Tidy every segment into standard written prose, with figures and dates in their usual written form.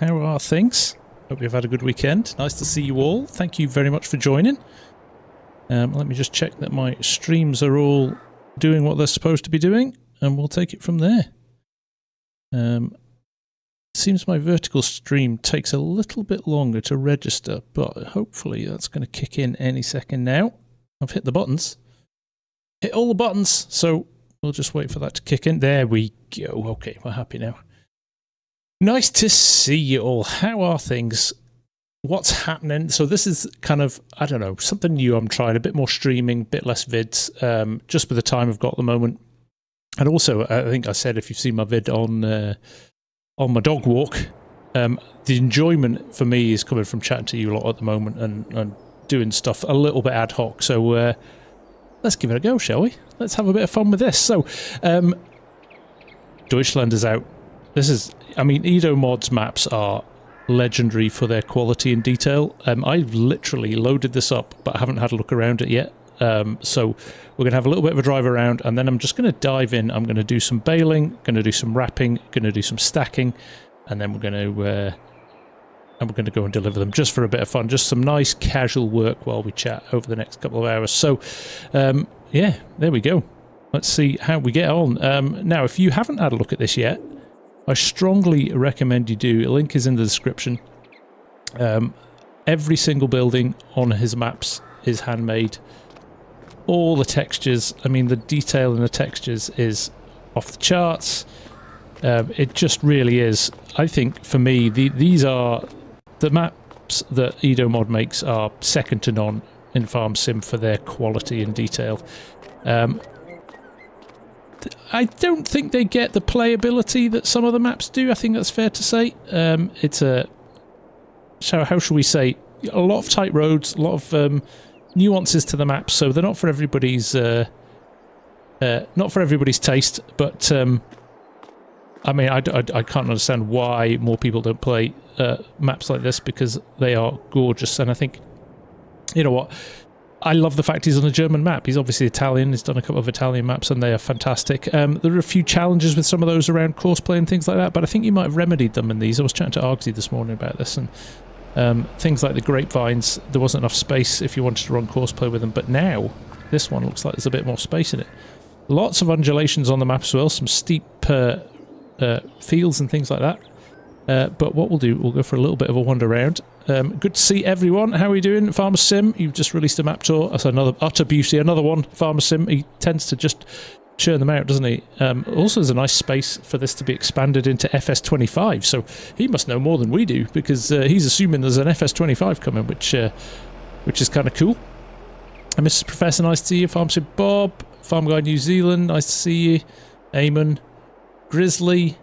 How are things? Hope you've had a good weekend. Nice to see you all. Thank you very much for joining. Let me just check that my streams are all doing what they're supposed to be doing, and we'll take it from there. It seems my vertical stream takes a little bit longer to register, but hopefully that's going to kick in any second now. I've hit the buttons. Hit all the buttons, so we'll just wait for that to kick in. There we go. Okay, we're happy now. Nice to see you all. How are things? What's happening? So this is kind of, I don't know, something new I'm trying. A bit more streaming, a bit less vids, just with the time I've got at the moment. And also, I think I said, if you've seen my vid on my dog walk, the enjoyment for me is coming from chatting to you a lot at the moment and doing stuff a little bit ad hoc. So let's give it a go, shall we? Let's have a bit of fun with this. So Deutschland is out. This is, I mean, Edomod's maps are legendary for their quality and detail. I've literally loaded this up, but I haven't had a look around it yet. So we're going to have a little bit of a drive around, and then I'm just going to dive in. I'm going to do some baling, going to do some wrapping, going to do some stacking, and then we're going to go and deliver them just for a bit of fun, just some nice casual work while we chat over the next couple of hours. So yeah, there we go. Let's see how we get on. Now, if you haven't had a look at this yet, I strongly recommend you do. A link is in the description. Every single building on his maps is handmade. All the textures, I mean, the detail in the textures is off the charts. It just really is. I think, for me, these are... The maps that Edomod makes are second to none in FarmSim for their quality and detail. I don't think they get the playability that some of the maps do. I think that's fair to say. It's a... So how shall we say? A lot of tight roads, a lot of nuances to the maps, so they're not for everybody's... not for everybody's taste, but... I mean, I can't understand why more people don't play maps like this, because they are gorgeous. And I think, you know what, I love the fact he's on a German map. He's obviously Italian. He's done a couple of Italian maps, and they are fantastic. There are a few challenges with some of those around courseplay and things like that, but I think you might have remedied them in these. I was chatting to Argsy this morning about this, and things like the grapevines, there wasn't enough space if you wanted to run courseplay with them, but now this one looks like there's a bit more space in it. Lots of undulations on the map as well, some steep... fields and things like that. But what we'll do, we'll go for a little bit of a wander around. Good to see everyone. How are we doing? FarmSim, you've just released a map tour. That's another utter beauty. Another one. FarmSim, he tends to just churn them out, doesn't he? Also, there's a nice space for this to be expanded into FS22. So he must know more than we do, because he's assuming there's an FS25 coming, which is kind of cool. And Mrs. Professor, nice to see you. FarmSim Bob, Farm Guy New Zealand, nice to see you. Eamon. Grizzly,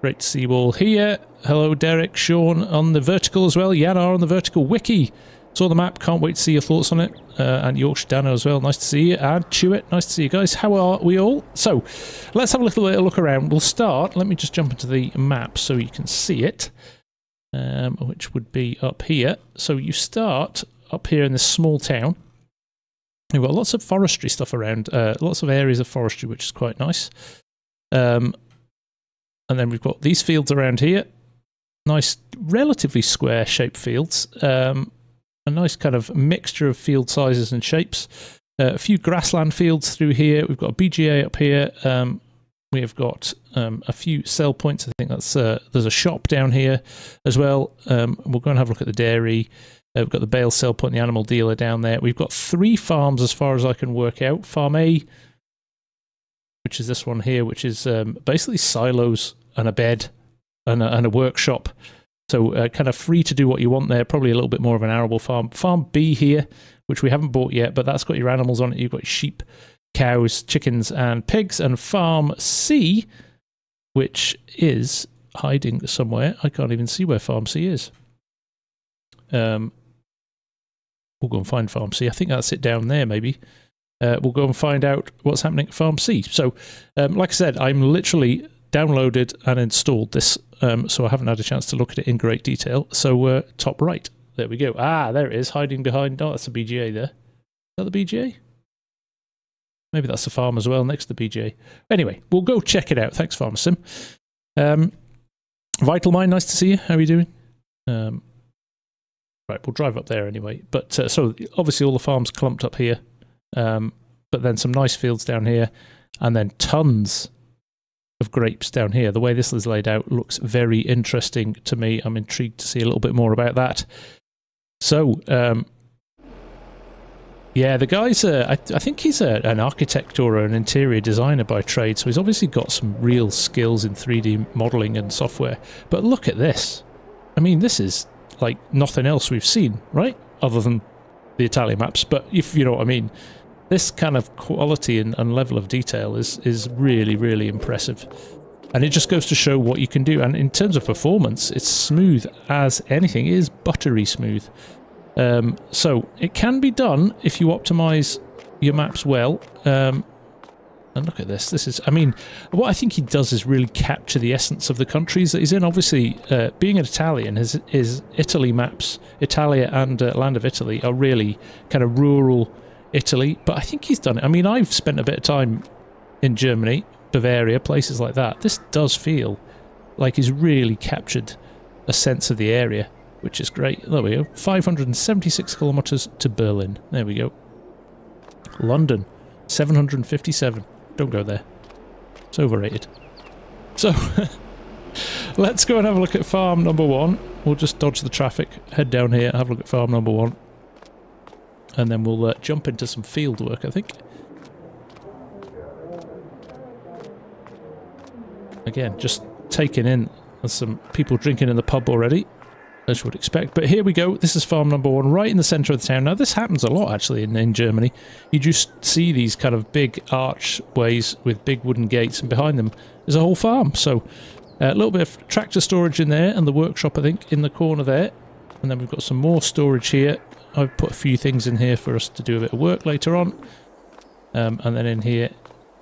great to see you all here. Hello Derek, Sean on the vertical as well, Yanar on the vertical, Wiki, saw the map, can't wait to see your thoughts on it, and Yorkshire Dano as well, nice to see you, and Chewit, nice to see you guys. How are we all? So, let's have a little bit of a look around. We'll start, let me just jump into the map so you can see it, which would be up here. So you start up here in this small town. You've got lots of forestry stuff around, lots of areas of forestry, which is quite nice. And then we've got these fields around here, nice relatively square shaped fields, a nice kind of mixture of field sizes and shapes, a few grassland fields through here. We've got a BGA up here, we have got a few sell points. I think that's there's a shop down here as well. We'll go and have a look at the dairy. We've got the bale sell point, the animal dealer down there. We've got 3 farms as far as I can work out. Farm A, which is this one here, which is basically silos and a bed and a workshop. So kind of free to do what you want there, probably a little bit more of an arable farm. Farm B here, which we haven't bought yet, but that's got your animals on it. You've got your sheep, cows, chickens and pigs. And Farm C, which is hiding somewhere. I can't even see where Farm C is. We'll go and find Farm C. I think that's it down there, maybe. We'll go and find out what's happening at Farm C. So, like I said, I'm literally downloaded and installed this, so I haven't had a chance to look at it in great detail. So, top right, there we go. Ah, there it is, hiding behind. Oh, that's a BGA there. Is that the BGA? Maybe that's the farm as well, next to the BGA. Anyway, we'll go check it out. Thanks, FarmSim. Vital Mine, nice to see you. How are you doing? Right, we'll drive up there anyway. But so obviously all the farms clumped up here, but then some nice fields down here, and then tons of grapes down here. The way this is laid out looks very interesting to me. I'm intrigued to see a little bit more about that. So, yeah, the guy's I think he's an architect or an interior designer by trade, so he's obviously got some real skills in 3D modelling and software. But look at this. I mean, this is like nothing else we've seen, right? Other than the Italia maps, but if you know what I mean. This kind of quality and level of detail is really, really impressive. And it just goes to show what you can do. And in terms of performance, it's smooth as anything. It is buttery smooth. So it can be done if you optimize your maps well. And look at this. This is, I mean, what I think he does is really capture the essence of the countries that he's in. Obviously, being an Italian, his Italy maps, Italia and Land of Italy, are really kind of rural Italy. But I think he's done it. I mean, I've spent a bit of time in Germany, Bavaria, places like that. This does feel like he's really captured a sense of the area, which is great. There we go. 576 kilometers to Berlin. There we go. London, 757. Don't go there. It's overrated. So, let's go and have a look at farm number 1. We'll just dodge the traffic, head down here, have a look at farm number 1. And then we'll jump into some field work, I think. Again, just taking in. There's some people drinking in the pub already, as you would expect. But here we go. This is farm number 1, right in the centre of the town. Now, this happens a lot, actually, in Germany. You just see these kind of big archways with big wooden gates, and behind them is a whole farm. So, a little bit of tractor storage in there, and the workshop, I think, in the corner there. And then we've got some more storage here. I've put a few things in here for us to do a bit of work later on. And then in here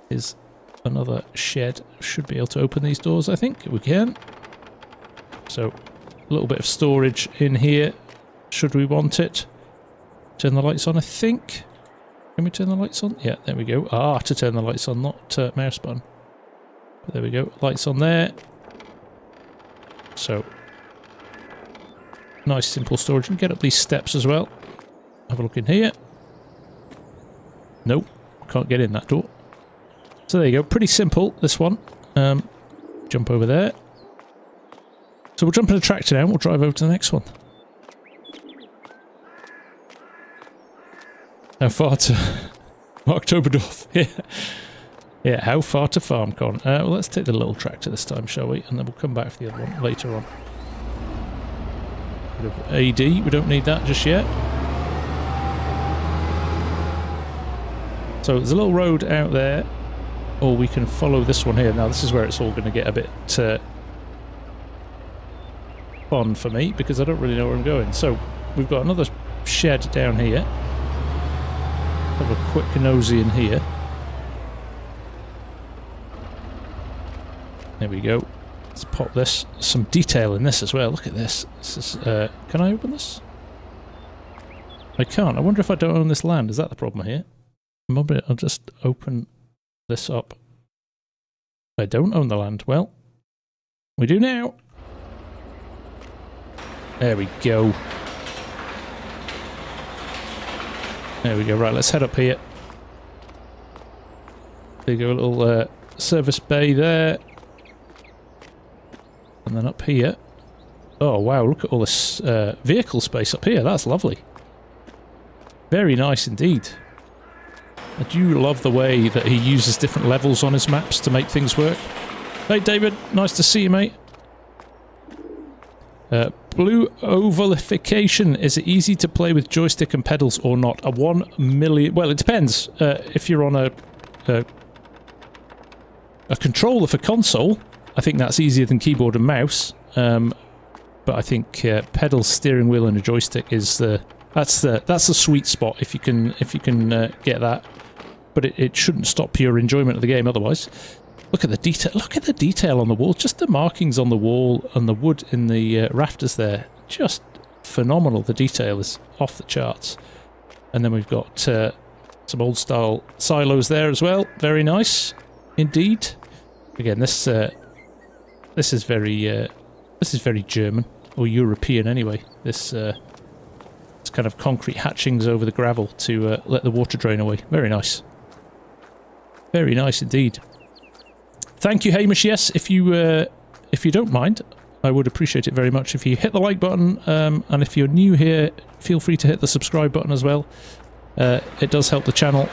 is another shed. Should be able to open these doors, I think. We can. So, a little bit of storage in here, should we want it. Turn the lights on, I think. Can we turn the lights on? Yeah, there we go. Ah, to turn the lights on, not mouse button. But there we go, lights on there. So, nice simple storage. And get up these steps as well. Have a look in here. Nope, can't get in that door. So there you go, pretty simple, this one. Jump over there. So we'll jump in a tractor now and we'll drive over to the next one. How far to Octoberdorf? Yeah. Yeah, how far to FarmCon? Well, let's take the little tractor this time, shall we? And then we'll come back for the other one later on. Bit of AD, we don't need that just yet. So there's a little road out there, or we can follow this one here. Now this is where it's all going to get a bit fun for me, because I don't really know where I'm going. So we've got another shed down here. Have a quick nosy in here. There we go. Let's pop this. Some detail in this as well. Look at this. This is, can I open this? I can't. I wonder if I don't own this land. Is that the problem here? Maybe I'll just open this up. I don't own the land. Well, we do now. There we go. There we go. Right, let's head up here. There you go, a little service bay there. And then up here. Oh, wow, look at all this vehicle space up here. That's lovely. Very nice indeed. I do love the way that he uses different levels on his maps to make things work. Hey, David. Nice to see you, mate. Blue ovalification. Is it easy to play with joystick and pedals or not? A 1 million... Well, it depends. If you're on a controller for console, I think that's easier than keyboard and mouse. But I think pedal, steering wheel, and a joystick is that's the sweet spot if you can get that. But it shouldn't stop your enjoyment of the game otherwise. Look at the detail. Look at the detail on the wall. Just the markings on the wall and the wood in the rafters there. Just phenomenal. The detail is off the charts. And then we've got some old style silos there as well. Very nice indeed. Again, this is very This is very German, or European anyway. This kind of concrete hatchings over the gravel to let the water drain away. Very nice. Very nice indeed. Thank you, Hamish. Yes, if you don't mind, I would appreciate it very much if you hit the like button, and if you're new here, feel free to hit the subscribe button as well. It does help the channel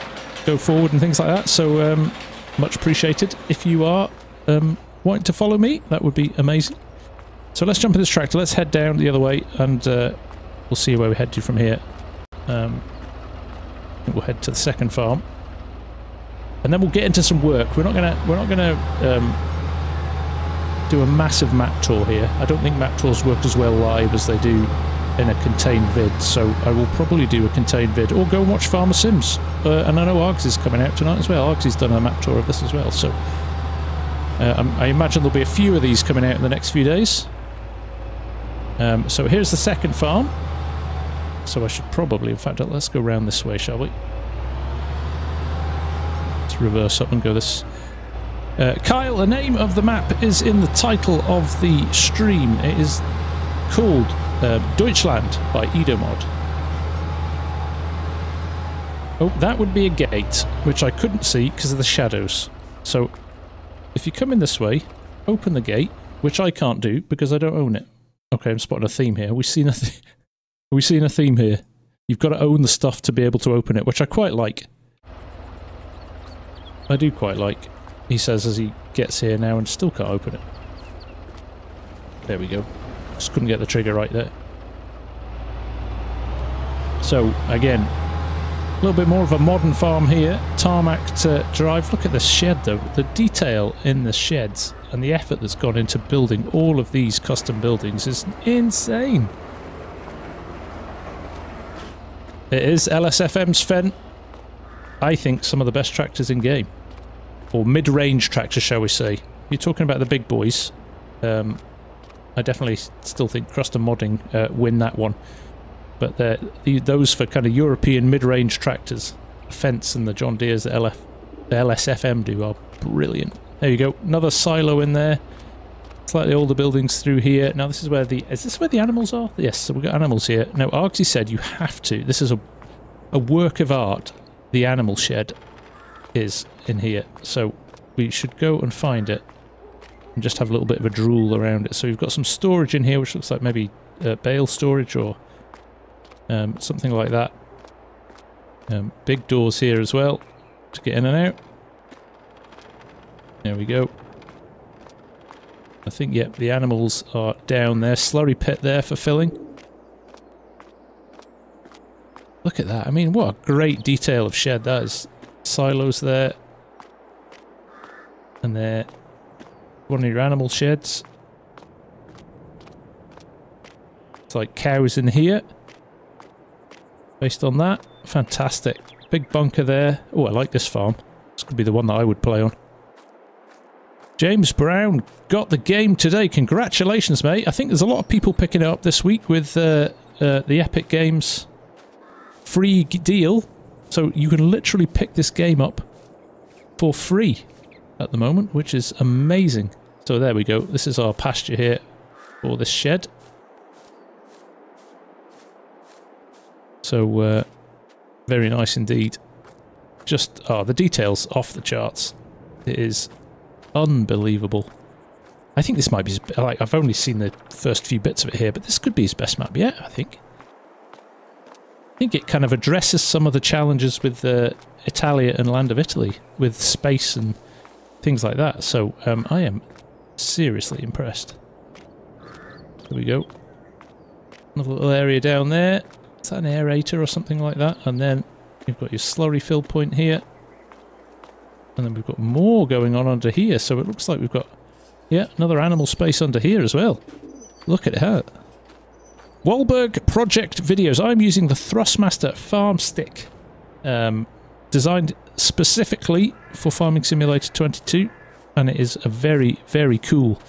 go forward and things like that, so much appreciated. If you are wanting to follow me, that would be amazing. So let's jump in this tractor, let's head down the other way, and we'll see where we head to from here. I think we'll head to the second farm, and then we'll get into some work. We're not gonna do a massive map tour here. I don't think map tours work as well live as they do in a contained vid, so I will probably do a contained vid, or go and watch FarmSims. And I know Args is coming out tonight as well. Args has done a map tour of this as well, so I imagine there'll be a few of these coming out in the next few days. So here's the second farm. So I should probably, in fact, let's go round this way, shall we? Let's reverse up and go this. Kyle, the name of the map is in the title of the stream. It is called Deutschland by Edomod. Oh, that would be a gate, which I couldn't see because of the shadows. So, if you come in this way, open the gate, which I can't do because I don't own it. Okay, I'm spotting a theme here. Are we seeing a theme here? You've got to own the stuff to be able to open it, which I quite like. I do quite like. He says as he gets here now and still can't open it. There we go. Just couldn't get the trigger right there. So, again, a little bit more of a modern farm here. Tarmac to drive. Look at this shed, though. The detail in the sheds and the effort that's gone into building all of these custom buildings is insane. It is LSFM's Fen. I think some of the best tractors in game. Or mid-range tractors, shall we say. You're talking about the big boys. I definitely still think Custom Modding win that one. But those for kind of European mid-range tractors, the Fence and the John Deere's, the LSFM do are brilliant. There you go, another silo in there. Slightly older buildings through here. Now this is where is this where the animals are? Yes, so we've got animals here. Now Argsy said you have to, this is a work of art, the animal shed is in here. So we should go and find it and just have a little bit of a drool around it. So we've got some storage in here, which looks like maybe bale storage or something like that. Big doors here as well to get in and out. There we go. I think, yep, the animals are down there. Slurry pit there for filling. Look at that. I mean, what a great detail of shed that is. Silos there. And there. One of your animal sheds. It's like cows in here. Based on that. Fantastic. Big bunker there. Oh, I like this farm. This could be the one that I would play on. James Brown got the game today. Congratulations, mate. I think there's a lot of people picking it up this week with the Epic Games free deal. So you can literally pick this game up for free at the moment, which is amazing. So there we go. This is our pasture here for this shed. So very nice indeed. Just, the details off the charts. It is unbelievable. I think this might be, like, I've only seen the first few bits of it here, but this could be his best map yet, I think. I think it kind of addresses some of the challenges with Italia and Land of Italy, with space and things like that. So I am seriously impressed. There we go. Another little area down there. Is that an aerator or something like that? And then you've got your slurry fill point here. And then we've got more going on under here, so it looks like we've got, yeah, another animal space under here as well. Look at that. Wahlberg Project Videos. I'm using the Thrustmaster farm stick, designed specifically for Farming Simulator 22, and it is a very, very cool,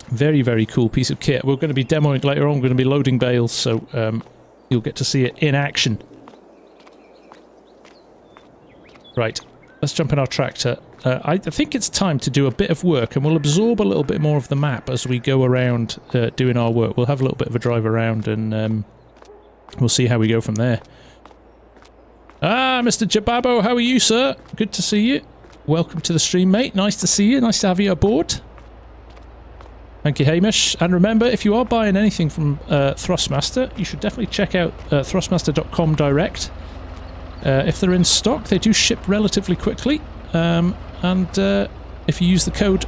very cool piece of kit. We're going to be demoing later on. We're going to be loading bales, so you'll get to see it in action. Right. Let's jump in our tractor I think it's time to do a bit of work, and we'll absorb a little bit more of the map as we go around doing our work. We'll have a little bit of a drive around, and we'll see how we go from there. Ah, Mr. Jababo, how are you, sir? Good to see you. Welcome to the stream, mate. Nice to see you. Nice to have you aboard. Thank you, Hamish. And remember, if you are buying anything from Thrustmaster, you should definitely check out thrustmaster.com direct. If they're in stock, they do ship relatively quickly. And if you use the code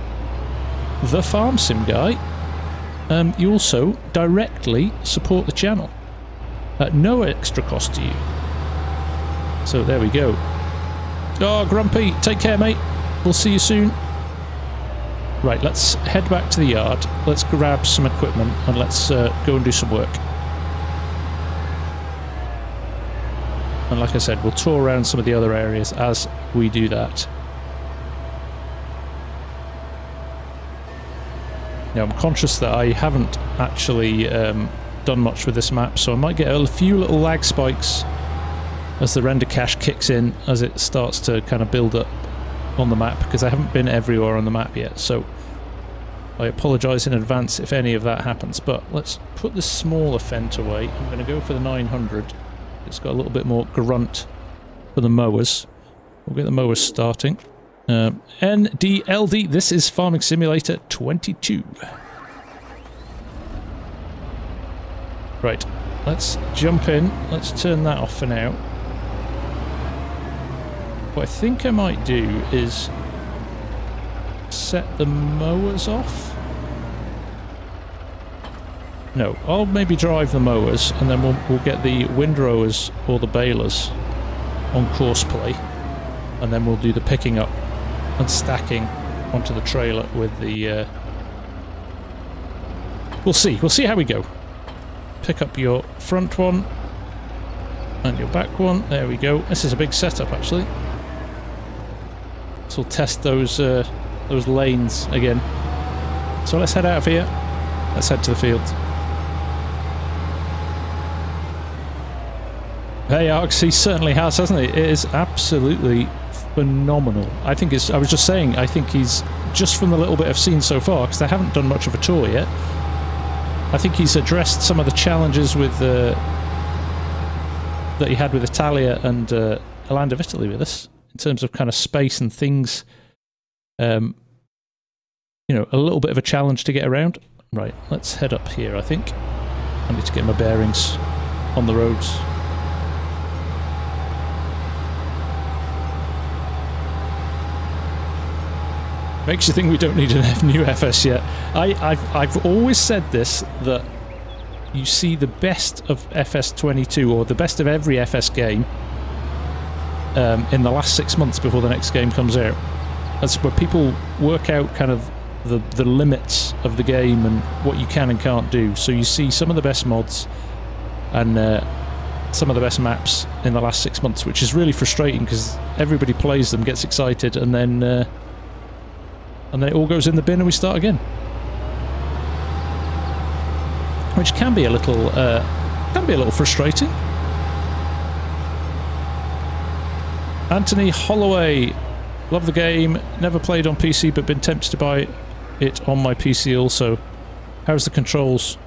THEFARMSIMGUY, you also directly support the channel at no extra cost to you. So there we go. Oh, Grumpy, take care, mate. We'll see you soon. Right, let's head back to the yard. Let's grab some equipment and let's go and do some work. And like I said, we'll tour around some of the other areas as we do that. Now, I'm conscious that I haven't actually done much with this map, so I might get a few little lag spikes as the render cache kicks in, as it starts to kind of build up on the map, because I haven't been everywhere on the map yet, so I apologise in advance if any of that happens. But let's put this smaller Fendt away. I'm going to go for the 900. It's got a little bit more grunt for the mowers. We'll get the mowers starting. NDLD, this is Farming Simulator 22. Right, let's jump in. Let's turn that off for now. What I think I might do is set the mowers off. No, I'll maybe drive the mowers, and then we'll get the windrowers or the balers on course play, and then we'll do the picking up and stacking onto the trailer with the... We'll see how we go. Pick up your front one and your back one. There we go. This is a big setup, actually. So we'll test those lanes again. So let's head out of here. Let's head to the field. Hey, Arx, he certainly has, hasn't he? It is absolutely phenomenal. I think it's... I was just saying, I think he's... Just from the little bit I've seen so far, because I haven't done much of a tour yet, I think he's addressed some of the challenges with... that he had with Italia and Land of Italy with us, in terms of kind of space and things. You know, a little bit of a challenge to get around. Right, let's head up here, I think. I need to get my bearings on the roads. Makes you think we don't need a new FS yet. I've always said this, that you see the best of FS22, or the best of every FS game, in the last 6 months before the next game comes out. That's where people work out kind of the limits of the game and what you can and can't do. So you see some of the best mods and some of the best maps in the last 6 months, which is really frustrating because everybody plays them, gets excited, and then it all goes in the bin and we start again. Which can be a little frustrating. Anthony Holloway, love the game. Never played on PC, but been tempted to buy it on my PC also. How's the controls?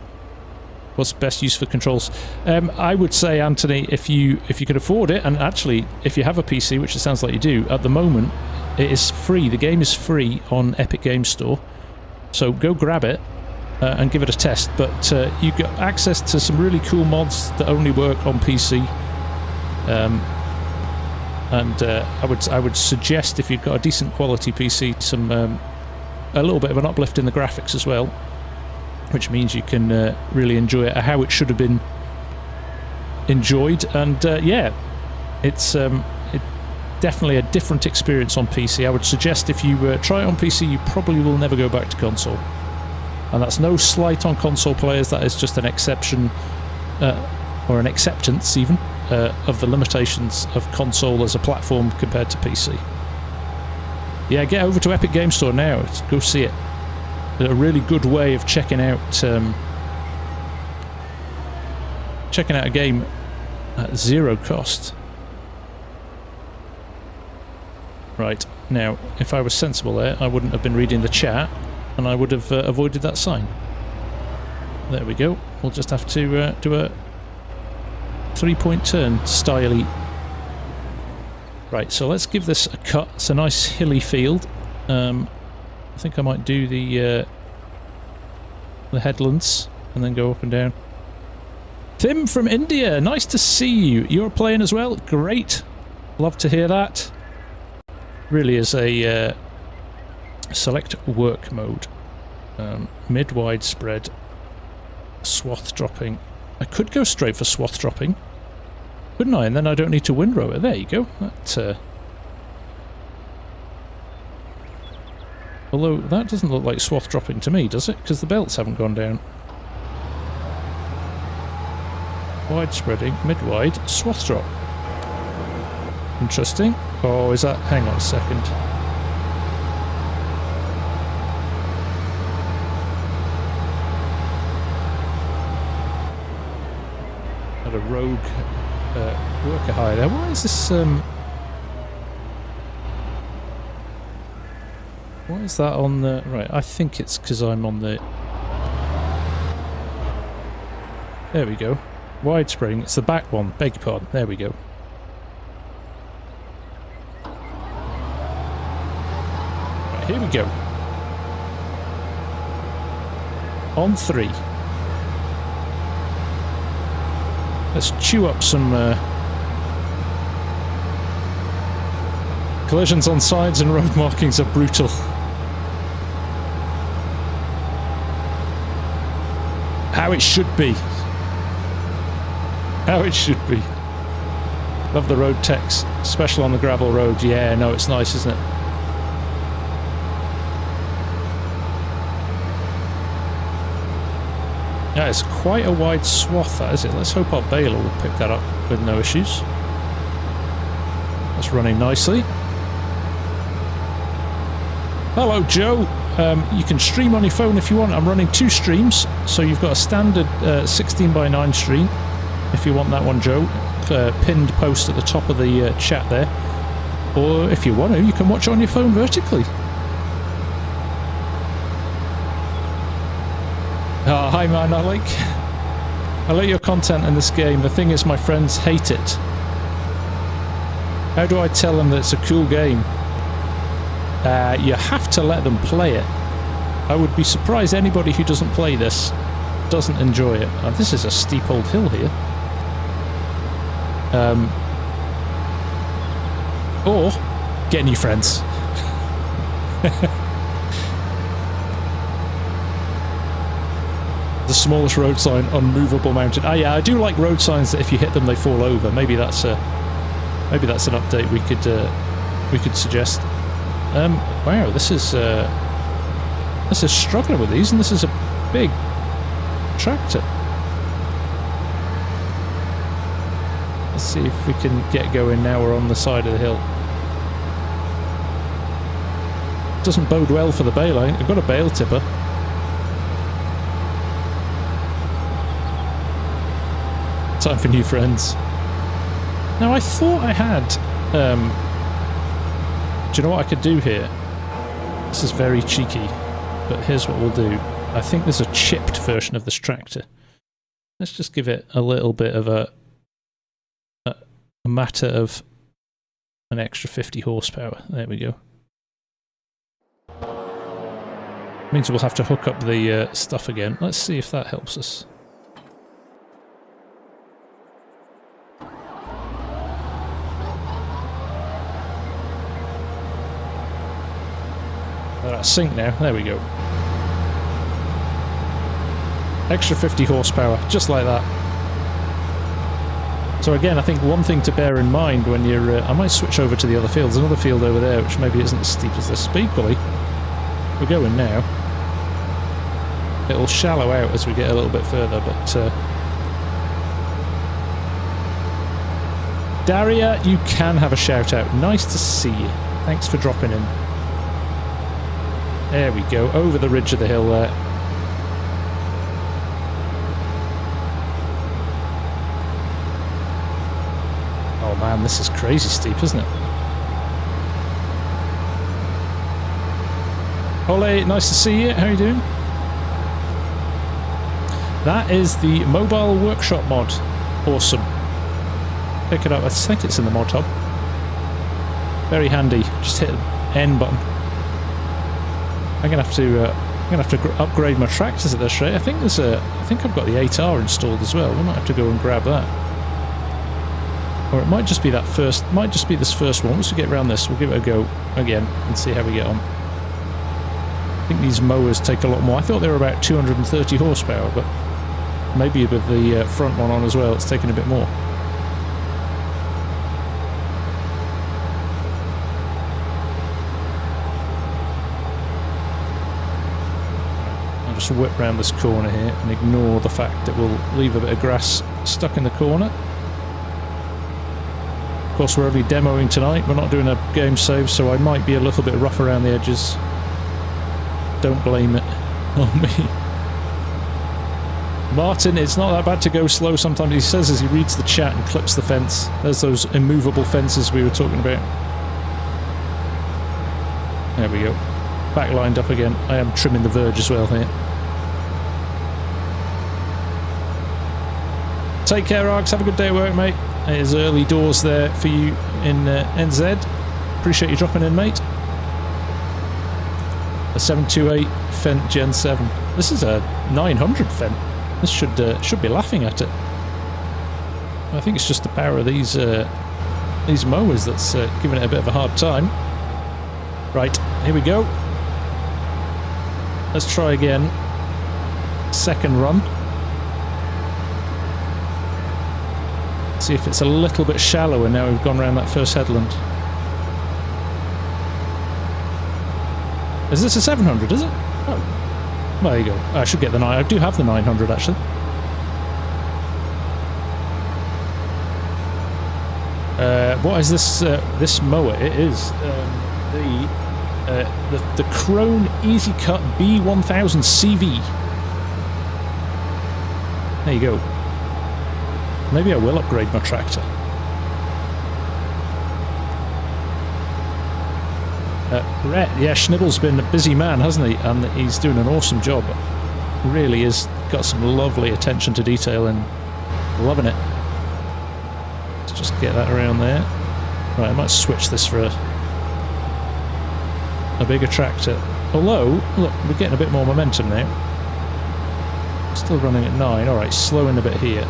What's the best use for controls? I would say, Anthony, if you can afford it, and actually if you have a PC, which it sounds like you do, at the moment it is free. The game is free on Epic Games Store, so go grab it and give it a test. But you get access to some really cool mods that only work on PC. I would suggest, if you've got a decent quality PC, some a little bit of an uplift in the graphics as well, which means you can really enjoy it how it should have been enjoyed. And yeah, it's definitely a different experience on PC. I would suggest if you try it on PC, you probably will never go back to console. And that's no slight on console players, that is just an exception, or an acceptance even, of the limitations of console as a platform compared to PC. Yeah, get over to Epic Games Store now, go see it. A really good way of checking out a game at zero cost. Right, now, if I was sensible there, I wouldn't have been reading the chat, and I would have avoided that sign. There we go. We'll just have to do a 3-point turn, styly. Right, so let's give this a cut. It's a nice hilly field. I think I might do the headlands, and then go up and down. Tim from India, nice to see you. You're playing as well? Great. Love to hear that. Really is a select work mode. Mid-wide spread. Swath dropping. I could go straight for swath dropping, couldn't I? And then I don't need to windrow it. There you go. That, although that doesn't look like swath dropping to me, does it? Because the belts haven't gone down. Wide spreading, mid-wide, swath drop. Interesting. Oh, is that... hang on a second. Had a rogue worker hire there. Why is this... why is that on the... right, I think it's because I'm on the... there we go. Wide spreading. It's the back one. Beg your pardon. There we go. Here we go. On 3. Let's chew up some collisions on sides and road markings are brutal. How it should be. How it should be. Love the road text, especially on the gravel road. Yeah, no, it's nice, isn't it? Yeah, it's quite a wide swath, that, is it? Let's hope our baler will pick that up with no issues. That's running nicely. Hello, Joe. You can stream on your phone if you want. I'm running 2 streams, so you've got a standard 16:9 stream, if you want that one, Joe. Pinned post at the top of the chat there. Or if you want to, you can watch it on your phone vertically. Oh, hi man, I like your content in this game. The thing is, my friends hate it. How do I tell them that it's a cool game? You have to let them play it. I would be surprised anybody who doesn't play this doesn't enjoy it. This is a steep old hill here. Or get new friends. The smallest road sign, unmovable mountain. Ah, yeah, I do like road signs that if you hit them, they fall over. Maybe that's an update we could suggest. Wow, this is struggling with these, and this is a big tractor. Let's see if we can get going now. We're on the side of the hill. Doesn't bode well for the bale. I've got a bale tipper. Time for new friends. Now I thought I had... do you know what I could do here? This is very cheeky, but here's what we'll do. I think there's a chipped version of this tractor. Let's just give it a little bit of a matter of an extra 50 horsepower. There we go. Means we'll have to hook up the stuff again. Let's see if that helps us. Sync now. There we go. Extra 50 horsepower, just like that. So again, I think one thing to bear in mind when you're... I might switch over to the other field. There's another field over there, which maybe isn't as steep as this. But equally, we're going now. It'll shallow out as we get a little bit further, but... Daria, you can have a shout out. Nice to see you. Thanks for dropping in. There we go, over the ridge of the hill there. Oh man, this is crazy steep, isn't it? Ole, nice to see you. How are you doing? That is the mobile workshop mod. Awesome. Pick it up. I think it's in the mod hub. Very handy. Just hit the N button. I'm gonna have to upgrade my tractors at this rate. I think I've got the 8R installed as well. We might have to go and grab that. Or it might just be that first. Might just be this first one. Once we get around this, we'll give it a go again and see how we get on. I think these mowers take a lot more. I thought they were about 230 horsepower, but maybe with the front one on as well, it's taking a bit more. I'll just whip round this corner here and ignore the fact that we'll leave a bit of grass stuck in the corner. Of course, we're only demoing tonight. We're not doing a game save, so I might be a little bit rough around the edges. Don't blame it on me. Martin, it's not that bad to go slow sometimes, he says as he reads the chat and clips the fence. There's those immovable fences we were talking about. There we go. Back lined up again. I am trimming the verge as well here. Take care, Args. Have a good day at work, mate. It is early doors there for you in NZ. Appreciate you dropping in, mate. A 728 Fendt Gen 7. This is a 900 Fendt. This should be laughing at it. I think it's just the power of these mowers that's giving it a bit of a hard time. Right, here we go. Let's try again. Second run. See if it's a little bit shallower now we've gone around that first headland. Is this a 700, is it? Oh. Well, there you go. I should get the 9. I do have the 900 actually. What is this this mower? It is the Krone Easy Cut B1000 CV. There you go. Maybe I will upgrade my tractor. Rhett, yeah, Schnibble's been a busy man, hasn't he? And he's doing an awesome job. Really is got some lovely attention to detail and loving it. Let's just get that around there. Right, I might switch this for a bigger tractor. Although, look, we're getting a bit more momentum now. Still running at 9. Alright, slowing a bit here.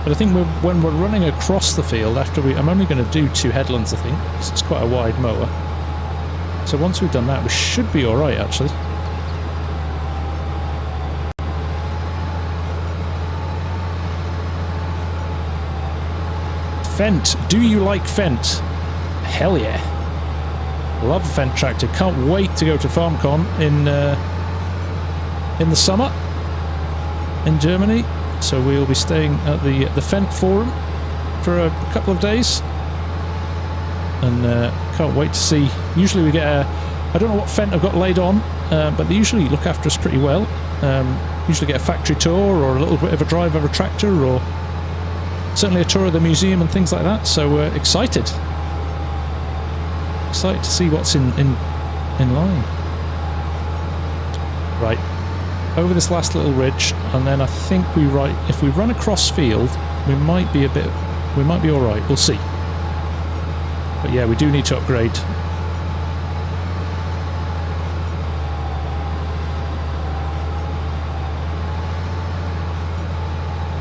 But I think when we're running across the field, I'm only going to do 2 headlands, I think, because it's quite a wide mower. So once we've done that, we should be alright, actually. Fendt. Do you like Fendt? Hell yeah. Love a Fendt tractor. Can't wait to go to FarmCon in the summer in Germany. So we'll be staying at the Fendt Forum for a couple of days, and can't wait to see. Usually we get I don't know what Fendt have got laid on, but they usually look after us pretty well. Usually get a factory tour or a little bit of a drive of a tractor, or certainly a tour of the museum and things like that. So excited to see what's in line. Right. Over this last little ridge, and then I think if we run across field, we might be all right. We'll see. But yeah, we do need to upgrade.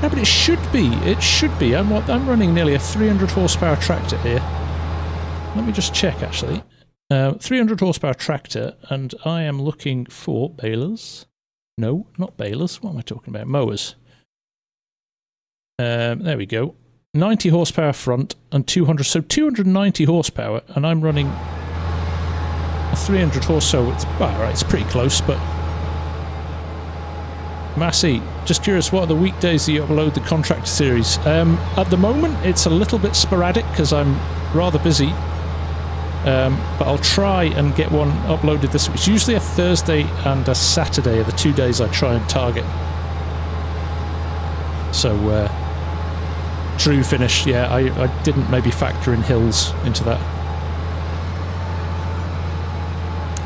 No, but it should be. It should be. I'm running nearly a 300 horsepower tractor here. Let me just check actually. 300 horsepower tractor, and I am looking for balers. No, not balers. What am I talking about? Mowers. There we go. 90 horsepower front and 200, so 290 horsepower, and I'm running a 300 horse, so it's, well, right, it's pretty close, but... Massey, just curious, what are the weekdays that you upload the contract series? At the moment, it's a little bit sporadic because I'm rather busy. But I'll try and get one uploaded this week. It's usually a Thursday and a Saturday are the 2 days I try and target. So, true finish, yeah, I didn't maybe factor in hills into that.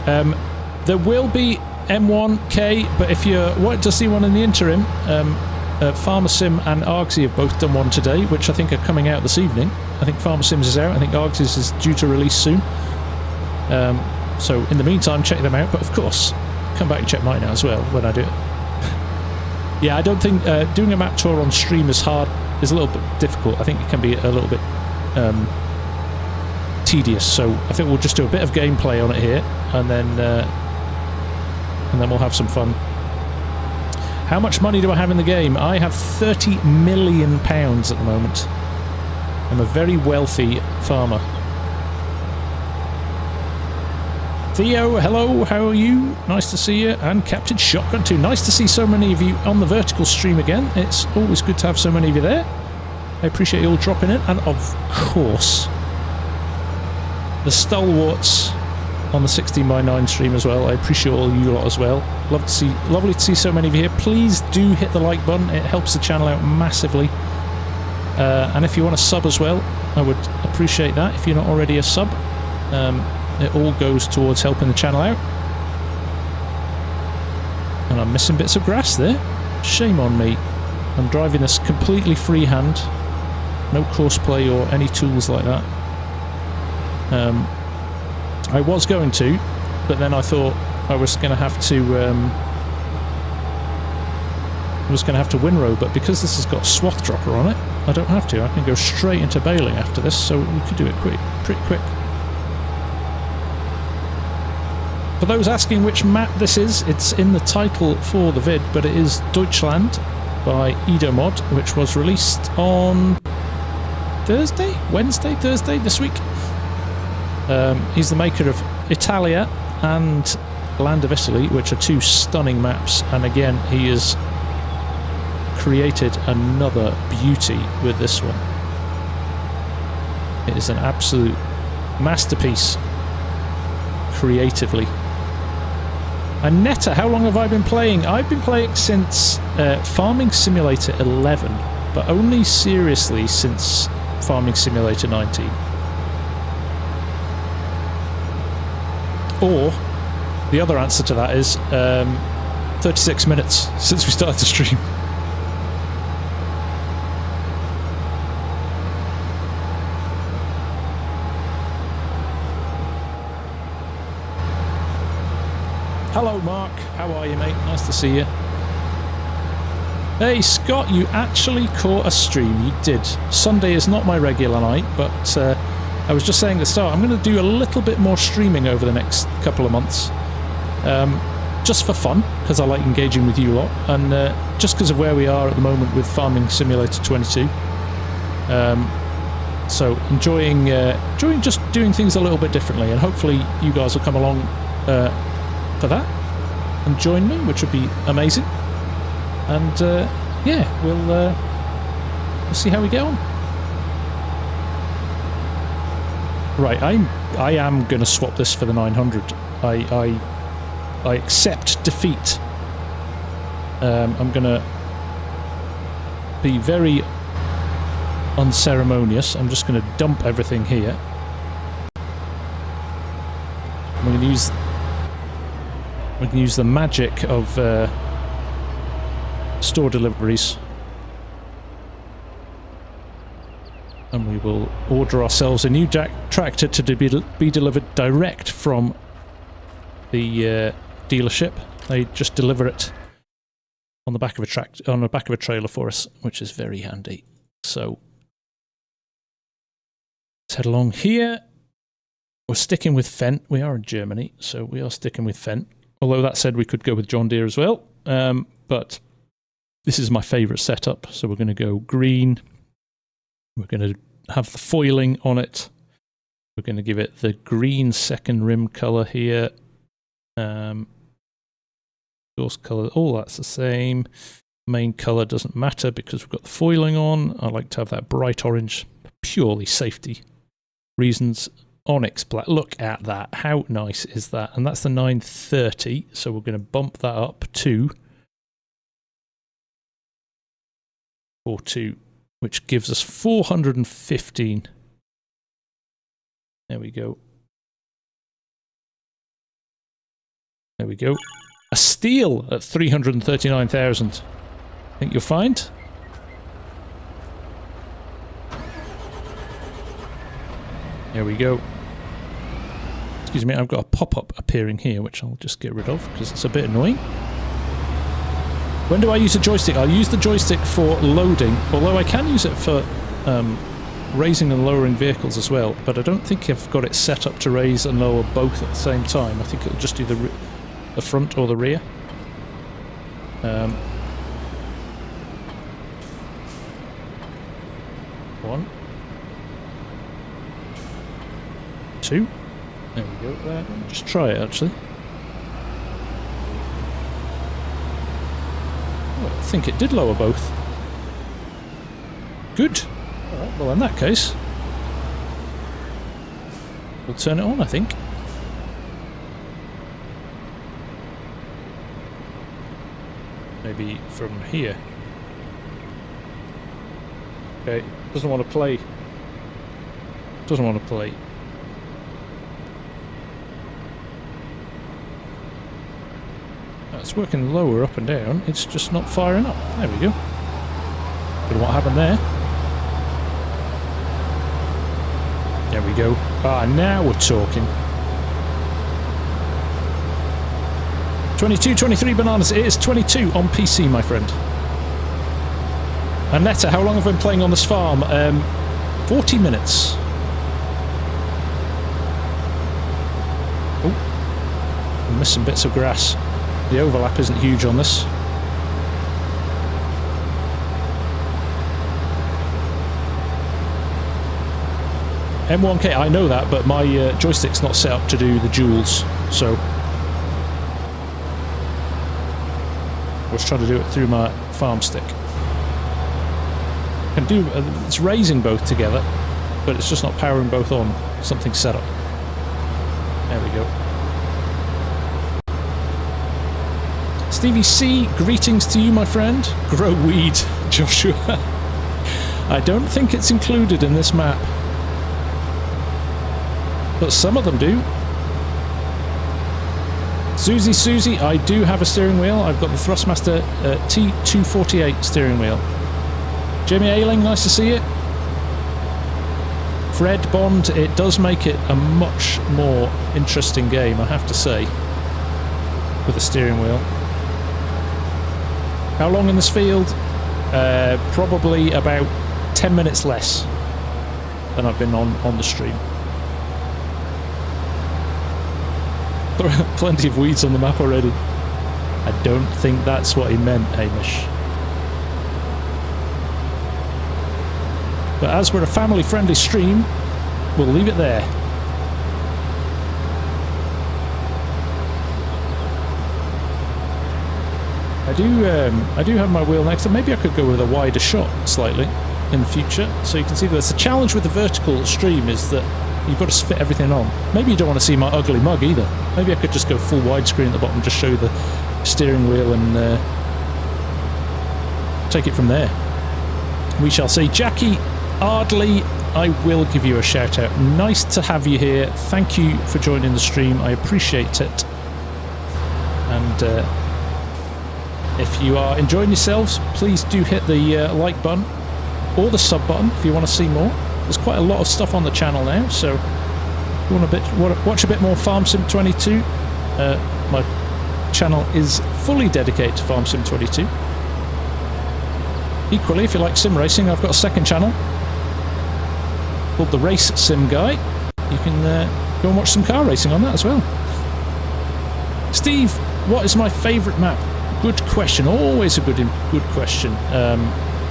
There will be M1K, but if you want to see one in the interim, FarmSim and Argsy have both done one today, which I think are coming out this evening. I think FarmSim's is out. I think Argsy's is due to release soon. So in the meantime, check them out. But of course, come back and check mine out as well when I do it. Yeah, I don't think doing a map tour on stream is hard. Is a little bit difficult. I think it can be a little bit tedious. So I think we'll just do a bit of gameplay on it here, and then we'll have some fun. How much money do I have in the game? I have £30 million at the moment. I'm a very wealthy farmer. Theo, hello, how are you? Nice to see you. And Captain Shotgun too. Nice to see so many of you on the vertical stream again. It's always good to have so many of you there. I appreciate you all dropping in. And of course, the stalwarts on the 16:9 stream as well. I appreciate all you lot as well. Lovely to see so many of you here. Please do hit the like button. It helps the channel out massively. And if you want to sub as well, I would appreciate that if you're not already a sub. It all goes towards helping the channel out. And I'm missing bits of grass there. Shame on me. I'm driving this completely freehand. No courseplay or any tools like that. I was going to, but then I thought I was going to have to windrow, but because this has got a swath dropper on it, I don't have to. I can go straight into baling after this, so we could do it pretty quick. For those asking which map this is, it's in the title for the vid, but it is Deutschland by Edomod, which was released on Wednesday, Thursday this week. He's the maker of Italia and Land of Italy, which are two stunning maps, and again he has created another beauty with this one. It is an absolute masterpiece creatively. And Netta, how long have I been playing? I've been playing since Farming Simulator 11, but only seriously since Farming Simulator 19. Or, the other answer to that is 36 minutes since we started the stream. Hello Mark, how are you mate? Nice to see you. Hey Scott, you actually caught a stream, you did. Sunday is not my regular night, but I was just saying at the start, I'm going to do a little bit more streaming over the next couple of months. Just for fun, because I like engaging with you lot, and just because of where we are at the moment with Farming Simulator 22. So enjoying just doing things a little bit differently, and hopefully you guys will come along for that and join me, which would be amazing. And yeah, we'll see how we get on. Right, I am going to swap this for the 900. I accept defeat. I'm going to be very unceremonious. I'm just going to dump everything here. We can use the magic of store deliveries, and we will order ourselves a new tractor to be delivered direct from the dealership. They just deliver it on the back of a trailer for us, which is very handy. So let's head along here. We're sticking with Fendt. We are in Germany, so we are sticking with Fendt. Although that said, we could go with John Deere as well. But this is my favourite setup. So we're going to go green. We're going to have the foiling on it. We're going to give it the green second rim colour here. Source colour, all that's the same. Main colour doesn't matter because we've got the foiling on. I like to have that bright orange, purely safety reasons. Onyx black, look at that, how nice is that? And that's the 930, so we're going to bump that up to 42, which gives us 415. There we go. There we go. A steel at 339,000. Think you'll find? There we go. Excuse me, I've got a pop-up appearing here, which I'll just get rid of because it's a bit annoying. When do I use the joystick? I'll use the joystick for loading, although I can use it for raising and lowering vehicles as well, but I don't think I've got it set up to raise and lower both at the same time. I think it'll just do the front or the rear. One. Two. There we go. There. Just try it, actually. Oh, I think it did lower both. Good. Alright, well in that case, we'll turn it on, I think. Maybe from here. Okay, doesn't want to play. Doesn't want to play. It's working lower up and down, it's just not firing up. There we go. Don't know what happened there. There we go. Ah, now we're talking. 22, 23 bananas. It is 22 on PC, my friend. And Netta, how long have I been playing on this farm? 40 minutes. Oh, I missed some bits of grass. The overlap isn't huge on this. M1K, I know that, but my joystick's not set up to do the duals, so I was trying to do it through my farm stick. I can do it's raising both together, but it's just not powering both on. Something set up. There we go. Stevie C, greetings to you, my friend. Grow weed, Joshua. I don't think it's included in this map, but some of them do. Susie, I do have a steering wheel. I've got the Thrustmaster T248 steering wheel. Jamie Ailing, nice to see you. Fred Bond, it does make it a much more interesting game, I have to say, with the steering wheel. How long in this field? Probably about 10 minutes less than I've been on the stream. There are plenty of weeds on the map already. I don't think that's what he meant, Hamish. But as we're a family-friendly stream, we'll leave it there. I do have my wheel next, and maybe I could go with a wider shot slightly in the future, so you can see that the challenge with the vertical stream is that you've got to fit everything on. Maybe you don't want to see my ugly mug either. Maybe I could just go full widescreen at the bottom, just show you the steering wheel and take it from there. We shall see. Jackie Ardley, I will give you a shout out. Nice to have you here. Thank you for joining the stream. I appreciate it. And if you are enjoying yourselves, please do hit the like button or the sub button if you want to see more. There's quite a lot of stuff on the channel now, so if you want to watch a bit more FarmSim 22, my channel is fully dedicated to FarmSim 22. Equally, if you like sim racing, I've got a second channel called the Race Sim Guy. You can go and watch some car racing on that as well. Steve, what is my favourite map? Good question. Always a good question.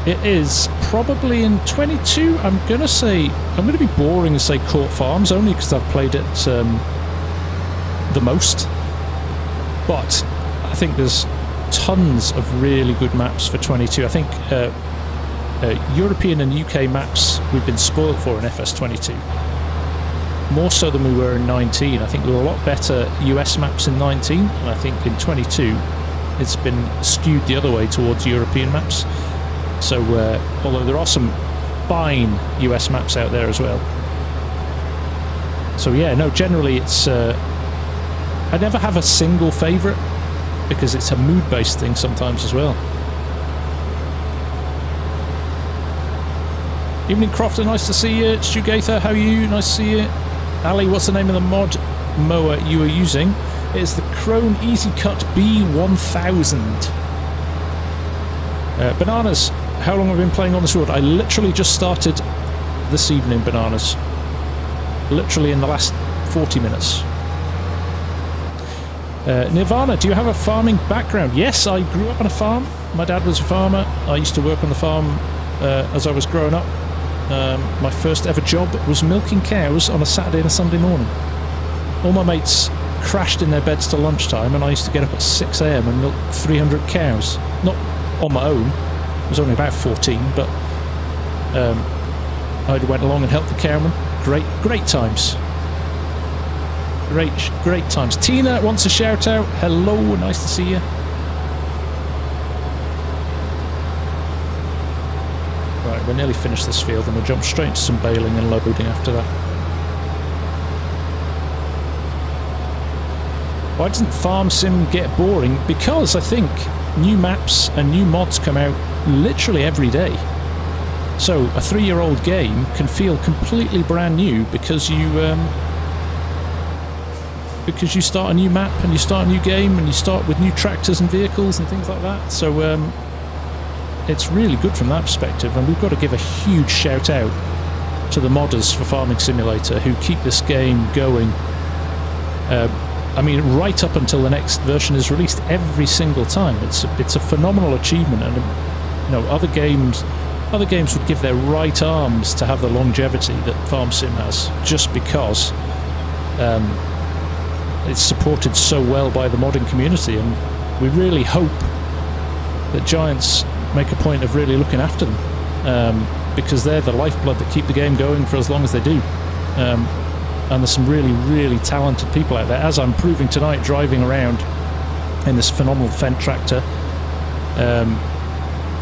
It is probably in 22. I'm going to be boring and say Court Farms, only because I've played it the most. But I think there's tons of really good maps for 22. I think European and UK maps we've been spoiled for in FS22. More so than we were in 19. I think there were a lot better US maps in 19, and I think in 22 it's been skewed the other way towards European maps. So, although there are some fine US maps out there as well. So yeah, no, generally it's I never have a single favourite because it's a mood-based thing sometimes as well. Evening Crofter, nice to see you. Stu Gaither, how are you? Nice to see you. Ali, what's the name of the mod mower you are using? It's the Krone Easy Cut B1000. Bananas, how long have I been playing on this road? I literally just started this evening, Bananas. Literally in the last 40 minutes. Nirvana, do you have a farming background? Yes, I grew up on a farm. My dad was a farmer. I used to work on the farm as I was growing up. My first ever job was milking cows on a Saturday and a Sunday morning. All my mates crashed in their beds till lunchtime, and I used to get up at 6 AM and milk 300 cows. Not on my own. I was only about 14, but I went along and helped the cowmen. Great times. Great times. Tina wants a shout out. Hello, nice to see you. Right, we're nearly finished this field and we'll jump straight into some baling and loading after that. Why doesn't FarmSim get boring? Because I think new maps and new mods come out literally every day. So a 3-year-old game can feel completely brand new because you start a new map and you start a new game and you start with new tractors and vehicles and things like that. So it's really good from that perspective, and we've got to give a huge shout out to the modders for Farming Simulator who keep this game going. I mean, right up until the next version is released every single time. It's a phenomenal achievement, and you know, other games would give their right arms to have the longevity that FarmSim has, just because it's supported so well by the modding community, and we really hope that Giants make a point of really looking after them, because they're the lifeblood that keep the game going for as long as they do. And there's some really talented people out there, as I'm proving tonight driving around in this phenomenal Fendt tractor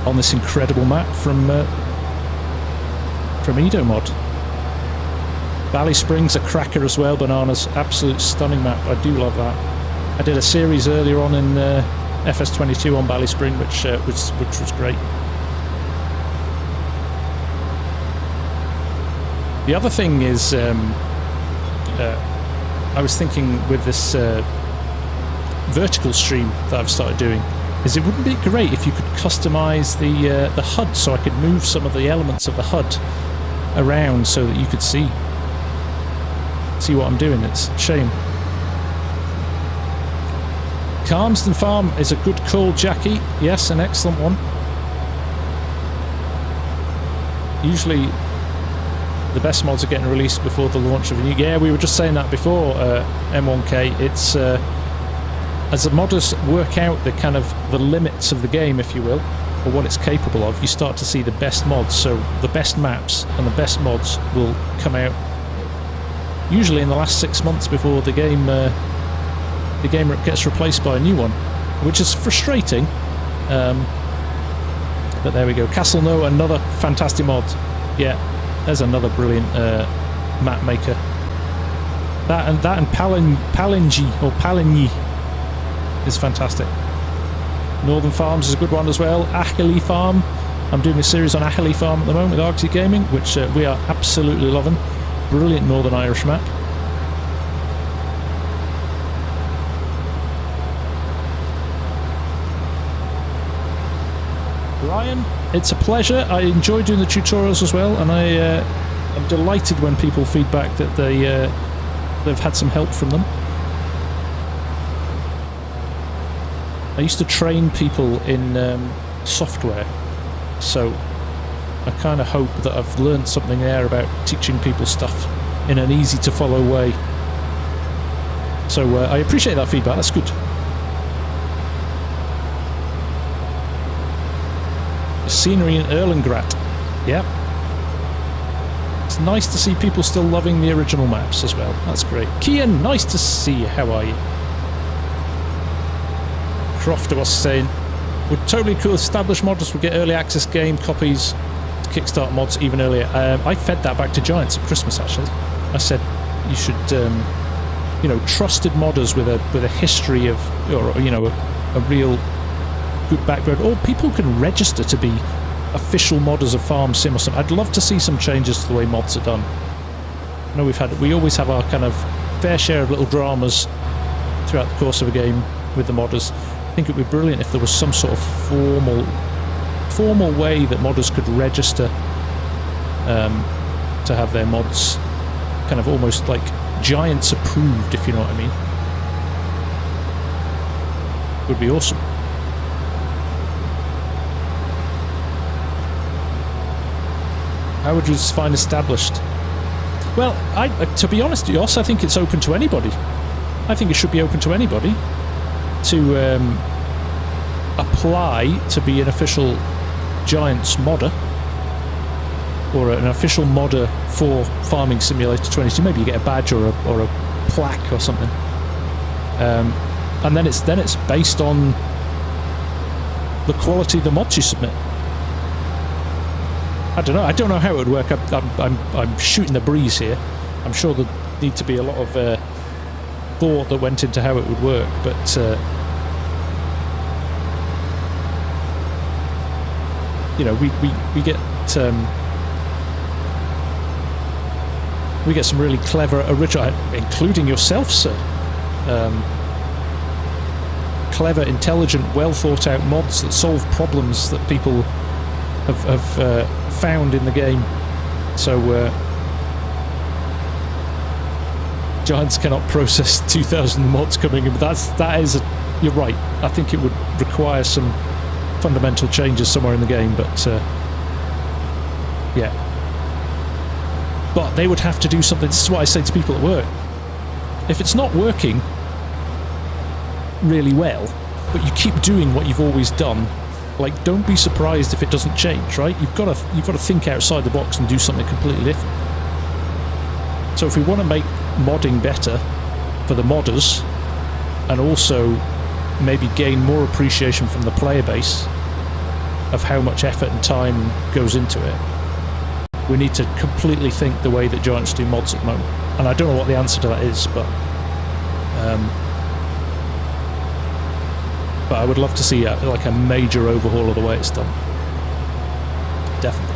on this incredible map from Edomod. Valley Springs a cracker as well, Bananas. Absolute stunning map. I do love that. I did a series earlier on in FS22 on Valley Spring, which was great. The other thing is, I was thinking with this vertical stream that I've started doing, is it wouldn't be great if you could customize the HUD, so I could move some of the elements of the HUD around so that you could see what I'm doing. It's a shame. Calmsden Farm is a good call, Jackie. Yes, an excellent one. Usually the best mods are getting released before the launch of a new... Yeah, we were just saying that before, M1K. It's as the modders work out the limits of the game, if you will, or what it's capable of, you start to see the best mods. So the best maps and the best mods will come out usually in the last 6 months before the game gets replaced by a new one, which is frustrating. But there we go. Castle No, another fantastic mod. Yeah, there's another brilliant map maker. That and Palingi is fantastic. Northern Farms is a good one as well. Achilles Farm. I'm doing a series on Achilles Farm at the moment with Arctic Gaming, which we are absolutely loving. Brilliant Northern Irish map. Ryan, it's a pleasure. I enjoy doing the tutorials as well, and I'm delighted when people feedback that they've had some help from them. I used to train people in software, so I kind of hope that I've learned something there about teaching people stuff in an easy to follow way. So I appreciate that feedback. That's good. Scenery in Erlengrat. Yep. It's nice to see people still loving the original maps as well. That's great. Kian, nice to see you. How are you? Crofter was saying, would totally cool established modders would get early access game copies to kickstart mods even earlier. I fed that back to Giants at Christmas, actually. I said you should you know, trusted modders with a history of, or you know, a real good background, or people can register to be official modders of FarmSim or something. I'd love to see some changes to the way mods are done. I know we always have our kind of fair share of little dramas throughout the course of a game with the modders. I think it would be brilliant if there was some sort of formal way that modders could register to have their mods kind of almost like Giants approved, if you know what I mean. Would be awesome. How would you define established? Well, to be honest with you, I think it's open to anybody. I think it should be open to anybody to apply to be an official Giants modder, or an official modder for Farming Simulator 22. Maybe you get a badge or a plaque or something, and then it's based on the quality of the mods you submit. I don't know. I don't know how it would work. I'm shooting the breeze here. I'm sure there need to be a lot of thought that went into how it would work, but you know, we get some really clever original, including yourself, sir. Clever, intelligent, well thought out mods that solve problems that people have found in the game. So Giants cannot process 2,000 mods coming in, but that is you're right. I think it would require some fundamental changes somewhere in the game, but yeah. But they would have to do something. This is what I say to people at work. If it's not working really well, but you keep doing what you've always done, like, don't be surprised if it doesn't change, right? You've got to think outside the box and do something completely different. So if we want to make modding better for the modders, and also maybe gain more appreciation from the player base of how much effort and time goes into it, we need to completely think the way that Giants do mods at the moment. And I don't know what the answer to that is, but I would love to see like a major overhaul of the way it's done. Definitely.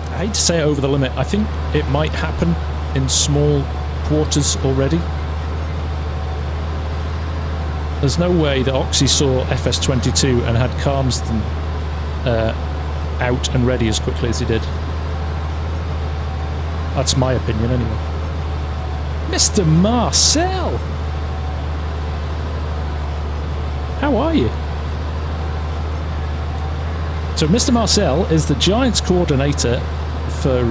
I hate to say it over the limit. I think it might happen in small quarters already. There's no way that Oxy saw FS22 and had Carmston out and ready as quickly as he did. That's my opinion anyway. Mr. Marcel! How are you? So Mr. Marcel is the Giants coordinator for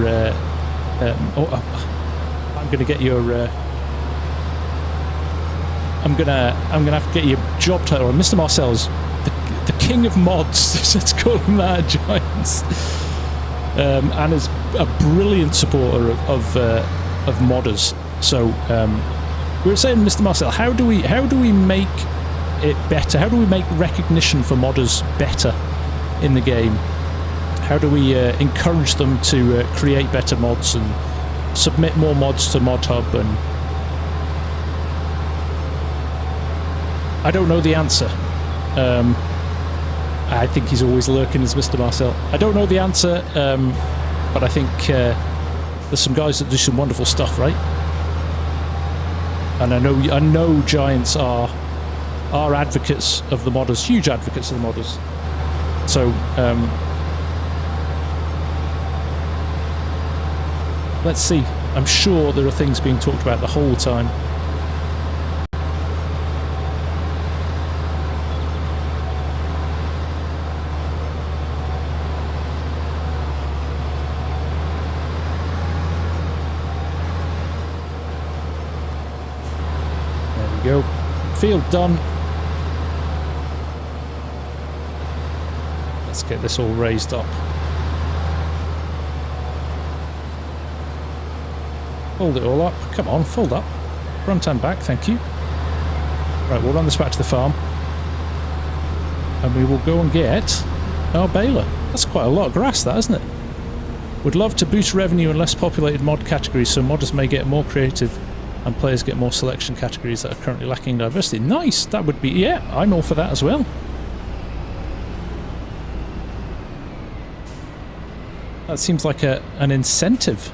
I'm going to get your I'm gonna have to get your job title. Mr. Marcel is the king of mods. Let's call him that at Giants, and is a brilliant supporter of modders. So we were saying, Mr. Marcel, how do we make it better? How do we make recognition for modders better in the game? How do we encourage them to create better mods and submit more mods to ModHub? And I don't know the answer. I think he's always lurking as Mr. Marcel. I don't know the answer, but I think there's some guys that do some wonderful stuff, right? And I know Giants are advocates of the modders, huge advocates of the modders. So let's see. I'm sure there are things being talked about the whole time. There we go. Field done. Let's get this all raised up. Fold it all up. Come on, fold up. Front and back, thank you. Right, we'll run this back to the farm. And we will go and get our baler. That's quite a lot of grass, that, isn't it? Would love to boost revenue in less populated mod categories so modders may get more creative and players get more selection categories that are currently lacking diversity. Nice! That would be... yeah, I'm all for that as well. That seems like an incentive.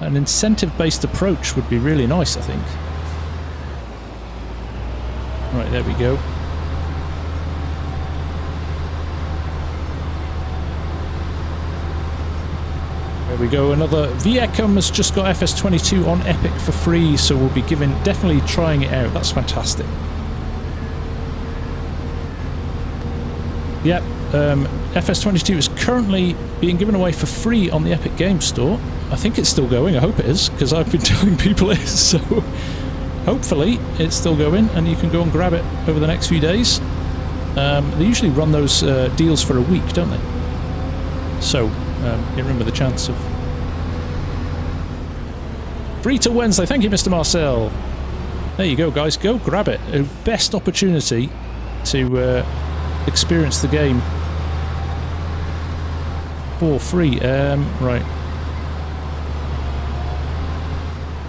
An incentive-based approach would be really nice, I think. Right, there we go. There we go. Another Viecum has just got FS22 on Epic for free, so we'll be definitely trying it out. That's fantastic. Yep, FS22 is currently being given away for free on the Epic Games Store. I think it's still going. I hope it is, because I've been telling people it is. So hopefully it's still going, and you can go and grab it over the next few days. They usually run those deals for a week, don't they? So you remember the chance of... free till Wednesday. Thank you, Mr. Marcel. There you go, guys. Go grab it. A best opportunity to experience the game for free. Right.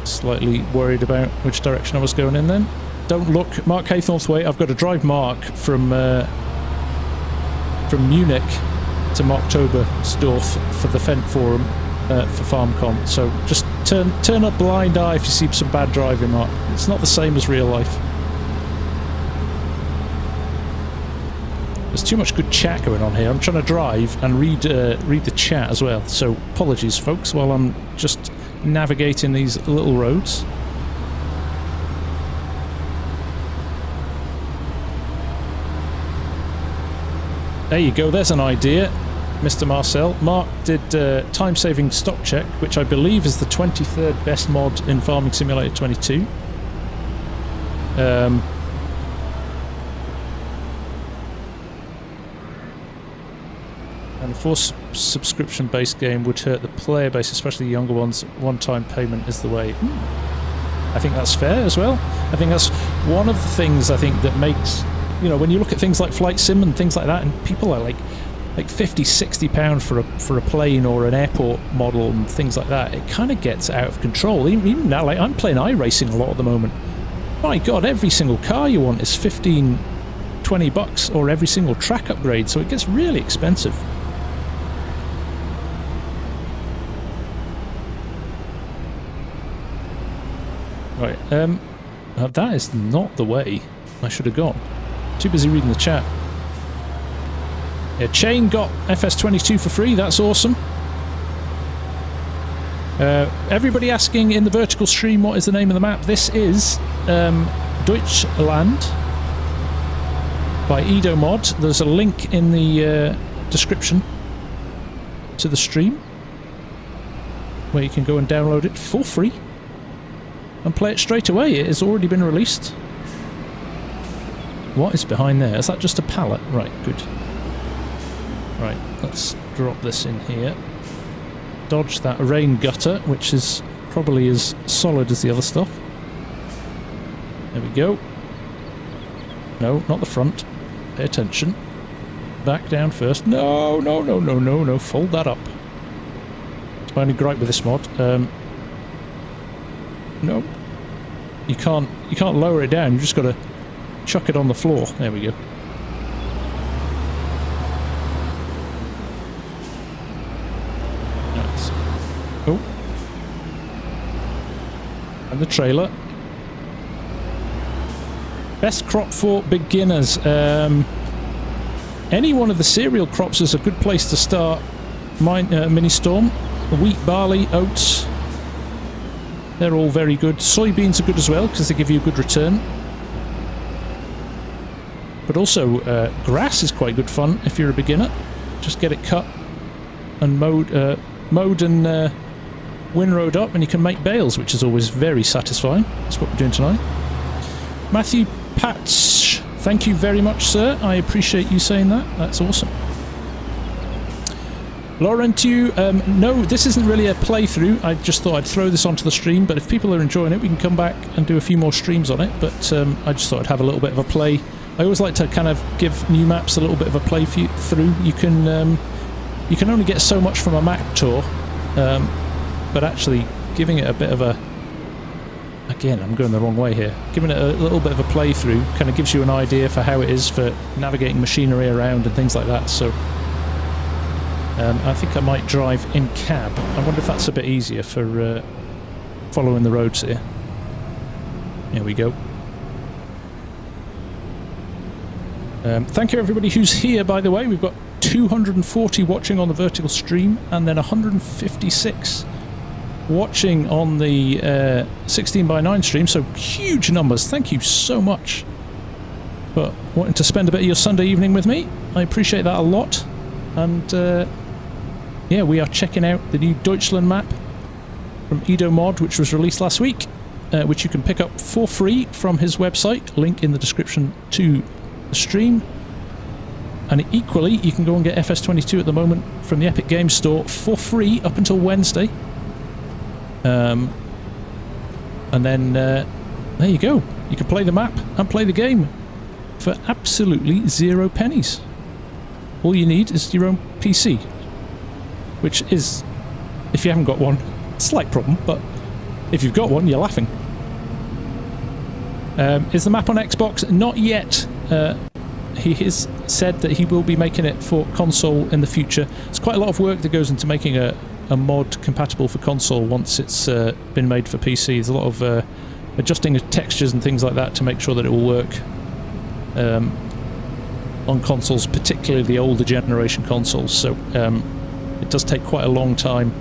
Slightly worried about which direction I was going in then. Don't look. Mark Haythornthwaite. I've got to drive Mark from Munich to Marktobersdorf for the Fent Forum for FarmCon. So just turn a blind eye if you see some bad driving, Mark. It's not the same as real life. There's too much good chat going on here. I'm trying to drive and read the chat as well. So apologies, folks, while I'm just navigating these little roads. There you go. There's an idea, Mr. Marcel. Mark did time-saving stock check, which I believe is the 23rd best mod in Farming Simulator 22. And a forced subscription-based game would hurt the player base, especially the younger ones. One-time payment is the way. I think that's fair as well. I think that's one of the things I think that makes, you know, when you look at things like Flight Sim and things like that, and people are like £50–60 for a plane or an airport model and things like that, it kind of gets out of control. Even now, like, I'm playing iRacing a lot at the moment. My God, every single car you want is $15–20, or every single track upgrade, so it gets really expensive. Right, that is not the way I should have gone. Too busy reading the chat. Yeah, Chain got FS22 for free, that's awesome. Everybody asking in the vertical stream what is the name of the map. This is Deutschland by Edomod. There's a link in the description to the stream where you can go and download it for free and play it straight away. It has already been released. What is behind there? Is that just a pallet? Right, good. Right, let's drop this in here. Dodge that rain gutter, which is probably as solid as the other stuff. There we go. No, not the front. Pay attention. Back down first. No, no, no, no, no, no. Fold that up. It's my only gripe with this mod. No. You can't lower it down. You've just got to chuck it on the floor. There we go. Nice. Oh. And the trailer. Best crop for beginners. Any one of the cereal crops is a good place to start. Mini Storm. Wheat, barley, oats. They're all very good. Soybeans are good as well because they give you a good return. But also grass is quite good fun if you're a beginner. Just get it cut and mowed and windrowed up, and you can make bales, which is always very satisfying. That's what we're doing tonight. Matthew Patch, thank you very much, sir. I appreciate you saying that. That's awesome. Laurentiu, no, this isn't really a playthrough. I just thought I'd throw this onto the stream, but if people are enjoying it, we can come back and do a few more streams on it. But I just thought I'd have a little bit of a play. I always like to kind of give new maps a little bit of a play through. You can only get so much from a map tour, but actually giving it a bit of a... Again, I'm going the wrong way here. Giving it a little bit of a playthrough kind of gives you an idea for how it is for navigating machinery around and things like that. So I think I might drive in cab. I wonder if that's a bit easier for following the roads here. Here we go. Thank you everybody who's here, by the way. We've got 240 watching on the vertical stream and then 156 watching on the 16:9 stream, so huge numbers. Thank you so much for wanting to spend a bit of your Sunday evening with me. I appreciate that a lot. And yeah, we are checking out the new Deutschland map from Edomod, which was released last week, which you can pick up for free from his website, link in the description to the stream. And equally, you can go and get FS22 at the moment from the Epic Games Store for free up until Wednesday. And then there you go. You can play the map and play the game for absolutely 0 pennies. All you need is your own PC, which is, if you haven't got one, a slight problem, but if you've got one, you're laughing. Is the map on Xbox? Not yet. He has said that he will be making it for console in the future. There's quite a lot of work that goes into making a mod compatible for console once it's been made for PC. There's a lot of adjusting of textures and things like that to make sure that it will work on consoles, particularly the older generation consoles. So it does take quite a long time.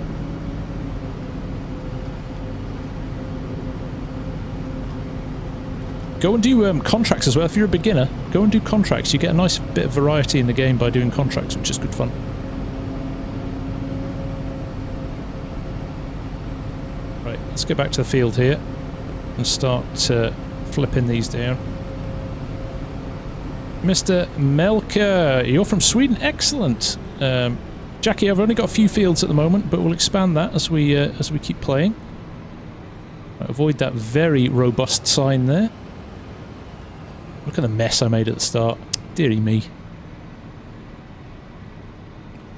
Go and do contracts as well. If you're a beginner, go and do contracts. You get a nice bit of variety in the game by doing contracts, which is good fun. Right, let's get back to the field here and start flipping these down. Mr. Melker, you're from Sweden. Excellent. Jackie, I've only got a few fields at the moment, but we'll expand that as we keep playing. Right, avoid that very robust sign there. Look at the mess I made at the start. Dearie me.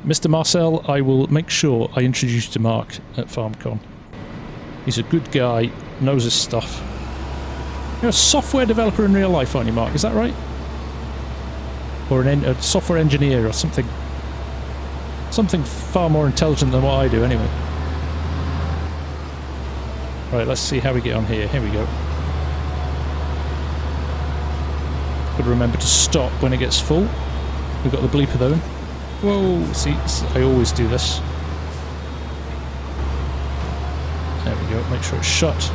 Mr. Marcel, I will make sure I introduce you to Mark at FarmCon. He's a good guy, knows his stuff. You're a software developer in real life, aren't you, Mark? Is that right? Or a software engineer or something. Something far more intelligent than what I do, anyway. Right, let's see how we get on here. Here we go. Got to remember to stop when it gets full. We've got the bleeper though. Whoa, see, I always do this. There we go, make sure it's shut.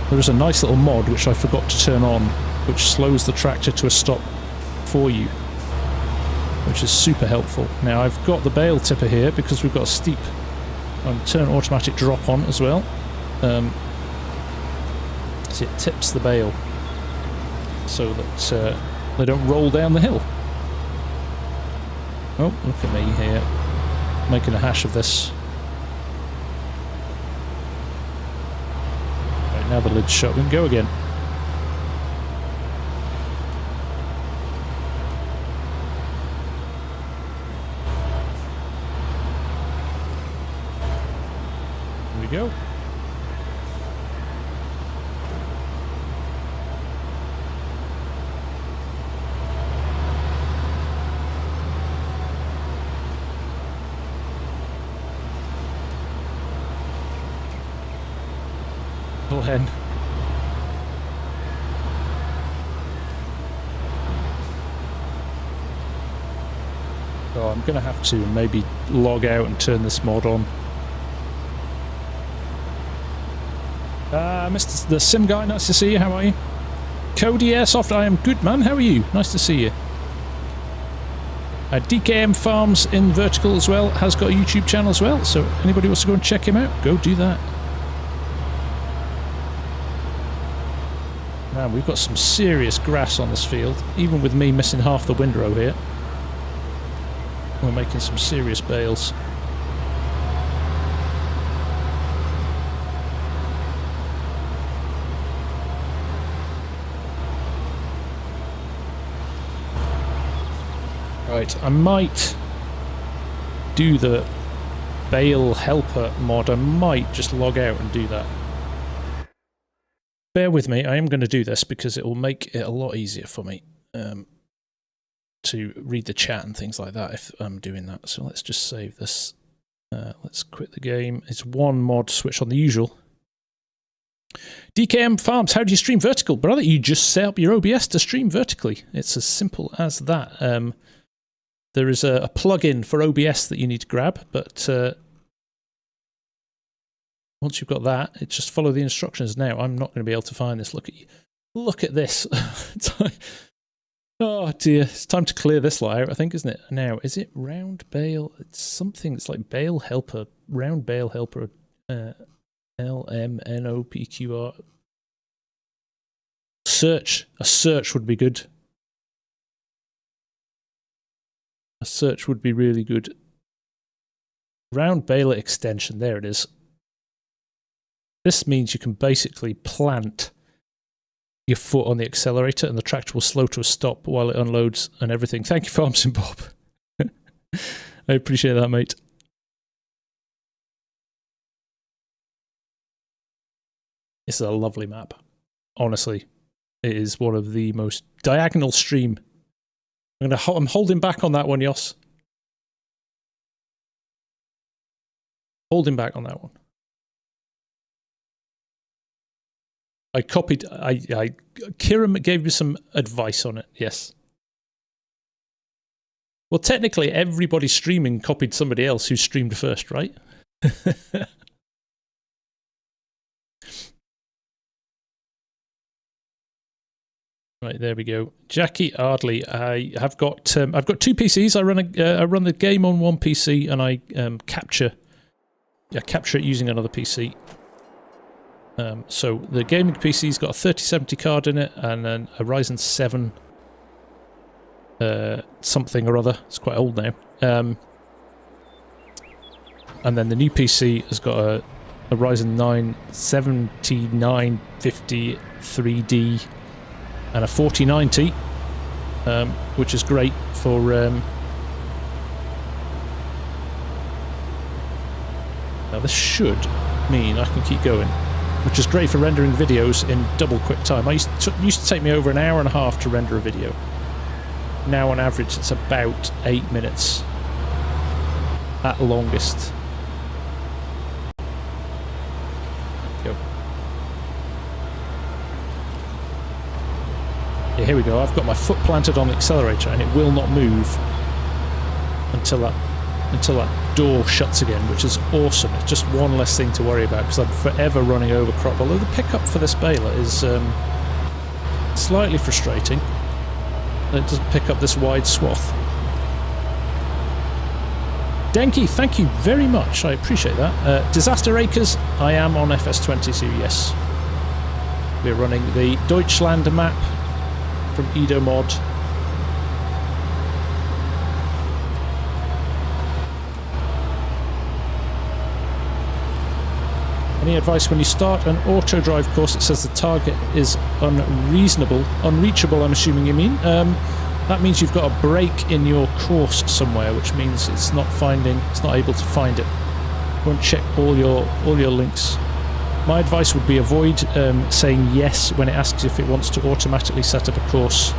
There is a nice little mod which I forgot to turn on, which slows the tractor to a stop for you, which is super helpful. Now I've got the bale tipper here because we've got a steep turn automatic drop on as well. So it tips the bale so that they don't roll down the hill. Oh, look at me here, making a hash of this. Right, now the lid's shut, we can go again. Here we go. Hen. So I'm going to have to maybe log out and turn this mod on. Mr. the Sim Guy, nice to see you. How are you? Cody Airsoft, I am good, man. How are you? Nice to see you. DKM Farms in Vertical as well has got a YouTube channel as well, so anybody wants to go and check him out, go do that. Man, we've got some serious grass on this field, even with me missing half the windrow here. We're making some serious bales. Right, I might do the bale helper mod. I might just log out and do that. Bear with me, I am going to do this because it will make it a lot easier for me to read the chat and things like that if I'm doing that. So let's just save this. Let's quit the game. It's one mod switch on the usual. DKM Farms, how do you stream vertical? Brother, you just set up your OBS to stream vertically. It's as simple as that. There is a plugin for OBS that you need to grab, but once you've got that, it's just follow the instructions. Now, I'm not going to be able to find this. Look at this. Oh dear, it's time to clear this lot out, I think, isn't it? Now, is it round bale? It's something that's like bale helper, round bale helper, LMNOPQR. Search. A search would be good. A search would be really good. Round baler extension, there it is. This means you can basically plant your foot on the accelerator and the tractor will slow to a stop while it unloads and everything. Thank you, FarmSim Bob. I appreciate that, mate. This is a lovely map. Honestly, it is one of the most diagonal stream. I'm holding back on that one, Yoss. Holding back on that one. I copied. Kieran gave me some advice on it. Yes. Well, technically, everybody streaming copied somebody else who streamed first, right? Right, there we go. Jackie Ardley. I've got two PCs. I run the game on one PC and I capture it using another PC. So the gaming PC's got a 3070 card in it and then a Ryzen 7 something or other. It's quite old now. And then the new PC has got a Ryzen 9 7950 3D and a 4090, which is great for now this should mean I can keep going, which is great for rendering videos in double quick time. Used to take me over an hour and a half to render a video. Now on average it's about 8 minutes at longest. Go. Yeah, here we go. I've got my foot planted on the accelerator and it will not move until that door shuts again, which is awesome. It's just one less thing to worry about because I'm forever running over crop. Although the pickup for this baler is slightly frustrating. It doesn't pick up this wide swath. Denki, thank you very much. I appreciate that. Disaster Acres, I am on FS22, yes. We're running the Deutschland map from Edomod. Any advice when you start an auto drive course? It says the target is unreachable, I'm assuming you mean. That means you've got a break in your course somewhere, which means it's not able to find it. It won't check all your links. My advice would be avoid saying yes when it asks if it wants to automatically set up a course.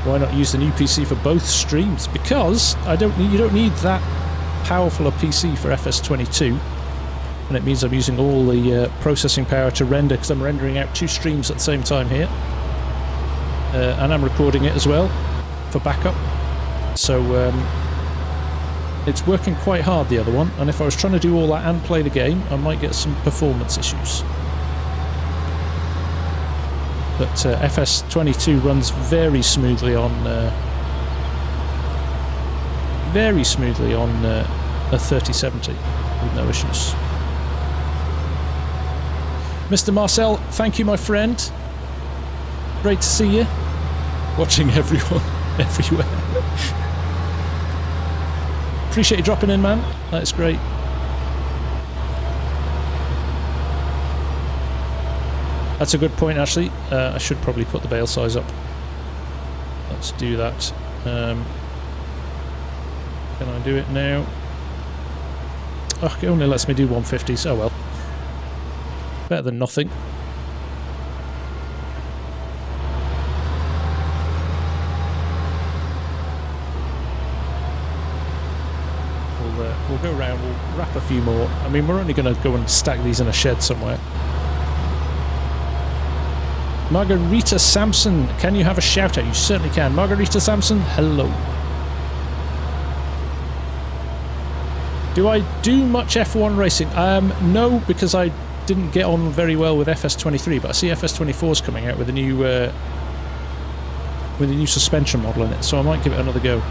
Why not use the new PC for both streams? Because you don't need that powerful a PC for FS22, and it means I'm using all the processing power to render because I'm rendering out 2 streams at the same time here, and I'm recording it as well for backup. So it's working quite hard, the other one, and if I was trying to do all that and play the game, I might get some performance issues. But FS22 runs very smoothly on a 3070 with no issues. Mr. Marcel, thank you, my friend. Great to see you. Watching everyone, everywhere. Appreciate you dropping in, man. That's great. That's a good point, actually. I should probably put the bale size up. Let's do that. Can I do it now? Oh, it only lets me do 150s. Oh well. Better than nothing. We'll go around, we'll wrap a few more. I mean, we're only going to go and stack these in a shed somewhere. Margarita Sampson, can you have a shout out? You certainly can. Margarita Sampson, hello. Do I do much F1 racing? No, because I didn't get on very well with FS23, but I see FS24 is coming out with a new suspension model in it, so I might give it another go.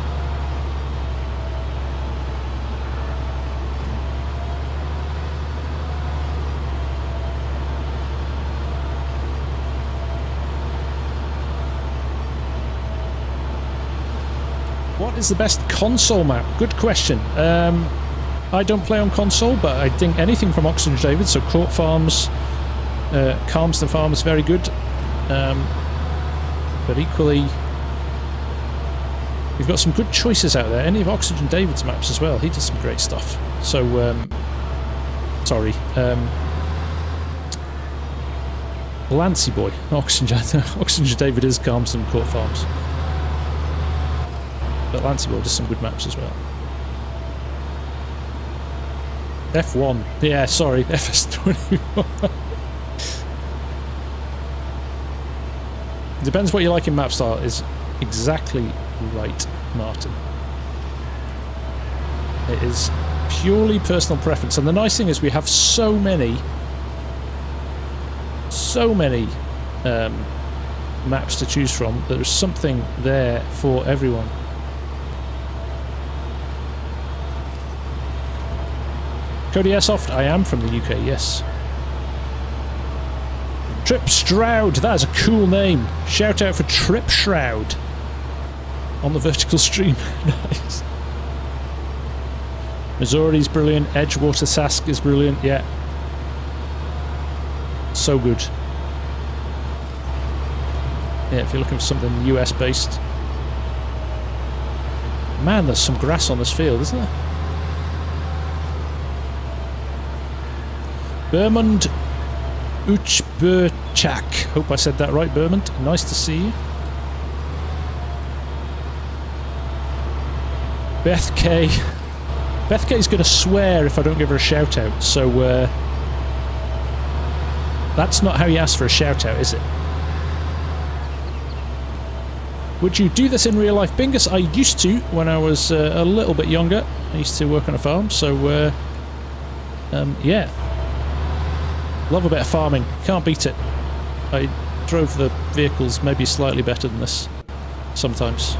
What is the best console map? Good question. I don't play on console, but I think anything from Oxygen David, so Court Farms, Calms the Farm is very good. But equally, we've got some good choices out there. Any of Oxygen David's maps as well. He does some great stuff. So, sorry. Lancy Boy. Oxygen David is Calms and Court Farms. But Lancy Boy does some good maps as well. F1. Yeah, sorry. FS21. Depends what you like in map style is exactly right, Martin. It is purely personal preference. And the nice thing is we have so many maps to choose from. There's something there for everyone. Cody Airsoft, I am from the UK, yes. Trip Stroud, that is a cool name. Shout out for Trip Shroud on the vertical stream. Nice. Missouri's brilliant. Edgewater Sask is brilliant, yeah. So good. Yeah, if you're looking for something US based. Man, there's some grass on this field, isn't there? Bermond Uchberchak. Hope I said that right, Bermond. Nice to see you. Beth K. Beth K is going to swear if I don't give her a shout out, so that's not how you ask for a shout out, is it? Would you do this in real life, Bingus? I used to when I was a little bit younger. I used to work on a farm, so yeah. Love a bit of farming. Can't beat it. I drove the vehicles maybe slightly better than this sometimes.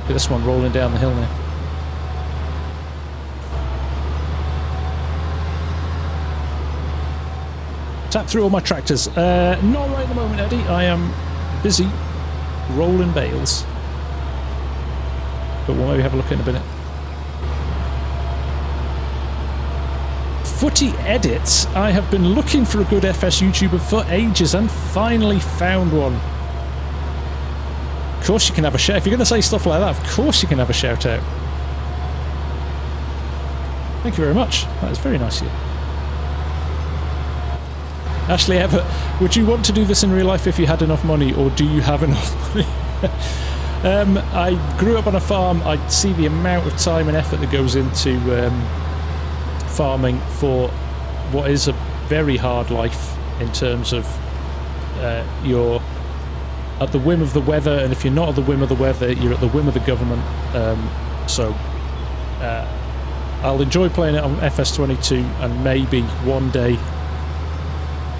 Look at this one rolling down the hill now. Tap through all my tractors. Not right at the moment, Eddie. I am busy rolling bales. But we'll maybe have a look in a minute. Footy Edits. I have been looking for a good FS YouTuber for ages and finally found one. Of course you can have a shout. If you're going to say stuff like that, of course you can have a shout out. Thank you very much. That is very nice of you. Ashley Everett, would you want to do this in real life if you had enough money, or do you have enough money? I grew up on a farm. I see the amount of time and effort that goes into farming for what is a very hard life in terms of you're at the whim of the weather, and if you're not at the whim of the weather, you're at the whim of the government. So I'll enjoy playing it on FS22, and maybe one day,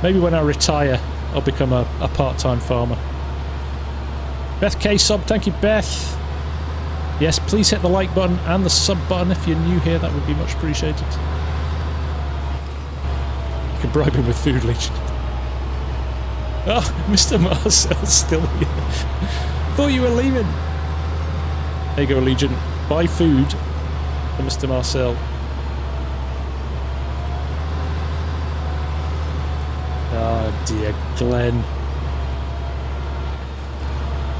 maybe when I retire, I'll become a part-time farmer. Beth K sub, thank you, Beth. Yes, please hit the like button and the sub button if you're new here. That would be much appreciated. You can bribe him with food, Legion. Oh, Mr. Marcel's still here. Thought you were leaving. There you go, Legion. Buy food for Mr. Marcel. Oh dear, Glenn.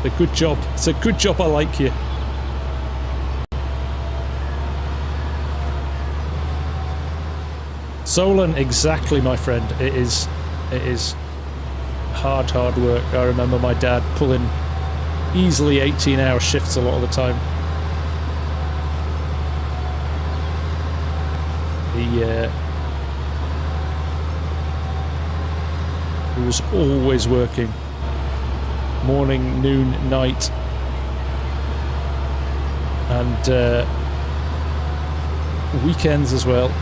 It's a good job. It's a good job I like you. Solon, exactly, my friend. It is hard work. I remember my dad pulling easily 18-hour shifts a lot of the time. He was always working. Morning, noon, night. And weekends as well.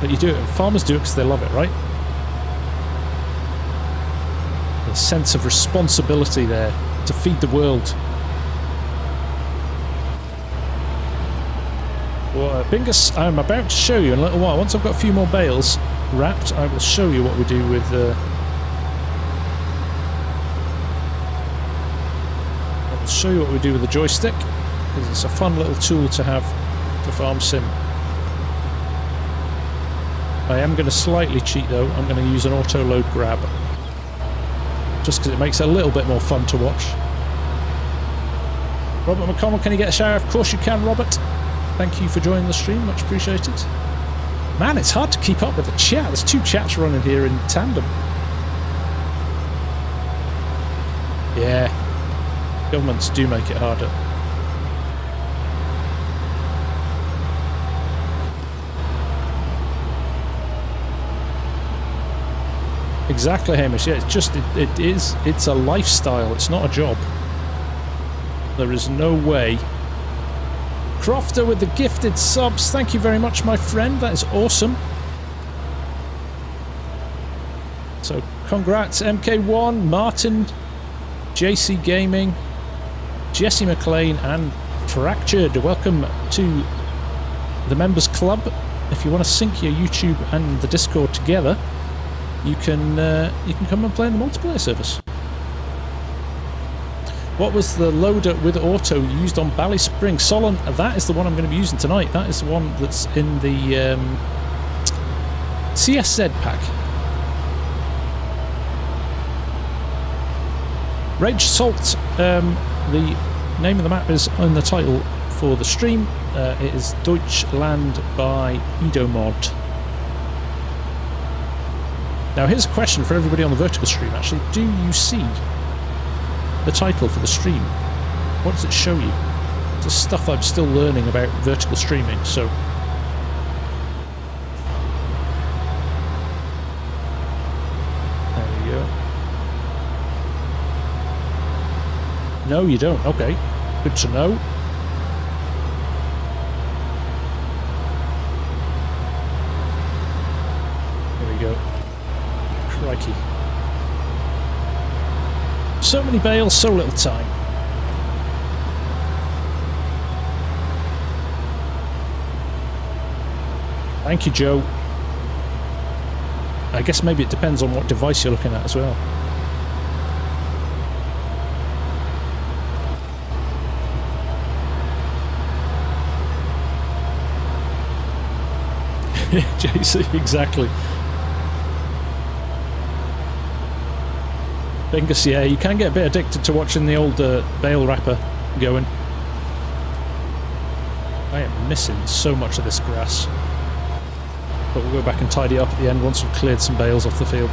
But you do it, farmers do it because they love it, right? A sense of responsibility there to feed the world. Well, Bingus, I'm about to show you in a little while. Once I've got a few more bales wrapped, I will show you what we do with I will show you what we do with the joystick, because it's a fun little tool to have for FarmSim. I am going to slightly cheat though. I'm going to use an auto load grab, just because it makes it a little bit more fun to watch. Robert McConnell, can you get a shower? Of course you can, Robert. Thank you for joining the stream, much appreciated. Man, it's hard to keep up with the chat. There's two chats running here in tandem. Yeah, governments do make it harder. Exactly, Hamish. Yeah, it's just it's a lifestyle. It's not a job. There is no way. Crofter with the gifted subs. Thank you very much, my friend. That is awesome. So, congrats, MK1, Martin, JC Gaming, Jesse McLean, and Fractured. Welcome to the Members Club. If you want to sync your YouTube and the Discord together, you can come and play in the multiplayer service. What was the loader with auto used on Bally Spring? Solon, that is the one I'm going to be using tonight. That is the one that's in the CSZ pack. Rage Salt, the name of the map is on the title for the stream. It is Deutschland by Edomod. Now here's a question for everybody on the vertical stream actually. Do you see the title for the stream? What does it show you? It's stuff I'm still learning about vertical streaming, so... There we go. No, you don't. Okay. Good to know. There we go. Crikey. So many bales, so little time. Thank you, Joe. I guess maybe it depends on what device you're looking at as well. JC, exactly. Bingus, yeah, you can get a bit addicted to watching the old bale wrapper going. I am missing so much of this grass. But we'll go back and tidy up at the end once we've cleared some bales off the field.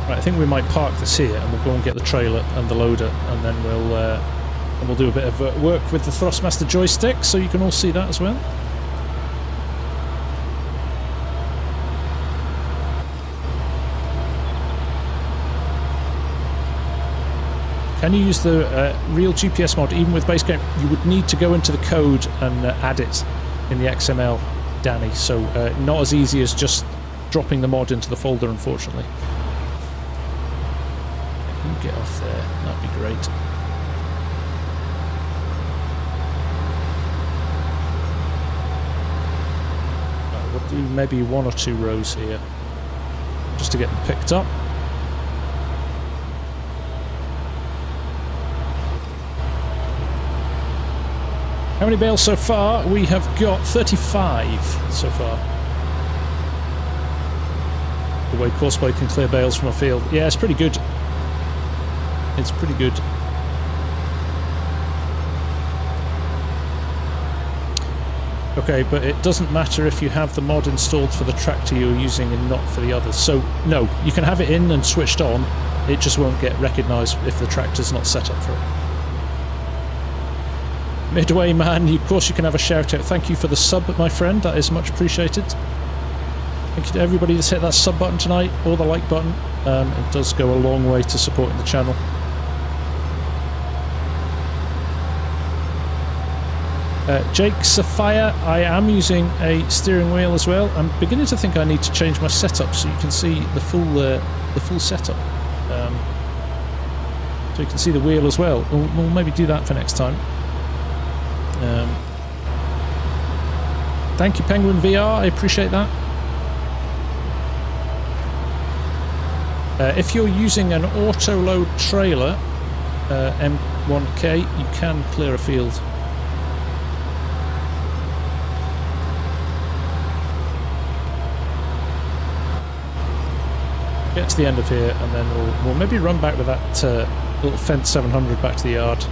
Right, I think we might park this here and we'll go and get the trailer and the loader, and then we'll do a bit of work with the Thrustmaster joystick, so you can all see that as well. Can you use the real GPS mod even with base game? You would need to go into the code and add it in the XML, Danny. So not as easy as just dropping the mod into the folder, unfortunately. You get off there. That'd be great. Right, what do maybe 1 or 2 rows here, just to get them picked up. How many bales so far? We have got 35 so far. The way Courseplay can clear bales from a field. Yeah, it's pretty good. It's pretty good. Okay, but it doesn't matter if you have the mod installed for the tractor you're using and not for the others. So, no, you can have it in and switched on, it just won't get recognised if the tractor's not set up for it. Midway man, of course you can have a shout out. Thank you for the sub, my friend, that is much appreciated. Thank you to everybody that's hit that sub button tonight, or the like button. It does go a long way to supporting the channel. Jake Sapphire, I am using a steering wheel as well. I'm beginning to think I need to change my setup so you can see the full setup. So you can see the wheel as well. We'll maybe do that for next time. Thank you, Penguin VR. I appreciate that. If you're using an auto-load trailer, M1K, you can clear a field. Get to the end of here, and then we'll maybe run back with that little fence 700 back to the yard.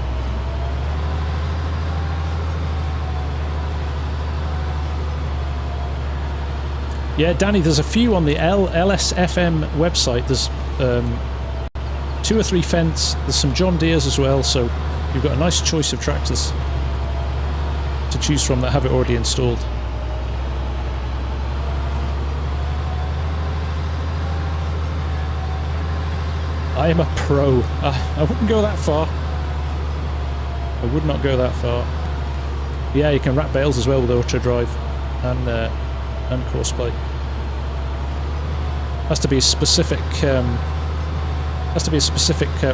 Yeah, Danny, there's a few on the LSFM website. There's 2 or 3 Fendt, there's some John Deeres as well, so you've got a nice choice of tractors to choose from that have it already installed. I am a pro. I wouldn't go that far. I would not go that far. Yeah, you can wrap bales as well with auto drive and Courseplay. Has to be a specific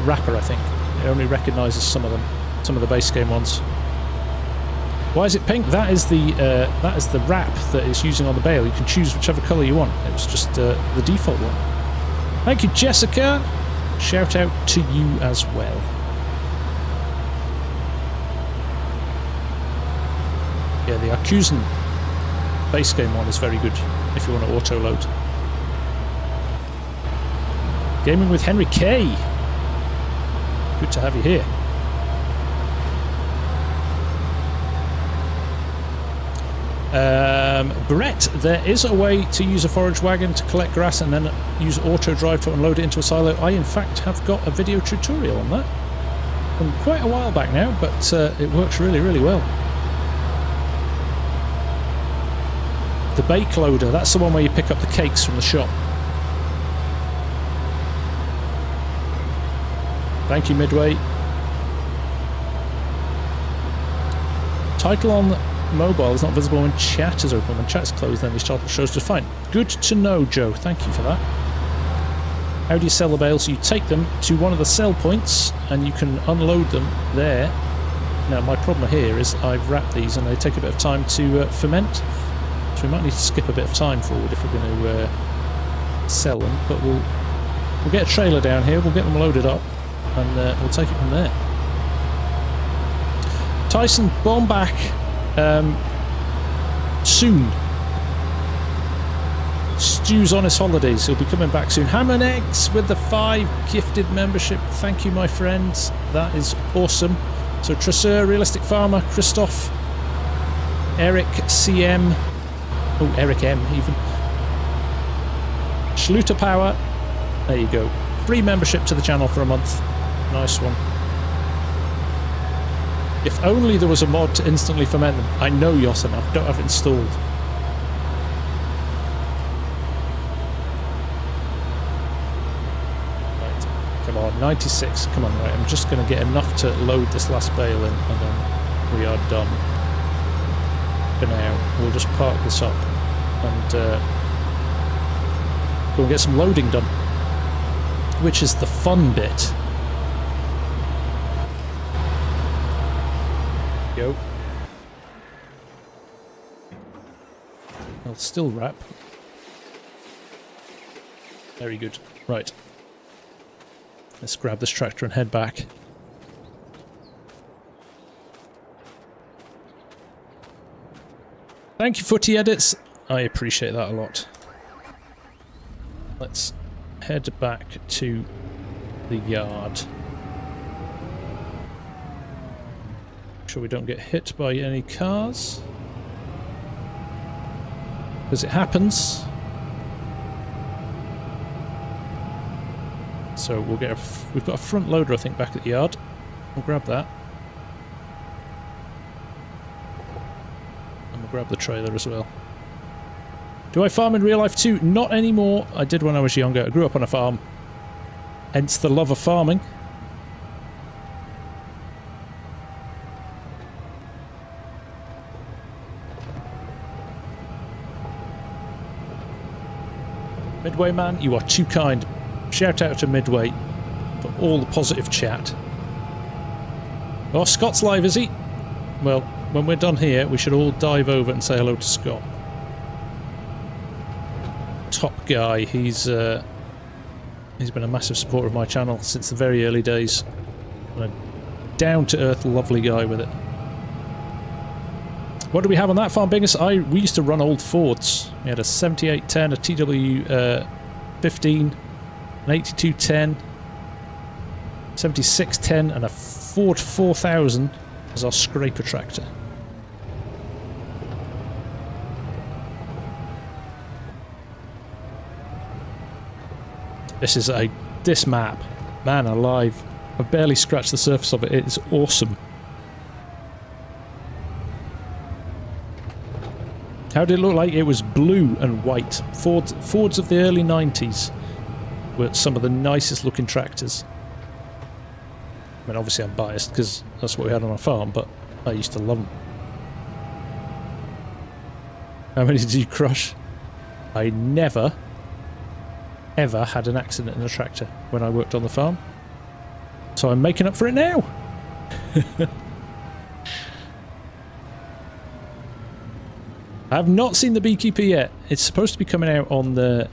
wrapper, I think. It only recognises some of them, some of the base game ones. Why is it pink? That is the wrap that it's using on the bale. You can choose whichever colour you want. It was just the default one. Thank you, Jessica. Shout out to you as well. Yeah, the Arcusen base game one is very good if you want to auto load. Gaming with Henry K. Good to have you here. Brett, there is a way to use a forage wagon to collect grass and then use auto drive to unload it into a silo. I in fact have got a video tutorial on that from quite a while back now, but it works really, really well. The bake loader, that's the one where you pick up the cakes from the shop. Thank you, Midway. Title on mobile is not visible when chat is open. When chat's closed, then this title shows just fine. Good to know, Joe. Thank you for that. How do you sell the bales? So you take them to one of the sell points and you can unload them there. Now, my problem here is I've wrapped these and they take a bit of time to ferment. So we might need to skip a bit of time forward if we're going to sell them. But we'll get a trailer down here, we'll get them loaded up, and we'll take it from there. Tyson Bombach, soon. Stu's on his holidays, he'll be coming back soon. Ham and Eggs with the 5 gifted membership. Thank you, my friends. That is awesome. So Tresseur, Realistic Farmer, Christoph, Eric CM, oh, Eric M even. Schluter Power, there you go. Free membership to the channel for a month. Nice one. If only there was a mod to instantly ferment them. I know, Yossen, I don't have it installed. Right, come on, 96. Come on, right, I'm just going to get enough to load this last bale in, and then we are done. For now, we'll just park this up and go and get some loading done, which is the fun bit. Go. I'll still wrap. Very good. Right. Let's grab this tractor and head back. Thank you, Footy Edits. I appreciate that a lot. Let's head back to the yard. Make sure we don't get hit by any cars. Because it happens. So we'll get we've got a front loader, I think, back at the yard. We'll grab that. And we'll grab the trailer as well. Do I farm in real life too? Not anymore. I did when I was younger. I grew up on a farm. Hence the love of farming. Midway man, you are too kind. Shout out to Midway for all the positive chat. Oh, Scott's live, is he? Well, when we're done here, we should all dive over and say hello to Scott. Top guy. He's been a massive supporter of my channel since the very early days. And a down-to-earth, lovely guy with it. What do we have on that farm, Bingus? We used to run old Fords. We had a 7810, a TW15, an 8210, 7610, and a Ford 4000 as our scraper tractor. This map, man alive, I've barely scratched the surface of it. It is awesome. How did it look like? It was blue and white. Fords of the early 90s were some of the nicest looking tractors. I mean, obviously I'm biased because that's what we had on our farm, but I used to love them. How many did you crush? I never, ever had an accident in a tractor when I worked on the farm. So I'm making up for it now. I have not seen The Beekeeper yet. It's supposed to be coming out on the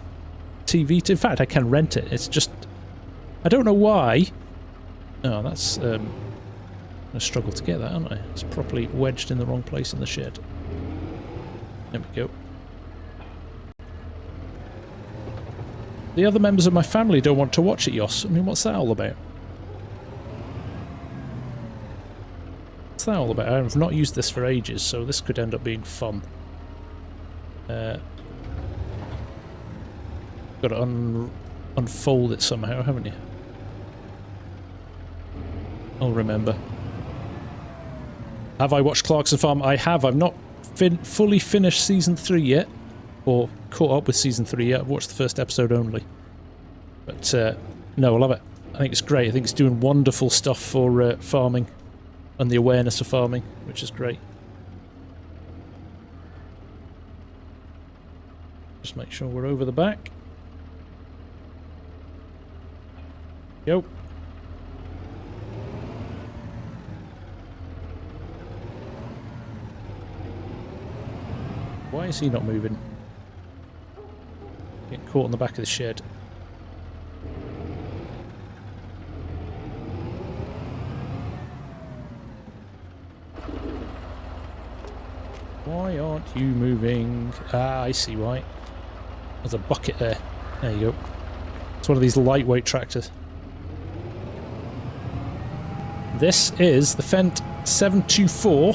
TV. In fact, I can rent it. It's just... I don't know why. Oh, that's... I'm going to struggle to get that, aren't I? It's properly wedged in the wrong place in the shed. There we go. The other members of my family don't want to watch it, Yoss. I mean, what's that all about? What's that all about? I've not used this for ages, so this could end up being fun. Got to unfold it somehow, haven't you? I'll remember. Have I watched Clarkson Farm? I have. I've not fully finished season 3 yet, or caught up with season 3 yet. I've watched the first episode only. But no, I love it. I think it's great. I think it's doing wonderful stuff for farming and the awareness of farming, which is great. Just make sure we're over the back. Yo. Why is he not moving? Getting caught in the back of the shed. Why aren't you moving? Ah, I see why. There's a bucket there. There you go. It's one of these lightweight tractors. This is the Fendt 724,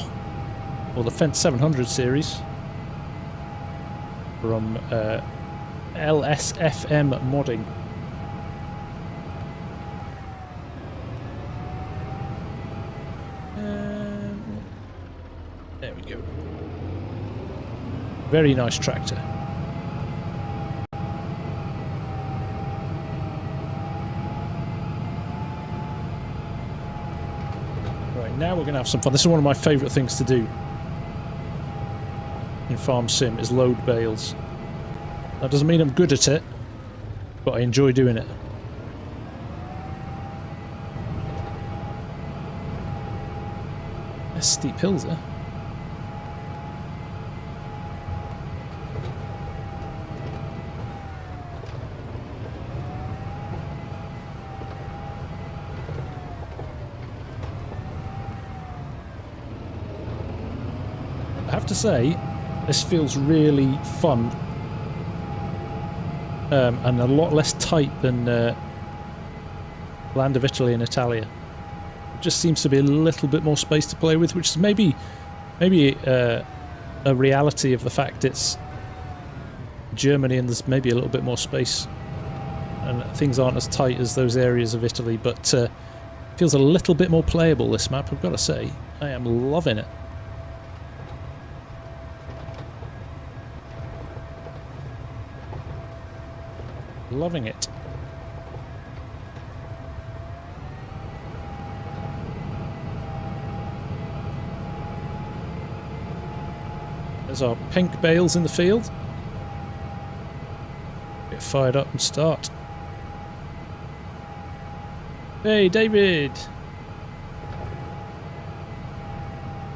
or the Fendt 700 series, from LSFM Modding. There we go. Very nice tractor. Now we're going to have some fun. This is one of my favourite things to do in FarmSim, is load bales. That doesn't mean I'm good at it, but I enjoy doing it. There's steep hills there. I have to say, this feels really fun. And a lot less tight than Land of Italy and Italia. It just seems to be a little bit more space to play with, which is maybe a reality of the fact it's Germany and there's maybe a little bit more space and things aren't as tight as those areas of Italy, but feels a little bit more playable, this map, I've got to say. I am loving it. Loving it. There's our pink bales in the field. Get fired up and start. Hey, David!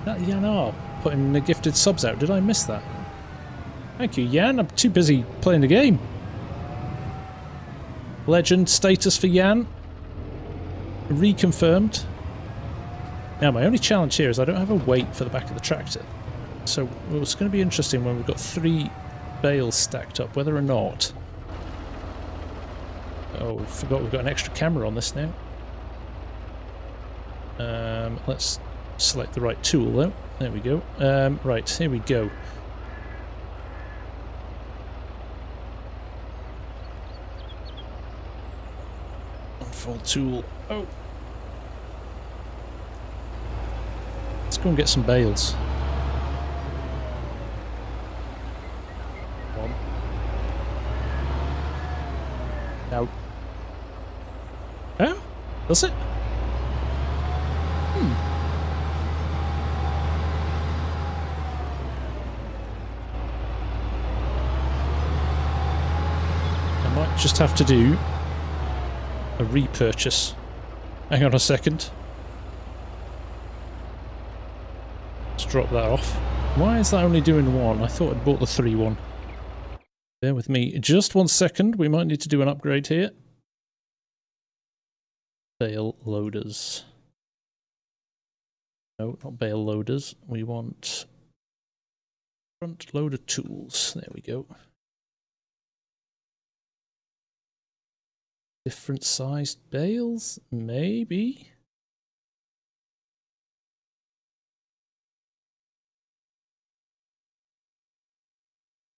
That Jan R putting the gifted subs out. Did I miss that? Thank you, Jan. I'm too busy playing the game. Legend status for Jan. Reconfirmed. Now, my only challenge here is I don't have a weight for the back of the tractor. So it's going to be interesting when we've got 3 bales stacked up, whether or not... Oh, I forgot we've got an extra camera on this now. Let's select the right tool, though. There we go. Right, here we go. Unfold tool. Oh! Let's go and get some bales. Come on. Now. Oh? Does it? I might just have to do a repurchase. Hang on a second. Let's drop that off. Why is that only doing 1? I thought I'd bought the 3 one. Bear with me just 1 second. We might need to do an upgrade here. Bale loaders. No, not bale loaders. We want front loader tools. There we go. Different sized bales, maybe.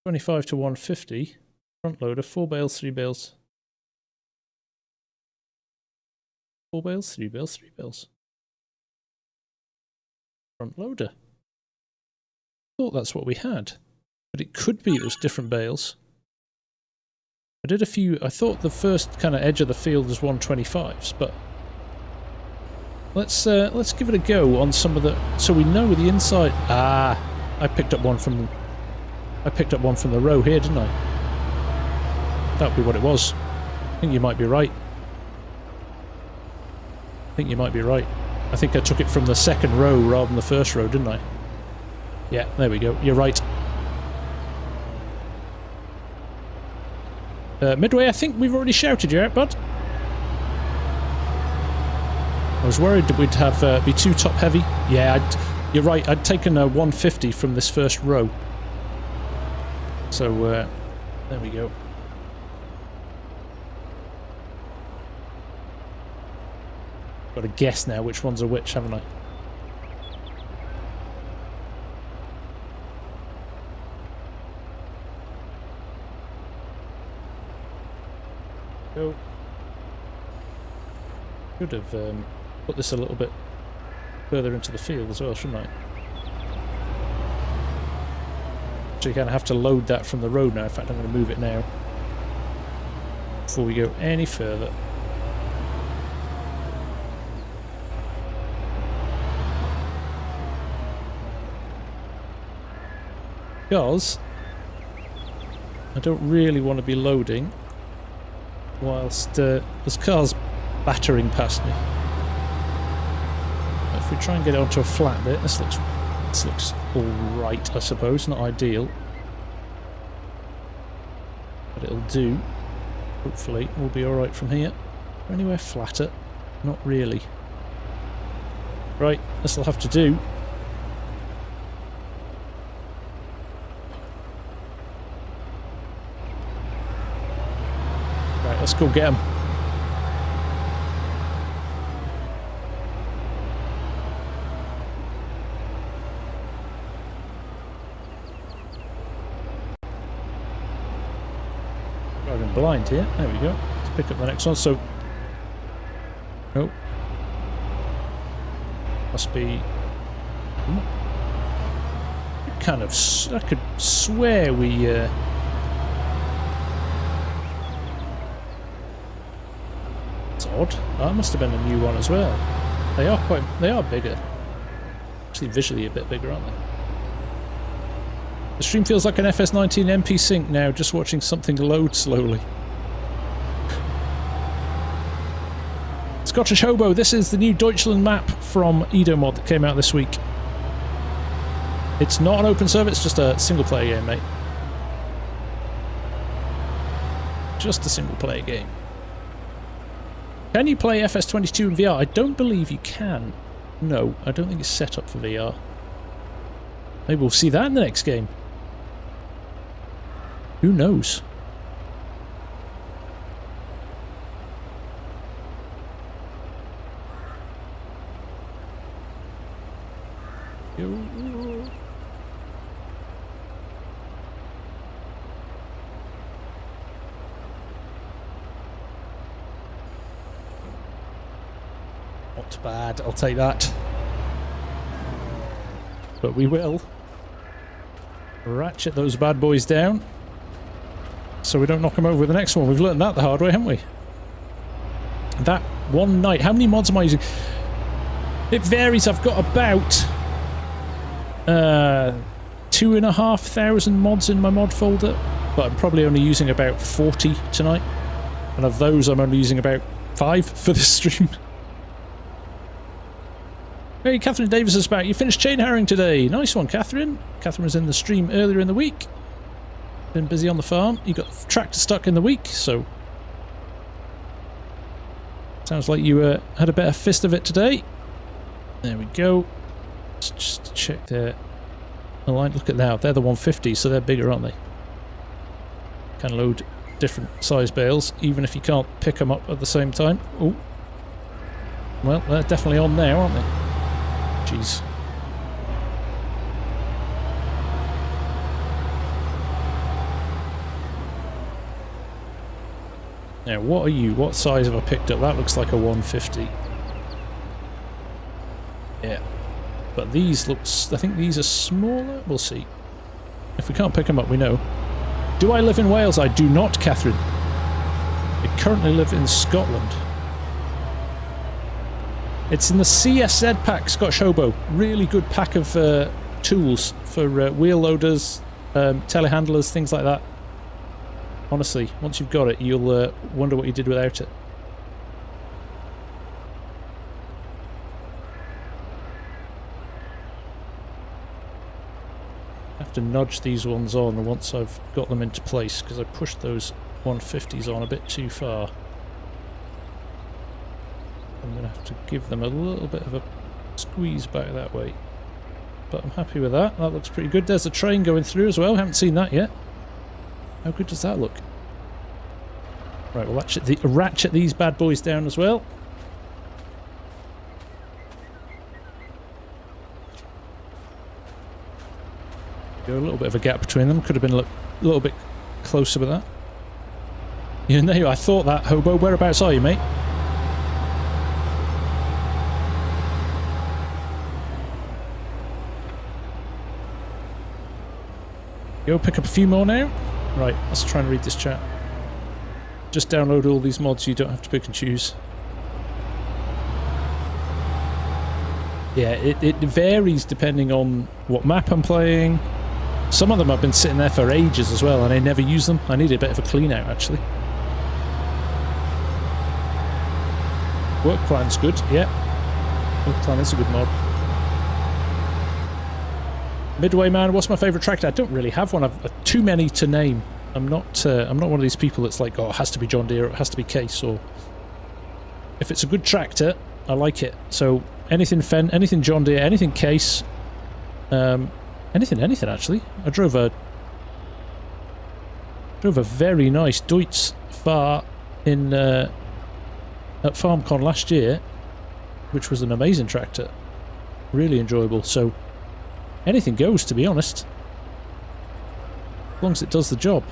$25 to $150. Front loader, 4 bales, 3 bales. 4 bales, 3 bales, 3 bales. Front loader. Thought that's what we had, but it could be those different bales. I did a few. I thought the first kind of edge of the field was 125s, but let's give it a go on some of the. So we know the inside. Ah, I picked up one from the row here, didn't I? That'd be what it was. I think you might be right. I think I took it from the second row rather than the first row, didn't I? Yeah, there we go. You're right. Midway, I think we've already shouted you out, bud. I was worried that we'd have be too top heavy. Yeah, you're right. I'd taken a 150 from this first row. So, there we go. Got to guess now which ones are which, haven't I? Go. Should have put this a little bit further into the field as well, shouldn't I? So you kind of have to load that from the road now. In fact, I'm going to move it now before we go any further. Because I don't really want to be loading whilst there's cars battering past me. If we try and get it onto a flat bit, this looks alright, I suppose. Not ideal, but it'll do. Hopefully we'll be alright from here. Anywhere flatter? Not really. Right, this'll have to do. let's go get them. Driving blind here. There we go. Let's pick up the next one. So, oh, must be. Kind of. I could swear we. It's odd. That must have been a new one as well. They are bigger. Actually, visually a bit bigger, aren't they? The stream feels like an FS19 MP sync now, just watching something load slowly. Scottish Hobo, this is the new Deutschland map from Edomod that came out this week. It's not an open server, it's just a single player game, mate. Just a single player game. Can you play FS22 in VR? I don't believe you can. No, I don't think it's set up for VR. Maybe we'll see that in the next game. Who knows? Not bad, I'll take that. But we will ratchet those bad boys down so we don't knock them over with the next one. We've learned that the hard way, haven't we? That one night. How many mods am I using? It varies. I've got about 2,500 mods in my mod folder, but I'm probably only using about 40 tonight. And of those, I'm only using about 5 for this stream. Hey, Catherine Davis is back. You finished chain harrowing today. Nice one, Catherine. Catherine was in the stream earlier in the week. Been busy on the farm. You got tractor stuck in the week, so sounds like you had a better fist of it today. There we go. Let's just check there. Oh, look at that. They're the 150s, so they're bigger, aren't they? Can load different size bales, even if you can't pick them up at the same time. Oh, well, they're definitely on there, aren't they? Jeez. Now, what are you? What size have I picked up? That looks like a 150. Yeah. But these looks... I think these are smaller? We'll see. If we can't pick them up, we know. Do I live in Wales? I do not, Catherine. I currently live in Scotland. It's in the CSZ pack, Scottish Hobo. Really good pack of tools for wheel loaders, telehandlers, things like that. Honestly, once you've got it, you'll wonder what you did without it. I have to nudge these ones on once I've got them into place, because I pushed those 150s on a bit too far. I'm going to have to give them a little bit of a squeeze back that way. But I'm happy with that. That looks pretty good. There's a train going through as well. Haven't seen that yet. How good does that look? Right, we'll ratchet these bad boys down as well. Go a little bit of a gap between them. Could have been a little bit closer with that. Yeah, no, I thought that, Hobo. Whereabouts are you, mate? Go pick up a few more now. Right, let's try and read this chat. Just download all these mods, you don't have to pick and choose. Yeah, it varies depending on what map I'm playing. Some of them have been sitting there for ages as well, and I never use them. I need a bit of a clean out, actually. Work plan's good, yeah. Work plan is a good mod. Midway man, what's my favourite tractor? I don't really have one. I've too many to name. I'm not one of these people that's like, oh, it has to be John Deere, or it has to be Case, or if it's a good tractor, I like it. So anything Fendt, anything John Deere, anything Case, anything actually. I drove a very nice Deutz Fahr in at FarmCon last year, which was an amazing tractor. Really enjoyable. So anything goes, to be honest, as long as it does the job.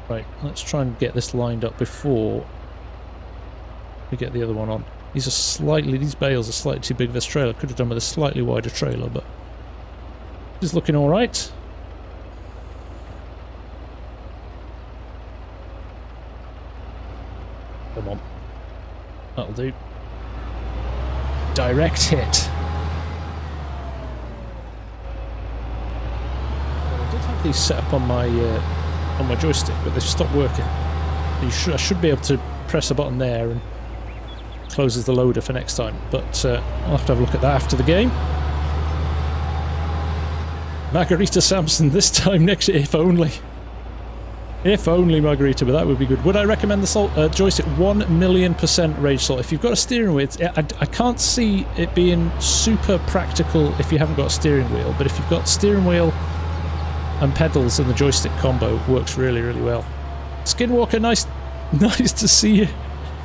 Right, let's try and get this lined up before we get the other one on. These bales are slightly too big for this trailer. Could have done with a slightly wider trailer, but it's looking all right. Come on, that'll do. Direct hit. I did have these set up on my joystick, but they've stopped working. I should be able to press a button there and closes the loader for next time, but I'll have to have a look at that after the game. Margarita Sampson this time next year, if only. If only, Margarita, but that would be good. Would I recommend the joystick? 1,000,000% Rage Salt. If you've got a steering wheel, I can't see it being super practical if you haven't got a steering wheel, but if you've got steering wheel and pedals and the joystick combo, it works really, really well. Skinwalker, nice to see you.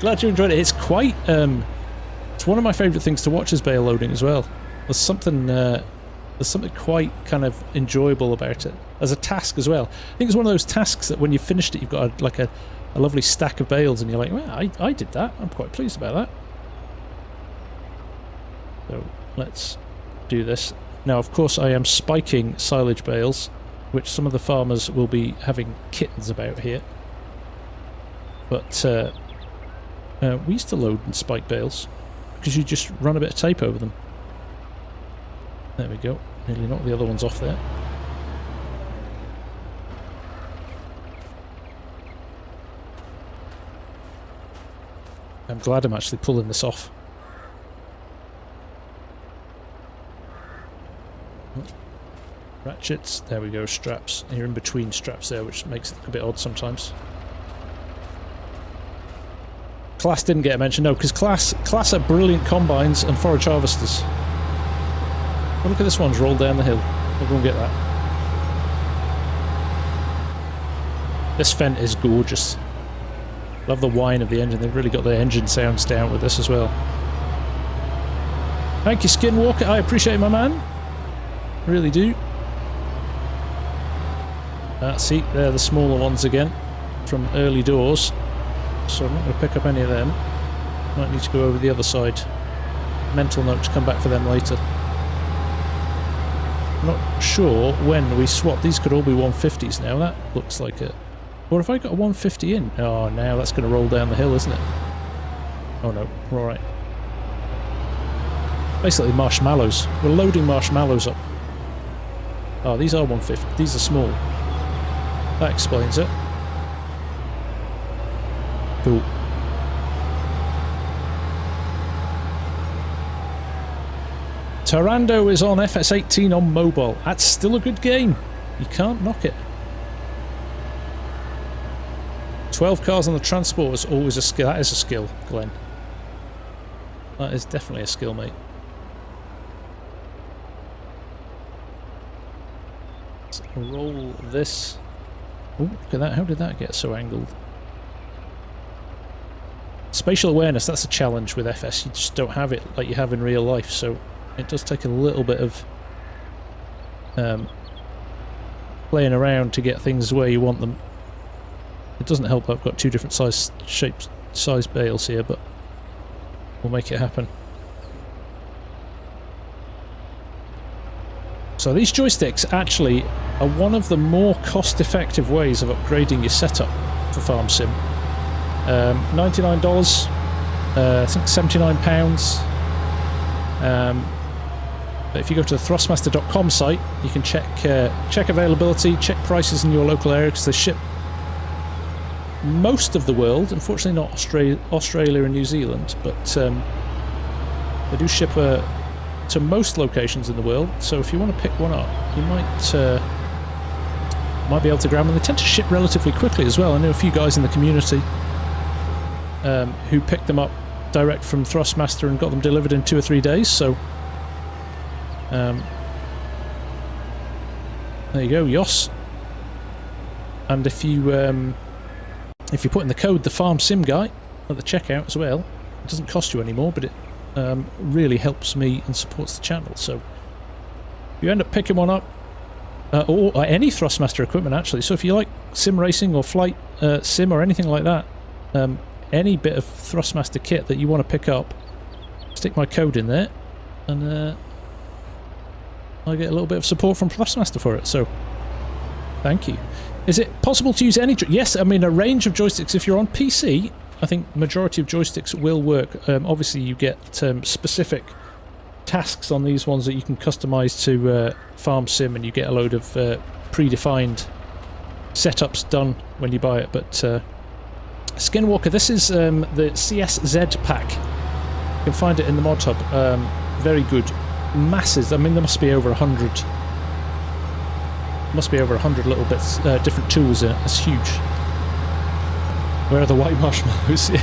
Glad you enjoyed it. It's quite, it's one of my favourite things to watch is bale loading as well. There's something quite kind of enjoyable about it. As a task as well. I think it's one of those tasks that when you've finished it, you've got like a lovely stack of bales and you're like, well, I did that. I'm quite pleased about that. So let's do this. Now, of course, I am spiking silage bales, which some of the farmers will be having kittens about here. But we used to load and spike bales because you just run a bit of tape over them. There we go. Nearly knocked the other ones off there. I'm glad I'm actually pulling this off. Ratchets. There we go. Straps. You're in between straps there, which makes it a bit odd sometimes. Class didn't get a mention, no, because Class are brilliant combines and forage harvesters. Oh, look at this one's rolled down the hill. We'll go and get that. This Fendt is gorgeous. Love the whine of the engine. They've really got their engine sounds down with this as well. Thank you, Skinwalker. I appreciate it, my man. Really do. See, they're the smaller ones again from early doors. So I'm not going to pick up any of them. Might need to go over the other side. Mental note to come back for them later. Not sure when we swap. These could all be 150s now. That looks like it. Or if I got a 150 in? Oh, now that's going to roll down the hill, isn't it? Oh no, we're alright. Basically marshmallows. We're loading marshmallows up. Oh, these are 150. These are small. That explains it. Cool. Tarando is on FS18 on mobile. That's still a good game. You can't knock it. 12 cars on the transport is always a skill. That is a skill, Glenn. That is definitely a skill, mate. Let's roll this. Oh, look at that. How did that get so angled? Spatial awareness, that's a challenge with FS. You just don't have it like you have in real life, so it does take a little bit of playing around to get things where you want them. It doesn't help I've got two different size bales here, but we'll make it happen. So these joysticks actually are one of the more cost-effective ways of upgrading your setup for FarmSim. $99, I think £79. But if you go to the Thrustmaster.com site, you can check availability, check prices in your local area, because they ship most of the world. Unfortunately, not Australia and New Zealand, but they do ship to most locations in the world. So if you want to pick one up, you might be able to grab them. They tend to ship relatively quickly as well. I know a few guys in the community who picked them up direct from Thrustmaster and got them delivered in 2 or 3 days. So there you go, Yos. And if you put in the code THEFARMSIMGUY, at the checkout as well. It doesn't cost you any more, but it really helps me and supports the channel. So if you end up picking one up, or any Thrustmaster equipment actually, so if you like sim racing or flight sim or anything like that, any bit of Thrustmaster kit that you want to pick up, stick my code in there, and I get a little bit of support from Thrustmaster for it, so thank you. Is it possible to use any... Yes, I mean a range of joysticks. If you're on PC, I think the majority of joysticks will work. Obviously you get specific tasks on these ones that you can customize to FarmSim, and you get a load of predefined setups done when you buy it. But Skinwalker, this is the CSZ pack. You can find it in the mod hub. Very good. Masses. I mean, there must be over 100. Must be over 100 little bits, different tools in it. It's huge. Where are the white marshmallows? Yeah.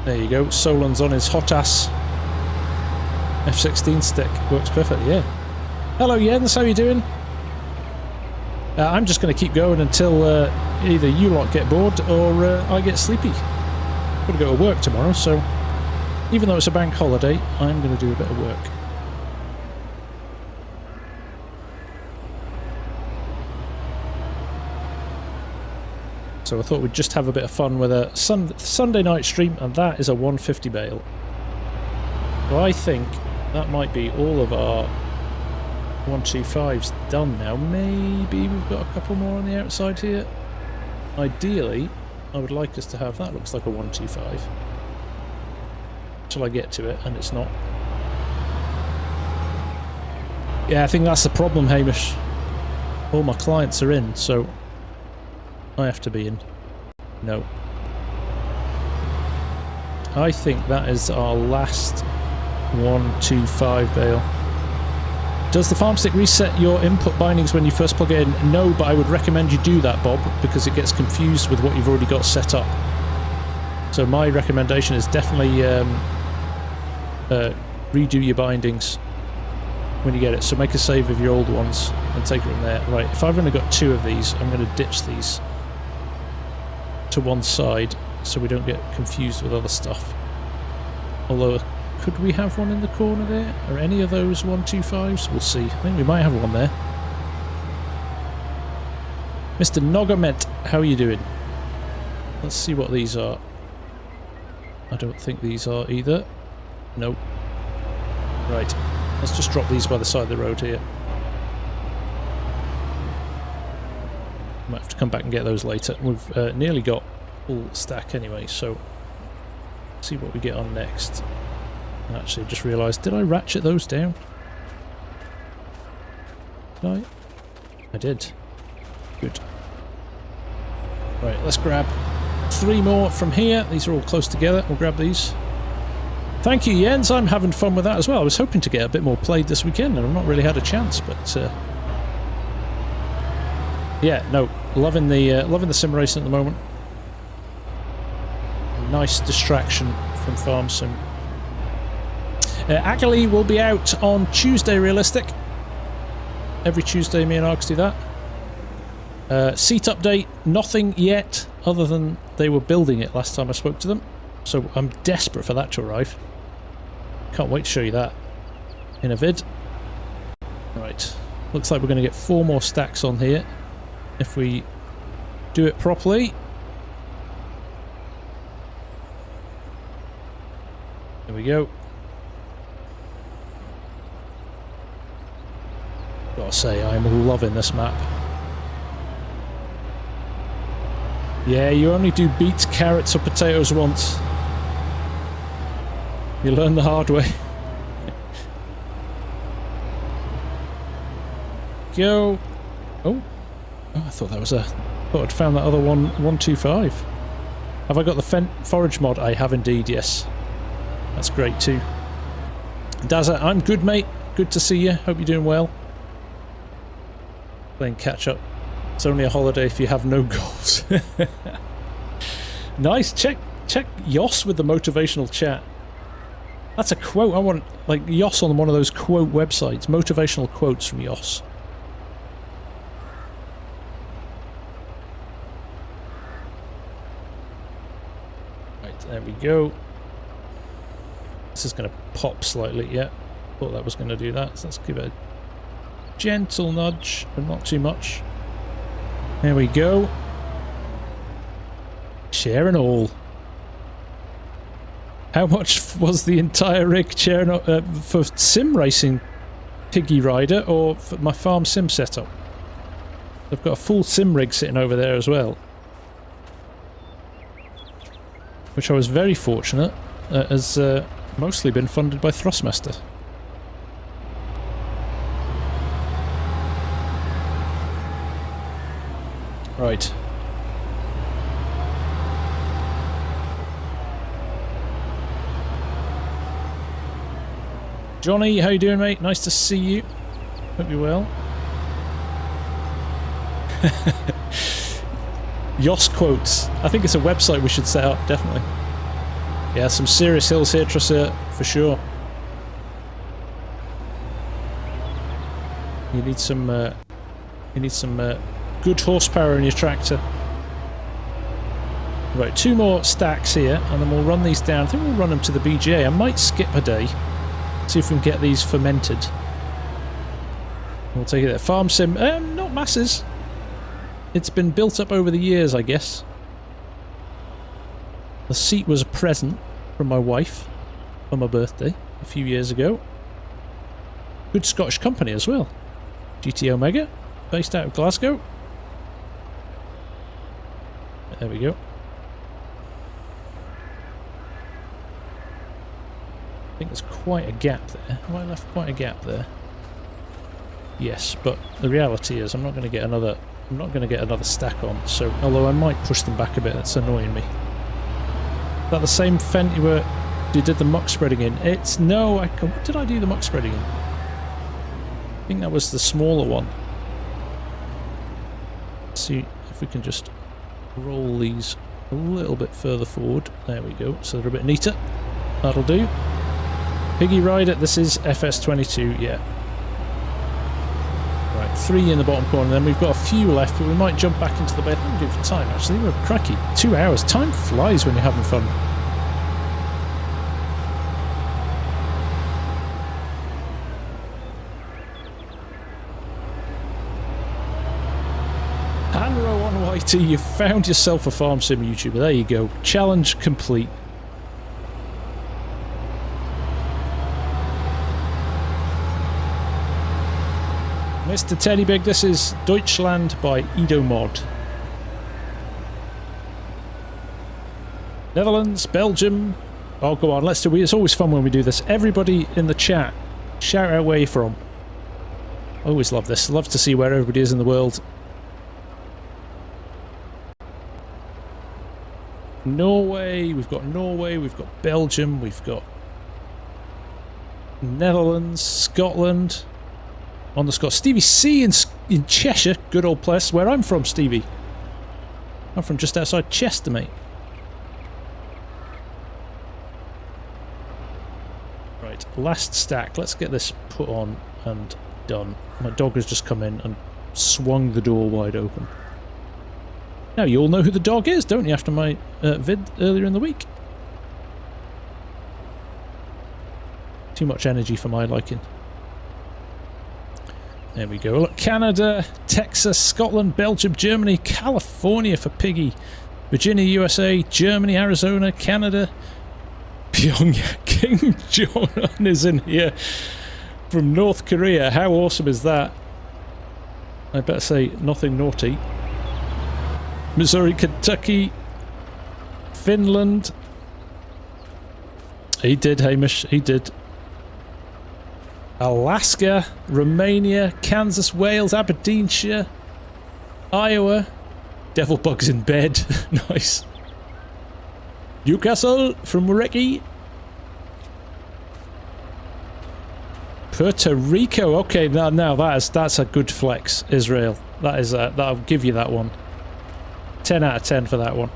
There you go. Solon's on his hot ass F16 stick. Works perfectly. Yeah. Hello, Jens. How you doing? I'm just going to keep going until either you lot get bored or I get sleepy. I've got to go to work tomorrow, so even though it's a bank holiday, I'm going to do a bit of work. So I thought we'd just have a bit of fun with a Sunday night stream, and that is a 150 bale. So I think that might be all of our 125s done now. Maybe we've got a couple more on the outside here. Ideally, I would like us to have... That looks like a 125. Till I get to it, and it's not. Yeah, I think that's the problem, Hamish. All my clients are in, so I have to be in. No. I think that is our last 125 bale. Does the farm stick reset your input bindings when you first plug it in? No, but I would recommend you do that, Bob, because it gets confused with what you've already got set up. So my recommendation is definitely redo your bindings when you get it. So make a save of your old ones and take it from there. Right, if I've only got 2 of these, I'm going to ditch these to one side so we don't get confused with other stuff. Although, could we have one in the corner there? Or any of those 125s? We'll see. I think we might have one there. Mr. Nogament, how are you doing? Let's see what these are. I don't think these are either. Nope. Right. Let's just drop these by the side of the road here. Might have to come back and get those later. We've nearly got full stack anyway, so see what we get on next. Actually, I just realised, did I ratchet those down? Did I did. Good. Right, let's grab 3 more from here. These are all close together. We'll grab these. Thank you, Jens. I'm having fun with that as well. I was hoping to get a bit more played this weekend, and I've not really had a chance, but yeah, no, loving the sim racing at the moment. Nice distraction from FarmSim. Ackley will be out on Tuesday, realistic. Every Tuesday, me and Arks do that. Seat update, nothing yet, other than they were building it last time I spoke to them. So I'm desperate for that to arrive. Can't wait to show you that in a vid. Right, looks like we're going to get 4 more stacks on here if we do it properly. There we go. Gotta say, I'm loving this map. Yeah, you only do beets, carrots or potatoes once. You learn the hard way. Go. Oh, I thought that was a... thought I'd found that other 125. Have I got the forage mod? I have indeed, yes. That's great too. Dazza, I'm good, mate. Good to see you. Hope you're doing well. Playing catch up. It's only a holiday if you have no goals. Nice. Check Yoss with the motivational chat. That's a quote. I want like Yoss on one of those quote websites. Motivational quotes from Yoss. Right, there we go. This is going to pop slightly, yeah. Thought that was going to do that, so let's give it a gentle nudge, but not too much. There we go. Share and all. How much was the entire rig for sim racing, Piggy Rider, or for my farm sim setup? I've got a full sim rig sitting over there as well, which I was very fortunate has mostly been funded by Thrustmaster. Right. Johnny, how you doing, mate? Nice to see you. Hope you're well. Yos quotes. I think it's a website we should set up, definitely. Yeah, some serious hills here, Trusser, for sure. You need some good horsepower in your tractor. Right, 2 more stacks here, and then we'll run these down. I think we'll run them to the BGA. I might skip a day, see if we can get these fermented. We'll take it there. FarmSim, not masses. It's been built up over the years, I guess. The seat was a present from my wife for my birthday a few years ago. Good Scottish company as well. GT Omega, based out of Glasgow. There we go. I think there's quite a gap there. Have I left quite a gap there? Yes, but the reality is I'm not going to get another stack on, so although I might push them back a bit, that's annoying me. Is that the same Fendt you did the muck spreading in? It's no, what did I do the muck spreading in? I think that was the smaller one. Let's see if we can just roll these a little bit further forward. There we go, so they're a bit neater. That'll do. Piggy Rider, this is FS22, yeah. Right, 3 in the bottom corner, then we've got a few left, but we might jump back into the bed. What do we do for time, actually? We're cracky. 2 hours. Time flies when you're having fun. Hanro on YT, you found yourself a farm sim YouTuber. There you go. Challenge complete. Mr. Teddy Big, this is Deutschland by Edomod. Netherlands, Belgium. Oh, go on, let's do it. It's always fun when we do this. Everybody in the chat, shout out where you're from. I always love this. Love to see where everybody is in the world. Norway, we've got Belgium, we've got Netherlands, Scotland. On the Scott, Stevie C in Cheshire, good old place. Where I'm from, Stevie. I'm from just outside Chester, mate. Right, last stack. Let's get this put on and done. My dog has just come in and swung the door wide open. Now you all know who the dog is, don't you? After my vid earlier in the week. Too much energy for my liking. There we go. Look, Canada, Texas, Scotland, Belgium, Germany, California for Piggy, Virginia, USA, Germany, Arizona, Canada, Pyongyang. King Jong-un is in here from North Korea. How awesome is that? I better say nothing naughty. Missouri, Kentucky, Finland. He did, Hamish. He did. Alaska, Romania, Kansas, Wales, Aberdeenshire, Iowa. Devil bugs in bed. Nice. Newcastle from Ricky. Puerto Rico. Okay, now that's a good flex, Israel. That is that'll give you that one. 10 out of 10 for that one.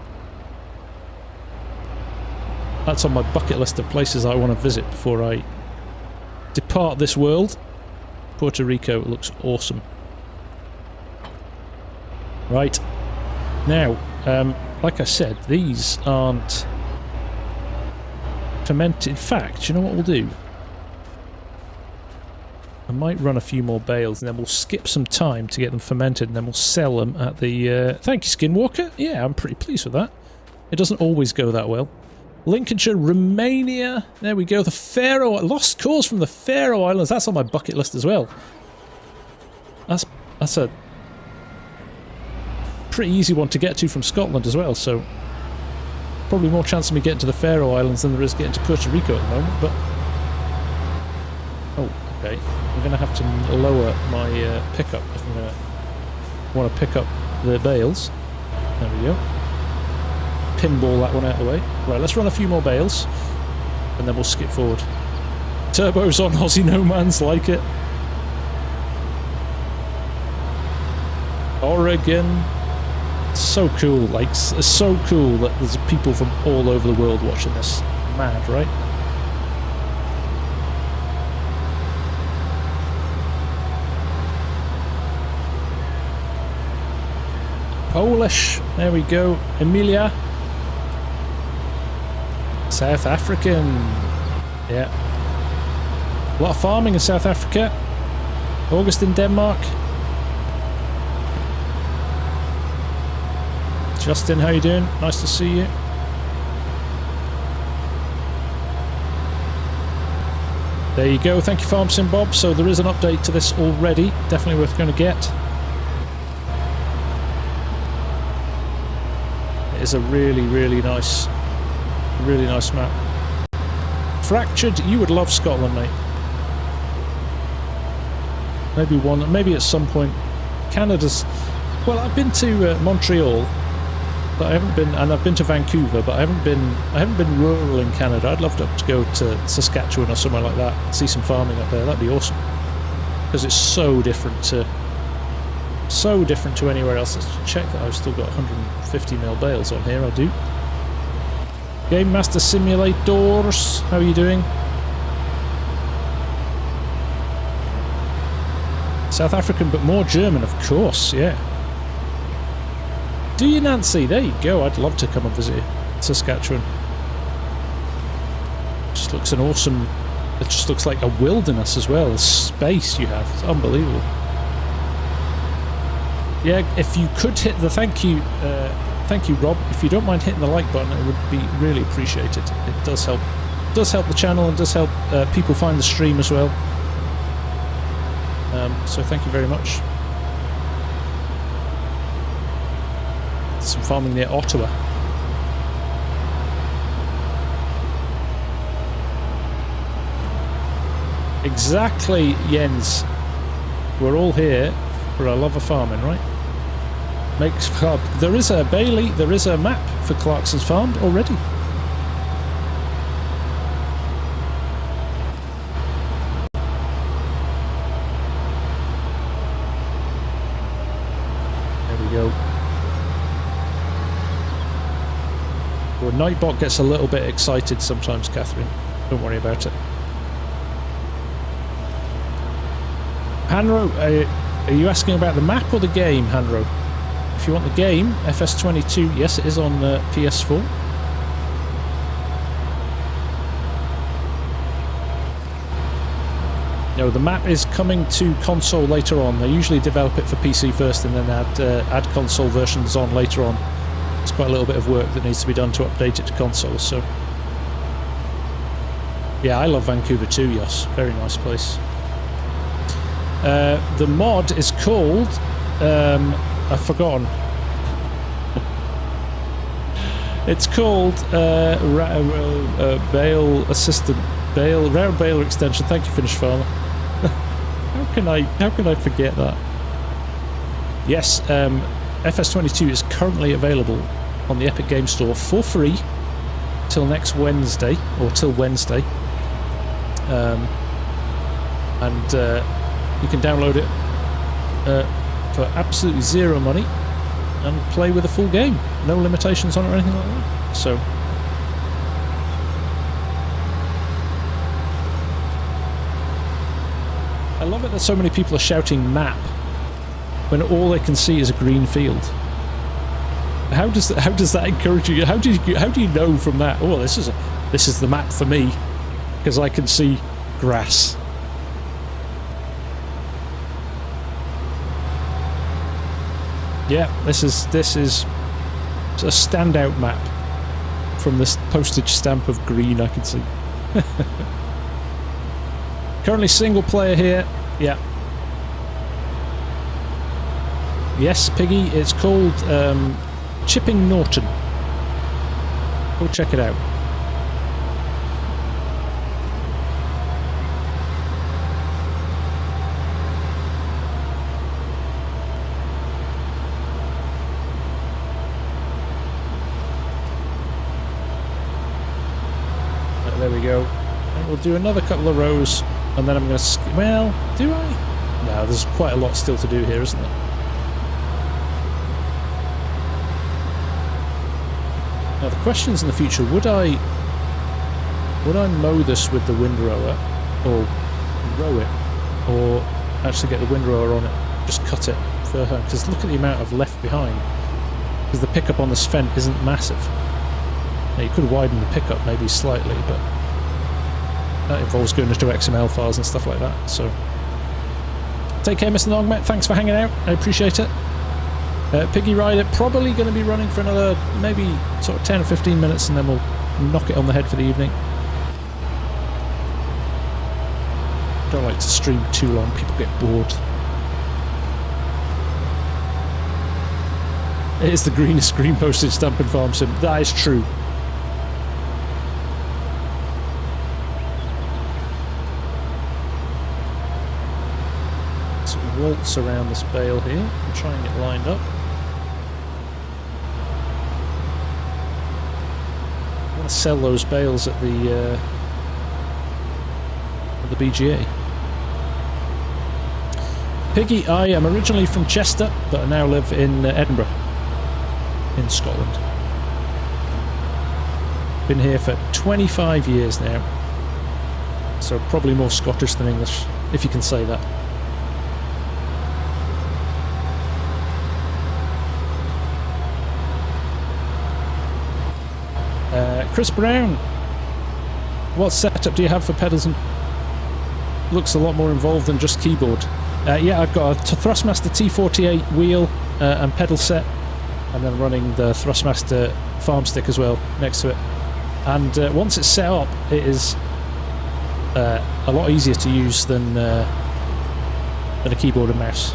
That's on my bucket list of places I want to visit before I depart this world. Puerto Rico looks awesome. Right. Now, like I said, these aren't ferment. In fact, you know what we'll do? I might run a few more bales and then we'll skip some time to get them fermented and then we'll sell them at the... Thank you, Skinwalker. Yeah, I'm pretty pleased with that. It doesn't always go that well. Lincolnshire, Romania. There we go. The Faroe... Lost cause from the Faroe Islands. That's on my bucket list as well. That's a pretty easy one to get to from Scotland as well, so... Probably more chance of me getting to the Faroe Islands than there is getting to Puerto Rico at the moment, but... Oh, okay. I'm going to have to lower my pickup if I'm going to want to pick up the bales. There we go. Pinball that one out of the way. Right, let's run a few more bales, and then we'll skip forward. Turbos on Aussie No Man's, like it. Oregon. So cool, like, it's so cool that there's people from all over the world watching this. Mad, right? Polish, there we go. Emilia. South African. Yeah. A lot of farming in South Africa. August in Denmark. Justin, how you doing? Nice to see you. There you go. Thank you, FarmSim Bob. So there is an update to this already. Definitely worth going to get. It is a really, really nice map. Fractured, you would love Scotland, mate. Maybe at some point. Canada's... Well, I've been to Montreal. But I haven't been, and I've been to Vancouver, but I haven't been rural in Canada. I'd love to go to Saskatchewan or somewhere like that, see some farming up there. That'd be awesome, because it's so different to anywhere else. Let's check that I've still got 150mm bales on here. I do. Game Master Simulators, how are you doing? South African, but more German, of course. Yeah. Do you, Nancy? There you go. I'd love to come and visit Saskatchewan. Just looks an awesome... It just looks like a wilderness as well. The space you have. It's unbelievable. Yeah, if you could hit the... Thank you, Rob. If you don't mind hitting the like button, it would be really appreciated. It does help. It does help the channel and does help people find the stream as well. So thank you very much. Some farming near Ottawa. Exactly, Jens. We're all here for our love of farming, right? There is a Bailey, there is a map for Clarkson's Farm already. There we go. Well, Nightbot gets a little bit excited sometimes, Catherine. Don't worry about it. Hanro, are you asking about the map or the game, Hanro? If you want the game, FS22, yes, it is on PS4. No, the map is coming to console later on. They usually develop it for PC first and then add console versions on later on. It's quite a little bit of work that needs to be done to update it to consoles, so... Yeah, I love Vancouver too, Jos. Very nice place. The mod is called... I've forgotten. It's called Bale Assistant. Round Baler Extension. Thank you, Finnish Farmer. How can I forget that? Yes, FS22 is currently available on the Epic Game Store for free till next Wednesday, or till Wednesday. You can download it for absolutely zero money and play with a full game. No limitations on it or anything like that. So I love it that so many people are shouting map when all they can see is a green field. How does that encourage you? How do you know from that? Oh, this is the map for me, because I can see grass. Yeah, this is a standout map from this postage stamp of green I can see. Currently single player here. Yeah. Yes, Piggy. It's called Chipping Norton. Go check it out. There we go. And we'll do another couple of rows, and then I'm going to... Well, do I? No, there's quite a lot still to do here, isn't there? Now the question's in the future, would I mow this with the windrower, or row it, or actually get the windrower on it, just cut it for her? Because look at the amount of left behind, because the pickup on this fence isn't massive. Now you could widen the pickup maybe slightly, but that involves going into XML files and stuff like that. So take care, Mr. Nogmet, thanks for hanging out, I appreciate it. Piggy Rider probably going to be running for another maybe sort of 10 or 15 minutes, and then we'll knock it on the head for the evening. Don't like to stream too long, people get bored. It is the greenest green postage stamp in FarmSim. That is true. So waltz around this bale here and try and get lined up. I want to sell those bales at the BGA. Piggy, I am originally from Chester, but I now live in Edinburgh, in Scotland. Been here for 25 years now, so probably more Scottish than English, if you can say that. Chris Brown, what setup do you have for pedals? And looks a lot more involved than just keyboard. Yeah, I've got a Thrustmaster T48 wheel and pedal set, and then running the Thrustmaster farm stick as well next to it. And once it's set up, it is a lot easier to use than a keyboard and mouse.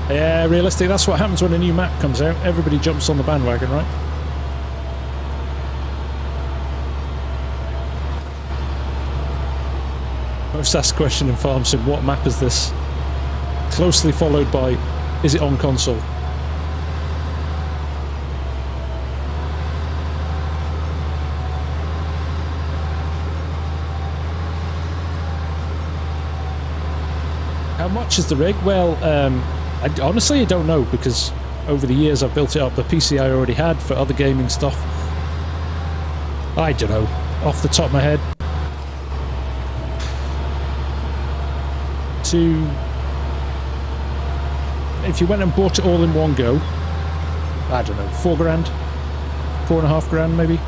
Yeah, realistic, that's what happens when a new map comes out. Everybody jumps on the bandwagon, right? Most asked question in FarmSim, what map is this? Closely followed by, is it on console? How much is the rig? Well, honestly, I don't know, because over the years I've built it up. The PC I already had for other gaming stuff. I don't know, off the top of my head. If you went and bought it all in one go, I don't know, 4 grand? 4.5 grand maybe?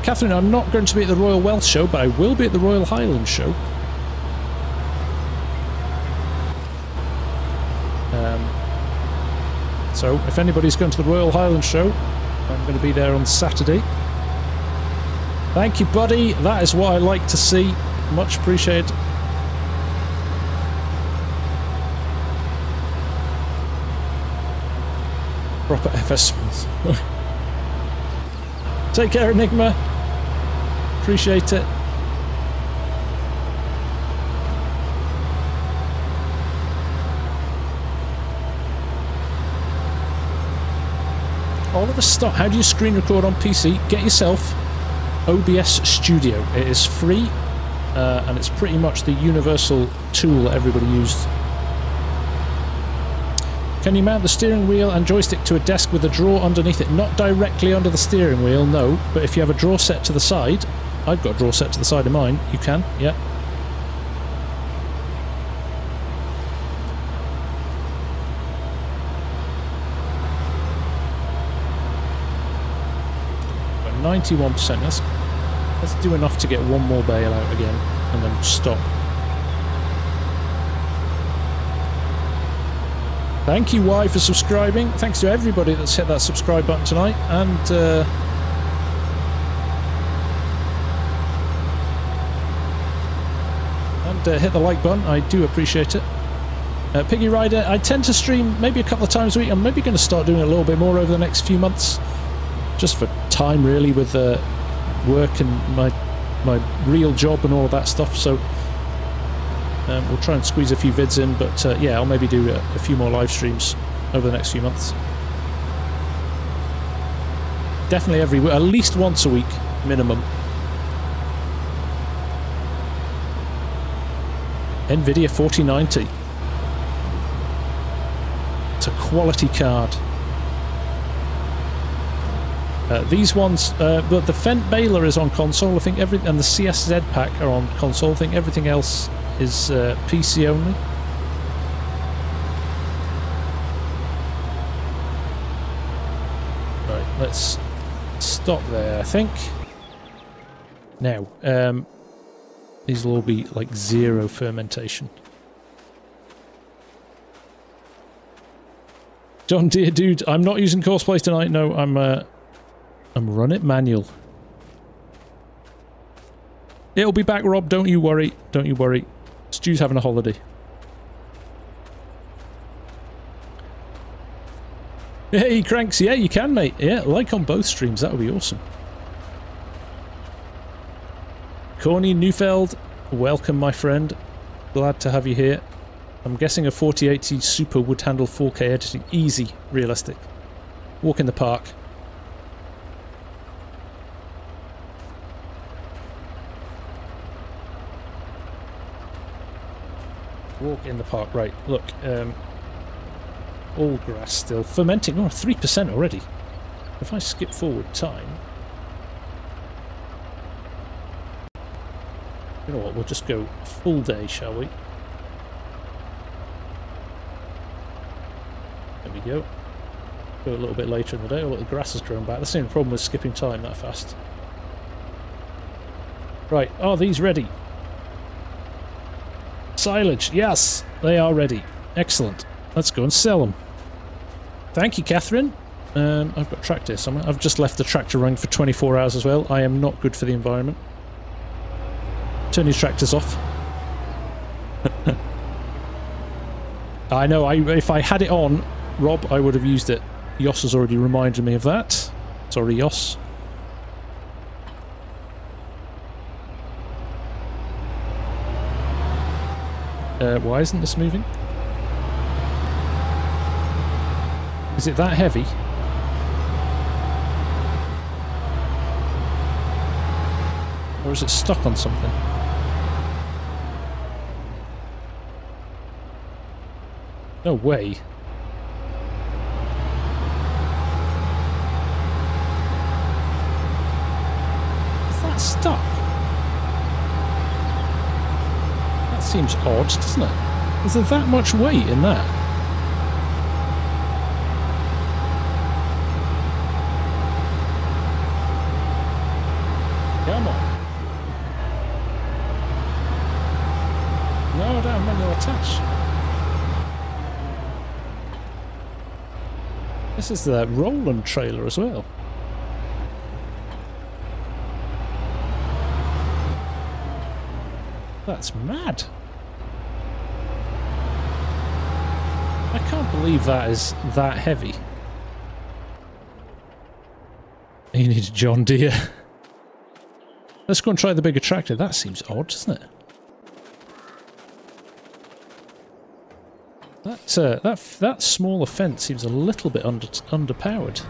Catherine, I'm not going to be at the Royal Welsh show, but I will be at the Royal Highland show. So if anybody's going to the Royal Highland show, I'm going to be there on Saturday. Thank you, buddy. That is what I like to see. Much appreciated. Proper FS sponsor. Take care, Enigma. Appreciate it. All of the stuff. How do you screen record on PC? Get yourself OBS Studio. It is free, and it's pretty much the universal tool that everybody uses. Can you mount the steering wheel and joystick to a desk with a drawer underneath it? Not directly under the steering wheel, no. But if you have a drawer set to the side, I've got a drawer set to the side of mine, you can, yeah. But 91%, let's do enough to get one more bale out again, and then stop. Thank you, Y, for subscribing. Thanks to everybody that's hit that subscribe button tonight. And hit the like button. I do appreciate it. Piggy Rider, I tend to stream maybe a couple of times a week. I'm maybe going to start doing a little bit more over the next few months. Just for time, really, with work and my real job and all of that stuff. So we'll try and squeeze a few vids in, but yeah, I'll maybe do a few more live streams over the next few months. Definitely every week, at least once a week, minimum. NVIDIA 4090. It's a quality card. These ones, but the Fent Baler is on console, I think, and the CSZ pack are on console. I think everything else is PC only. Right, let's stop there, I think. Now, these will all be like 0 fermentation. John Deere dude, I'm not using Courseplay tonight. No, I'm run it manual. It'll be back, Rob. Don't you worry. Don't you worry. Stu's having a holiday. Hey, Cranks. Yeah, you can, mate. Yeah, like on both streams. That would be awesome. Corny Neufeld, welcome, my friend. Glad to have you here. I'm guessing a 4080 Super would handle 4K editing. Easy, realistic. Walk in the park. Walk in the park, right, look, all grass still. Fermenting, oh, 3% already. If I skip forward time... You know what, we'll just go full day, shall we? There we go. Go a little bit later in the day. Oh, look, the grass has grown back. That's the only problem with skipping time that fast. Right, are these ready? Silage, yes, they are ready. Excellent. Let's go and sell them. Thank you, Catherine. I've got tractor somewhere. I've just left the tractor running for 24 hours as well. I am not good for the environment. Turn your tractors off. I know, if I had it on, Rob, I would have used it. Yoss has already reminded me of that. Sorry, Yoss. Why isn't this moving? Is it that heavy? Or is it stuck on something? No way. Is that stuck? That seems odd, doesn't it? Is there that much weight in that? Come on. No, I don't have manual attach. This is the Roland trailer as well. That's mad. I can't believe that is that heavy. You need a John Deere. Let's go and try the bigger tractor. That seems odd, doesn't it? That smaller fence seems a little bit underpowered.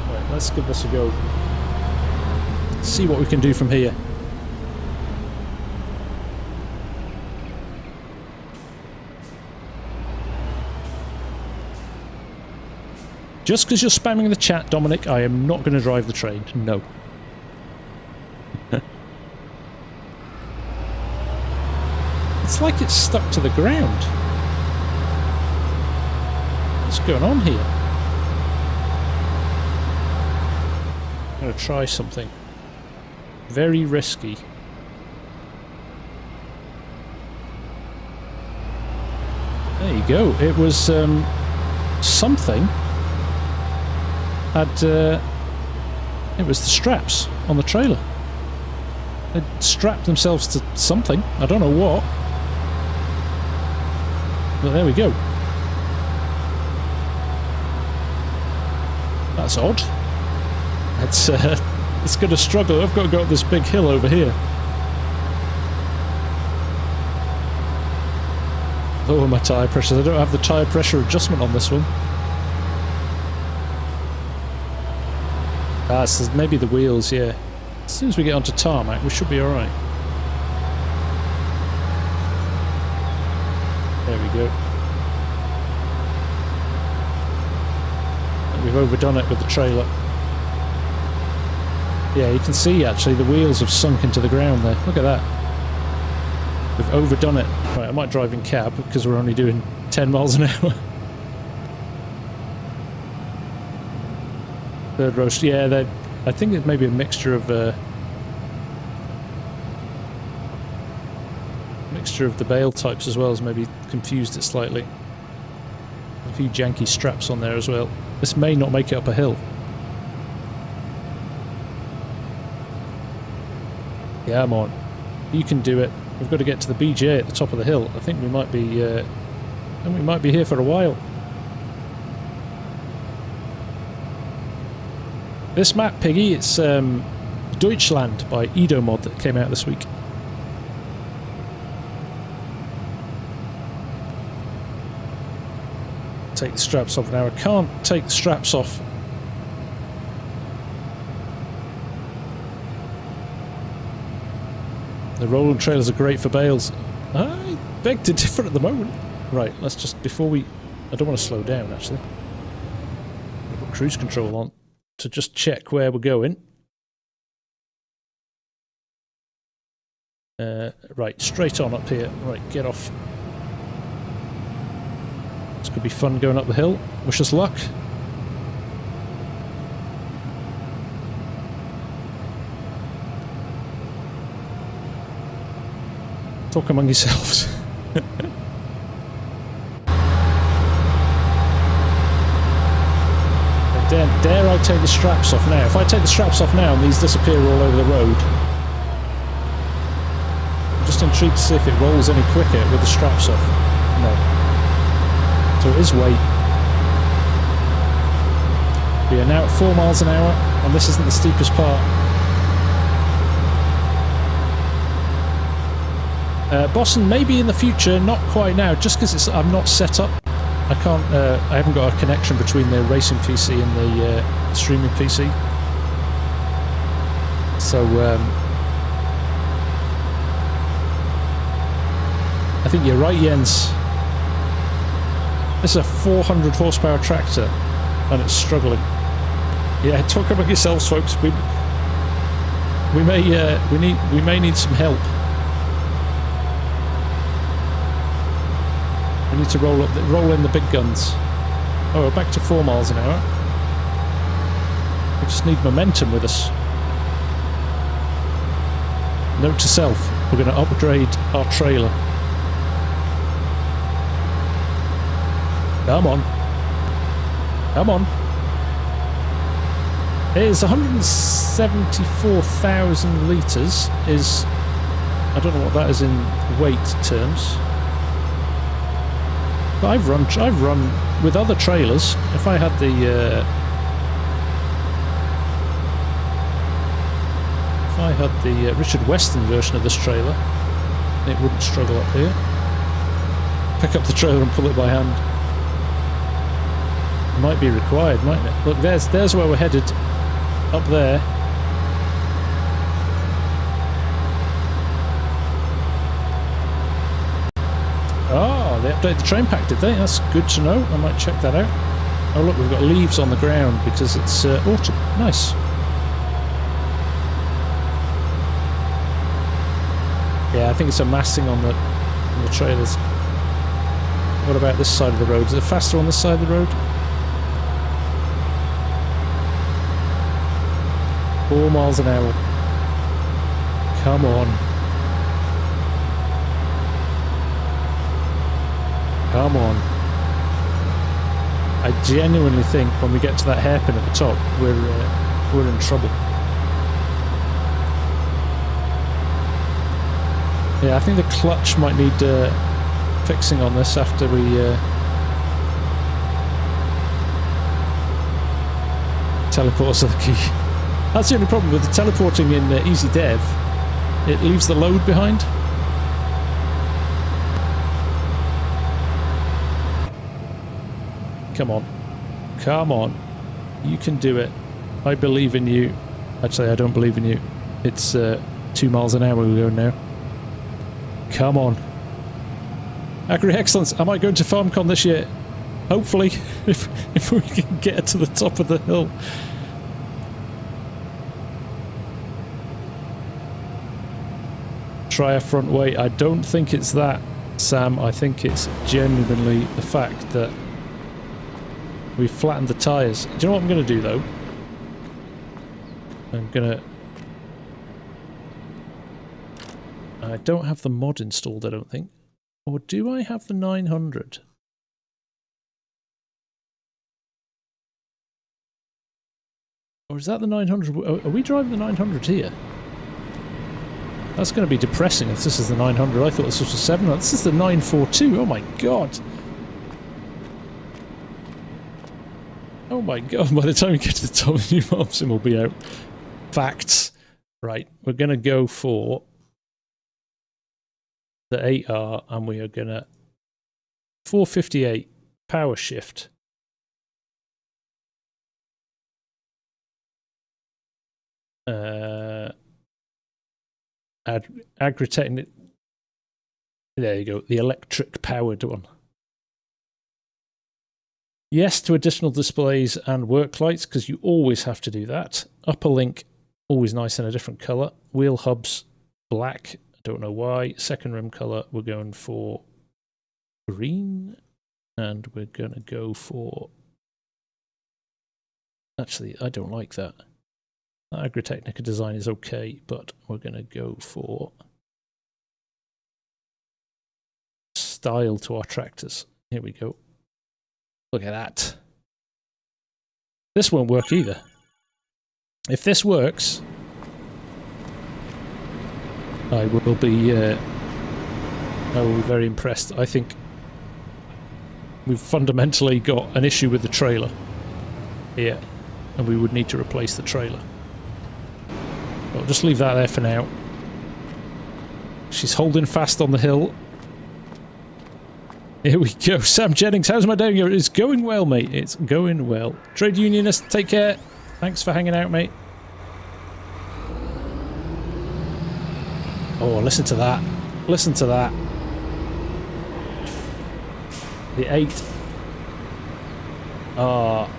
Right, let's give this a go. See what we can do from here. Just because you're spamming the chat, Dominic, I am not going to drive the train. No. It's like it's stuck to the ground. What's going on here? I'm going to try something. Very risky. There you go. It was something. It was the straps on the trailer. They'd strapped themselves to something. I don't know what. But there we go. That's odd. It's going to struggle. I've got to go up this big hill over here. Lower my tyre pressure. I don't have the tyre pressure adjustment on this one. So maybe the wheels, yeah. As soon as we get onto tarmac, we should be alright. There we go. And we've overdone it with the trailer. Yeah, you can see actually the wheels have sunk into the ground there. Look at that. We've overdone it. Right, I might drive in cab because we're only doing 10 miles an hour. Third roast, yeah, I think it may be a mixture of the bale types as well as maybe confused it slightly. A few janky straps on there as well. This may not make it up a hill. Yeah, come on. You can do it. We've got to get to the BJ at the top of the hill. I think we might be here for a while. This map, Piggy, it's Deutschland by Edomod that came out this week. Take the straps off now. I can't take the straps off. The rolling trailers are great for bales. I beg to differ at the moment. Right, let's just, before we... I don't want to slow down, actually. I'll put cruise control on to just check where we're going. Right, straight on up here. Right, get off. It's going to be fun going up the hill. Wish us luck. Talk among yourselves. Dare I take the straps off now? If I take the straps off now and these disappear all over the road, I'm just intrigued to see if it rolls any quicker with the straps off. No. So it is weight. We are now at 4 miles an hour, and this isn't the steepest part. Boston, maybe in the future, not quite now, just because I'm not set up. I can't, I haven't got a connection between the racing PC and the streaming PC. So, I think you're right, Jens. This is a 400 horsepower tractor, and it's struggling. Yeah, talk about yourselves, folks. We may need some help. We need to roll in the big guns. Oh, we're back to 4 miles an hour. We just need momentum with us. Note to self, we're going to upgrade our trailer. Come on. Come on. It is 174,000 litres. I don't know what that is in weight terms. But I've run with other trailers. If I had the Richard Weston version of this trailer, it wouldn't struggle up here. Pick up the trailer and pull it by hand. Might be required, mightn't it? Look, there's where we're headed. Up there. Oh, they updated the train pack, did they? That's good to know. I might check that out. Oh look, we've got leaves on the ground because it's autumn. Nice. Yeah, I think it's a massing on the trailers. What about this side of the road? Is it faster on this side of the road? 4 miles an hour. Come on. Come on. I genuinely think when we get to that hairpin at the top, we're in trouble. Yeah, I think the clutch might need fixing on this after we teleport us to the key. That's the only problem with the teleporting in Easy Dev. It leaves the load behind. Come on. Come on. You can do it. I believe in you. Actually, I don't believe in you. It's 2 miles an hour we're going now. Come on. Agri Excellence. Am I going to FarmCon this year? Hopefully, if we can get to the top of the hill. Try a front weight. I don't think it's that, Sam. I think it's genuinely the fact that we've flattened the tyres. Do you know what I'm going to do, though? I'm going to... I don't have the mod installed, I don't think. Or do I have the 900? Or is that the 900? Are we driving the 900 here? That's going to be depressing if this is the 900. I thought this was the 700. This is the 942. Oh my god. Oh my god. By the time we get to the top, the new FarmSim will be out. Facts. Right. We're going to go for the 8R and we are going to 458 power shift. Agritechnic. There you go, the electric powered one. Yes to additional displays and work lights, because you always have to do that. Upper link, always nice in a different colour. Wheel hubs, black, I don't know why. Second rim colour, we're going for green. And we're going to go for... Actually, I don't like that. Agritechnica design is okay, but we're going to go for style to our tractors. Here we go. Look at that. This won't work either. If this works, I will be very impressed. I think we've fundamentally got an issue with the trailer here, and we would need to replace the trailer. I'll just leave that there for now. She's holding fast on the hill. Here we go. Sam Jennings, how's my day going? It's going well, mate. It's going well. Trade unionist, take care. Thanks for hanging out, mate. Oh, listen to that. Listen to that. The 8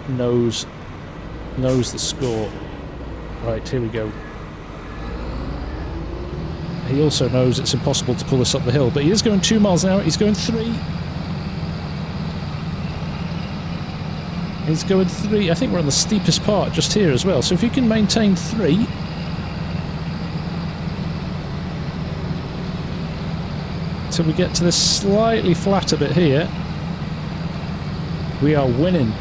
knows the score. Right, here we go. He also knows it's impossible to pull this up the hill, but he is going 2 miles an hour. He's going 3. He's going 3. I think we're on the steepest part just here as well. So if you can maintain 3. Till we get to this slightly flatter bit here. We are winning.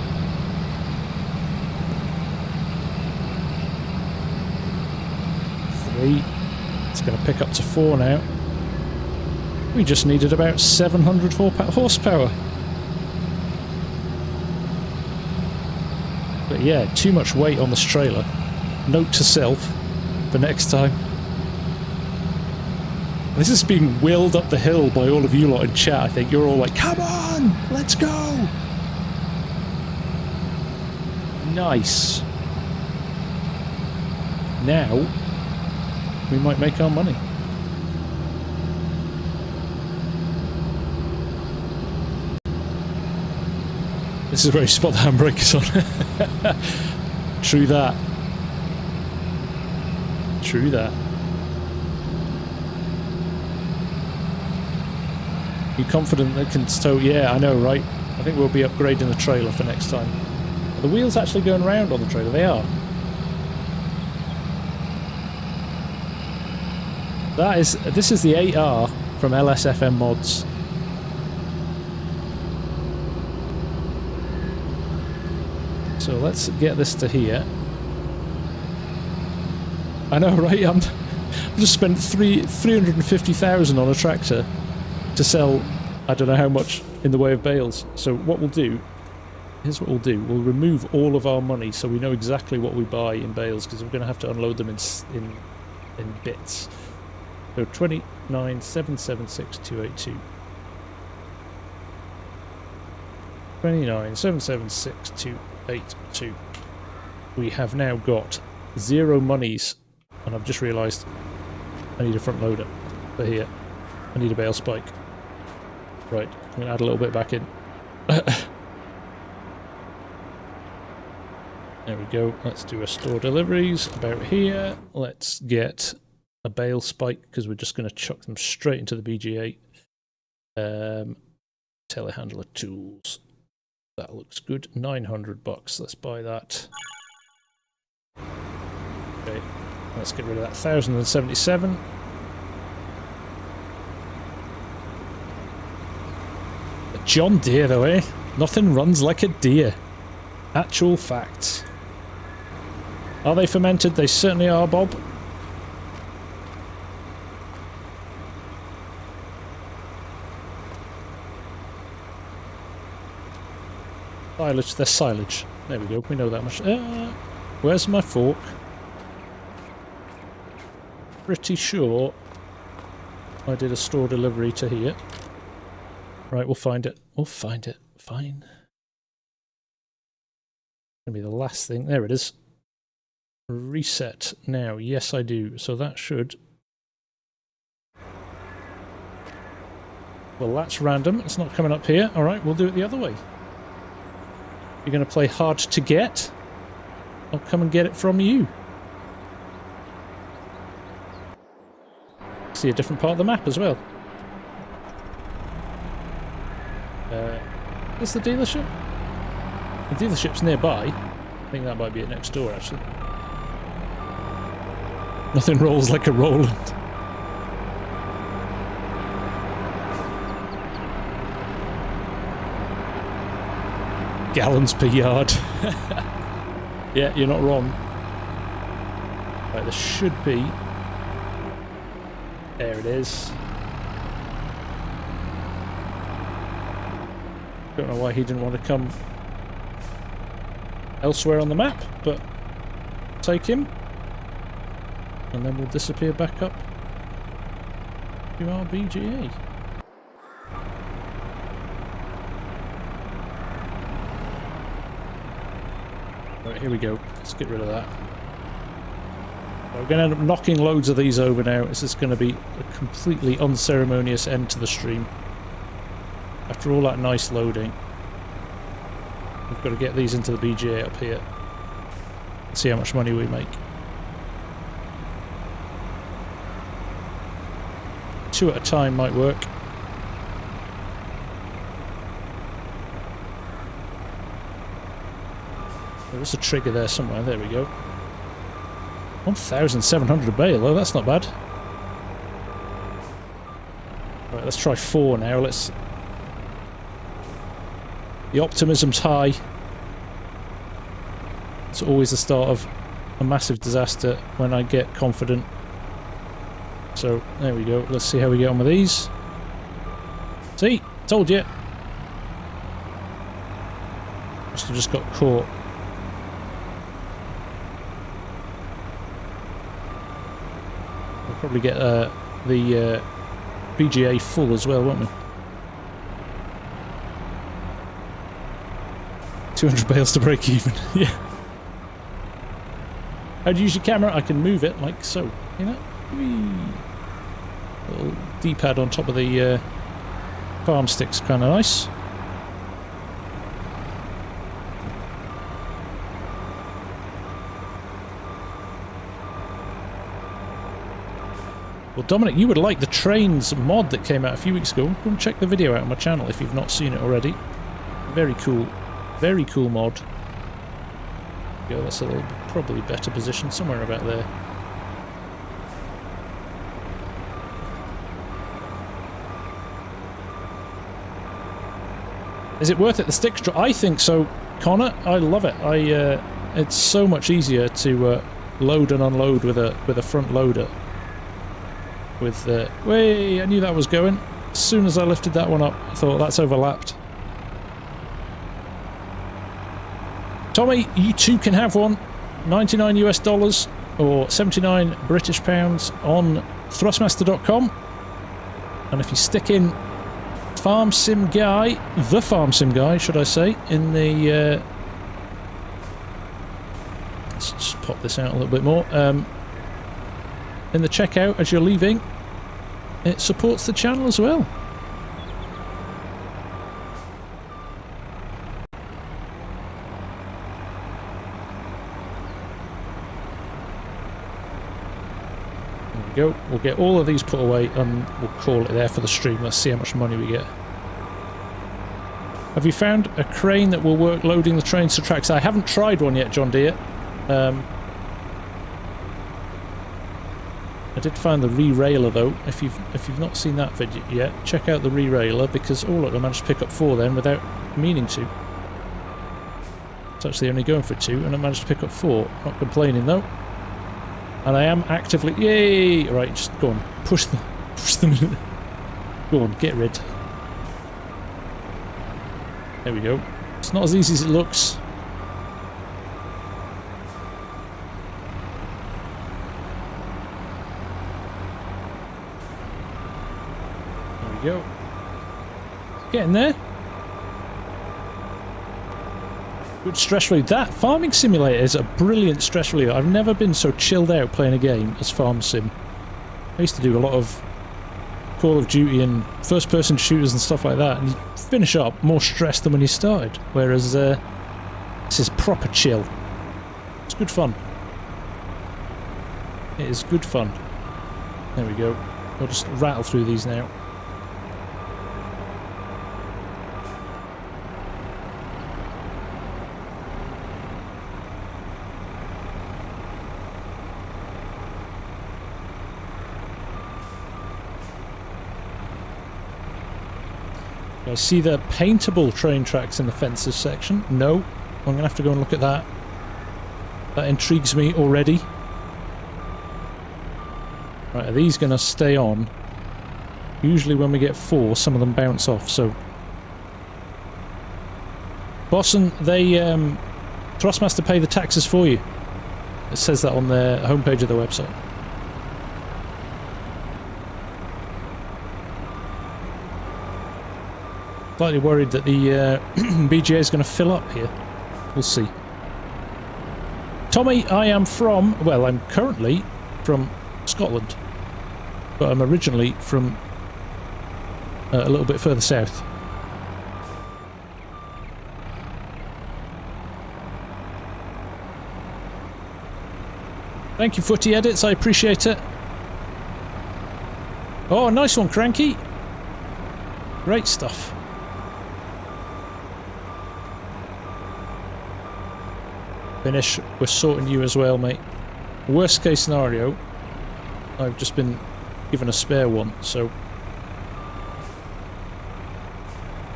It's going to pick up to 4 now. We just needed about 700 horsepower. But yeah, too much weight on this trailer. Note to self for next time. This is being willed up the hill by all of you lot in chat, I think. You're all like, come on, let's go! Nice. Now, we might make our money. This is where you spot the handbrakes on. True that. True that. You confident that can tow? Yeah, I know, right? I think we'll be upgrading the trailer for next time. Are the wheels actually going round on the trailer? They are. This is the 8R from LSFM mods. So let's get this to here. I know, right? I just spent 350,000 on a tractor to sell I don't know how much in the way of bales. So what we'll do, here's what we'll do. We'll remove all of our money so we know exactly what we buy in bales, because we're going to have to unload them in bits. So 29,776,282. 29,776,282. We have now got 0 monies, and I've just realised I need a front loader for here. I need a bale spike. Right, I'm going to add a little bit back in. There we go. Let's do a store deliveries about here. Let's get a bale spike, because we're just going to chuck them straight into the BGA. Telehandler tools. That looks good. $900. Let's buy that. Okay, let's get rid of that 1,077. A John Deere though, eh? Nothing runs like a deer. Actual facts. Are they fermented? They certainly are, Bob. Silage, they're silage. There we go, we know that much. Where's my fork? Pretty sure I did a store delivery to here. Right, we'll find it. We'll find it. Fine. Gonna be the last thing. There it is. Reset now. Yes, I do. So that should... Well, that's random. It's not coming up here. Alright, we'll do it the other way. You're going to play hard to get? I'll come and get it from you. See a different part of the map as well. Is the dealership? The dealership's nearby. I think that might be it next door, actually. Nothing rolls like a Roland. Gallons per yard. Yeah, you're not wrong. Right, there should be... There it is. Don't know why he didn't want to come elsewhere on the map, but take him. And then we'll disappear back up to our BGA. Right, here we go. Let's get rid of that. We're going to end up knocking loads of these over now. This is going to be a completely unceremonious end to the stream. After all that nice loading, we've got to get these into the BGA up here. See how much money we make. 2 at a time might work. There's a trigger there somewhere. There we go. 1,700 a bale. Oh, that's not bad. Right, let's try 4 now. Let's... The optimism's high. It's always the start of a massive disaster when I get confident. So, there we go. Let's see how we get on with these. See? Told you. Must have just got caught. We'll probably get the BGA full as well, won't we? 200 bales to break even. Yeah. How do you use your camera? I can move it like so. You know? Whee. Little D-pad on top of the farm sticks, kind of nice. Well, Dominic, you would like the trains mod that came out a few weeks ago. Go and check the video out on my channel if you've not seen it already. Very cool mod. Go, that's a little probably better position, somewhere about there. Is it worth it, the stick drop? I think so, Connor. I love it. It's so much easier to load and unload with a front loader. Way, I knew that was going. As soon as I lifted that one up, I thought that's overlapped. Tommy, you too can have one. $99 US or 79 British pounds on Thrustmaster.com. And if you stick in FarmSimGuy, the FarmSimGuy, should I say, in the... let's just pop this out a little bit more. In the checkout as you're leaving, it supports the channel as well. There we go. We'll get all of these put away and we'll call it there for the stream. Let's see how much money we get. Have you found a crane that will work loading the trains to tracks? I haven't tried one yet, John Deere. I did find the re-railer though. If you've not seen that video yet, check out the re-railer because oh look, I managed to pick up 4 then without meaning to. It's actually only going for 2 and I managed to pick up 4. Not complaining though. And I am actively, yay! Right, just go on, push them in. Go on, get rid. There we go. It's not as easy as it looks. Go. Getting there. Good stress relief. That farming simulator is a brilliant stress reliever. I've never been so chilled out playing a game as FarmSim. I used to do a lot of Call of Duty and first-person shooters and stuff like that, and you finish up more stressed than when you started. Whereas this is proper chill. It's good fun. It is good fun. There we go. I'll just rattle through these now. I see the paintable train tracks in the fences section. No, I'm going to have to go and look at that. That intrigues me already. Right, are these going to stay on? Usually when we get 4, some of them bounce off, so... Boston, they... Thrustmaster pay the taxes for you. It says that on the homepage of the website. Slightly worried that the BGA is going to fill up here. We'll see. Tommy, I am from... Well, I'm currently from Scotland. But I'm originally from a little bit further south. Thank you, Footy Edits. I appreciate it. Oh, nice one, Cranky. Great stuff. Finish, we're sorting you as well, mate. Worst case scenario, I've just been given a spare one, so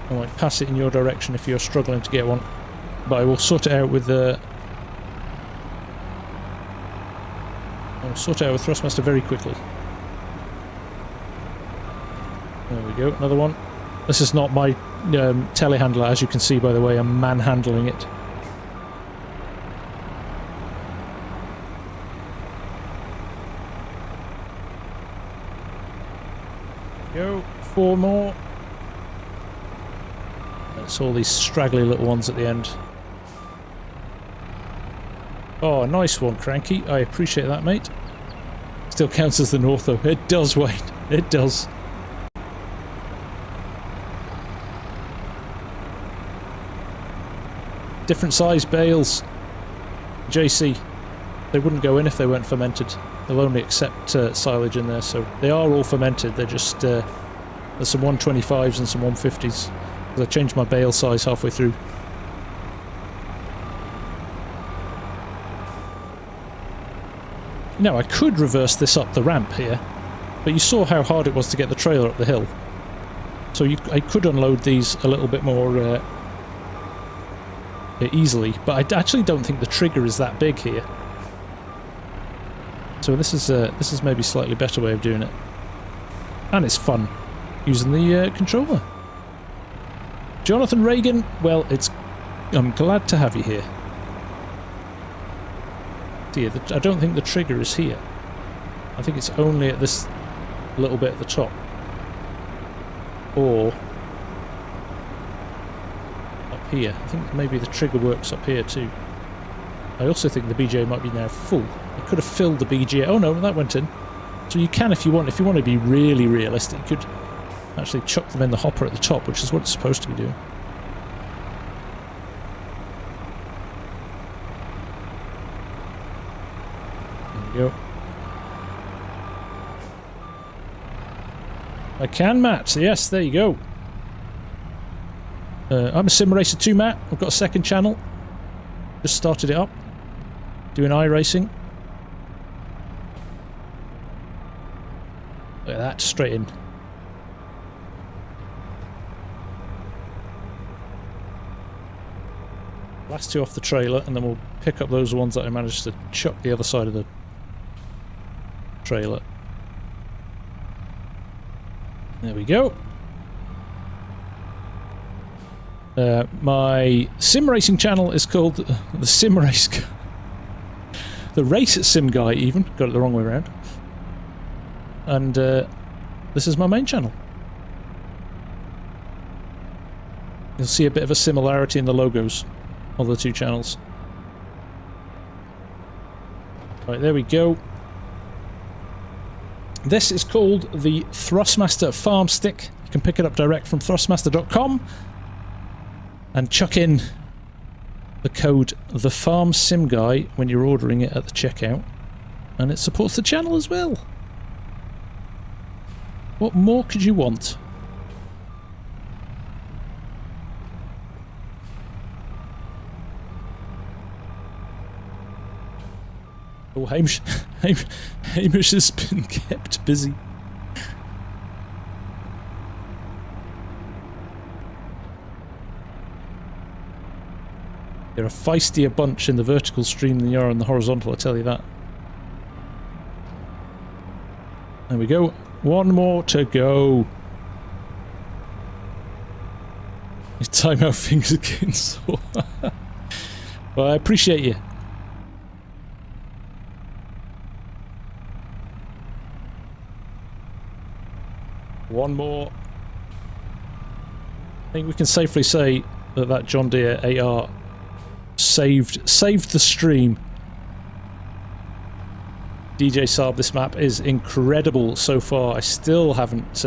I might pass it in your direction if you're struggling to get one, but I will sort it out with I'll sort it out with Thrustmaster very quickly. There we go, another one. This is not my telehandler, as you can see by the way I'm manhandling it. Go, 4 more. That's all these straggly little ones at the end. Oh, nice one, Cranky. I appreciate that, mate. Still counts as the north, though. It does, Wayne. It does. Different size bales. JC. They wouldn't go in if they weren't fermented. They'll only accept silage in there, so they are all fermented. They're just there's some 125s and some 150s. I changed my bale size halfway through. Now I could reverse this up the ramp here, but you saw how hard it was to get the trailer up the hill. So I could unload these a little bit more easily, but I actually don't think the trigger is that big here. So this is maybe a slightly better way of doing it, and it's fun using the controller. Jonathan Reagan, well, I'm glad to have you here. Dear, I don't think the trigger is here. I think it's only at this little bit at the top. Or up here. I think maybe the trigger works up here too. I also think the BJ might be now full. I could have filled the BJ. Oh no, that went in. So you can, if you want to be really realistic, you could actually chuck them in the hopper at the top, which is what it's supposed to be doing. There we go. I can, Matt. Yes, there you go. I'm a Sim Racer 2, Matt. I've got a second channel. Just started it up. Doing iRacing. Look at that, straight in. Last two off the trailer, and then we'll pick up those ones that I managed to chuck the other side of the trailer. There we go. My sim racing channel is called the Sim Race... the Race Sim Guy, even. Got it the wrong way around. And this is my main channel. You'll see a bit of a similarity in the logos of the two channels. Right, there we go. This is called the Thrustmaster Farm Stick. You can pick it up direct from thrustmaster.com and chuck in the code THEFARMSIMGUY when you're ordering it at the checkout, and it supports the channel as well. What more could you want? Oh, Hamish has been kept busy. You're a feistier bunch in the vertical stream than you are in the horizontal, I tell you that. There we go. One more to go. Your timeout fingers again, so well, I appreciate you. One more. I think we can safely say that that John Deere AR saved the stream. DJ Saab, this map is incredible so far. I still haven't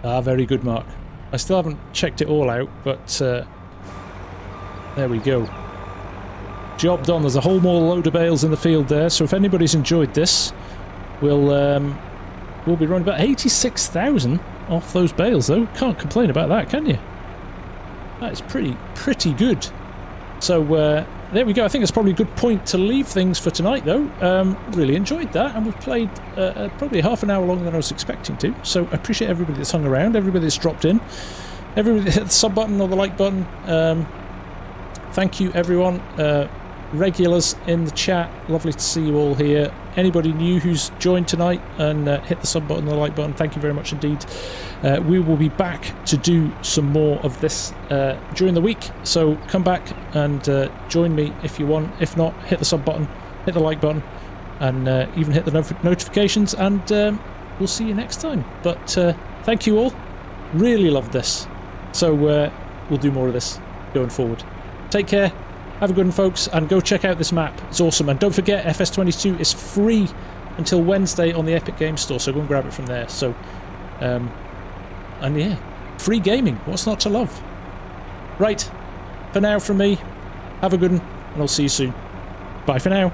very good, Mark. I still haven't checked it all out, but there we go. Job done. There's a whole more load of bales in the field there, so if anybody's enjoyed this, we'll be running about 86,000 off those bales, though. Can't complain about that, can you? That is pretty good. So there we go. I think it's probably a good point to leave things for tonight, though. Really enjoyed that, and we've played probably half an hour longer than I was expecting to. So I appreciate everybody that's hung around, everybody that's dropped in, everybody that hit the sub button or the like button. Thank you, everyone. Regulars in the chat, lovely to see you all here. Anybody new who's joined tonight and hit the sub button and the like button, thank you very much indeed. We will be back to do some more of this during the week, so come back and join me if you want. If not, hit the sub button, hit the like button, and even hit the notifications, and we'll see you next time. But thank you all, really loved this, so we'll do more of this going forward. Take care. Have a good one, folks, and go check out this map. It's awesome. And don't forget, FS22 is free until Wednesday on the Epic Games Store, so go and grab it from there. So, and yeah, free gaming. What's not to love? Right, for now from me, have a good one. and I'll see you soon. Bye for now.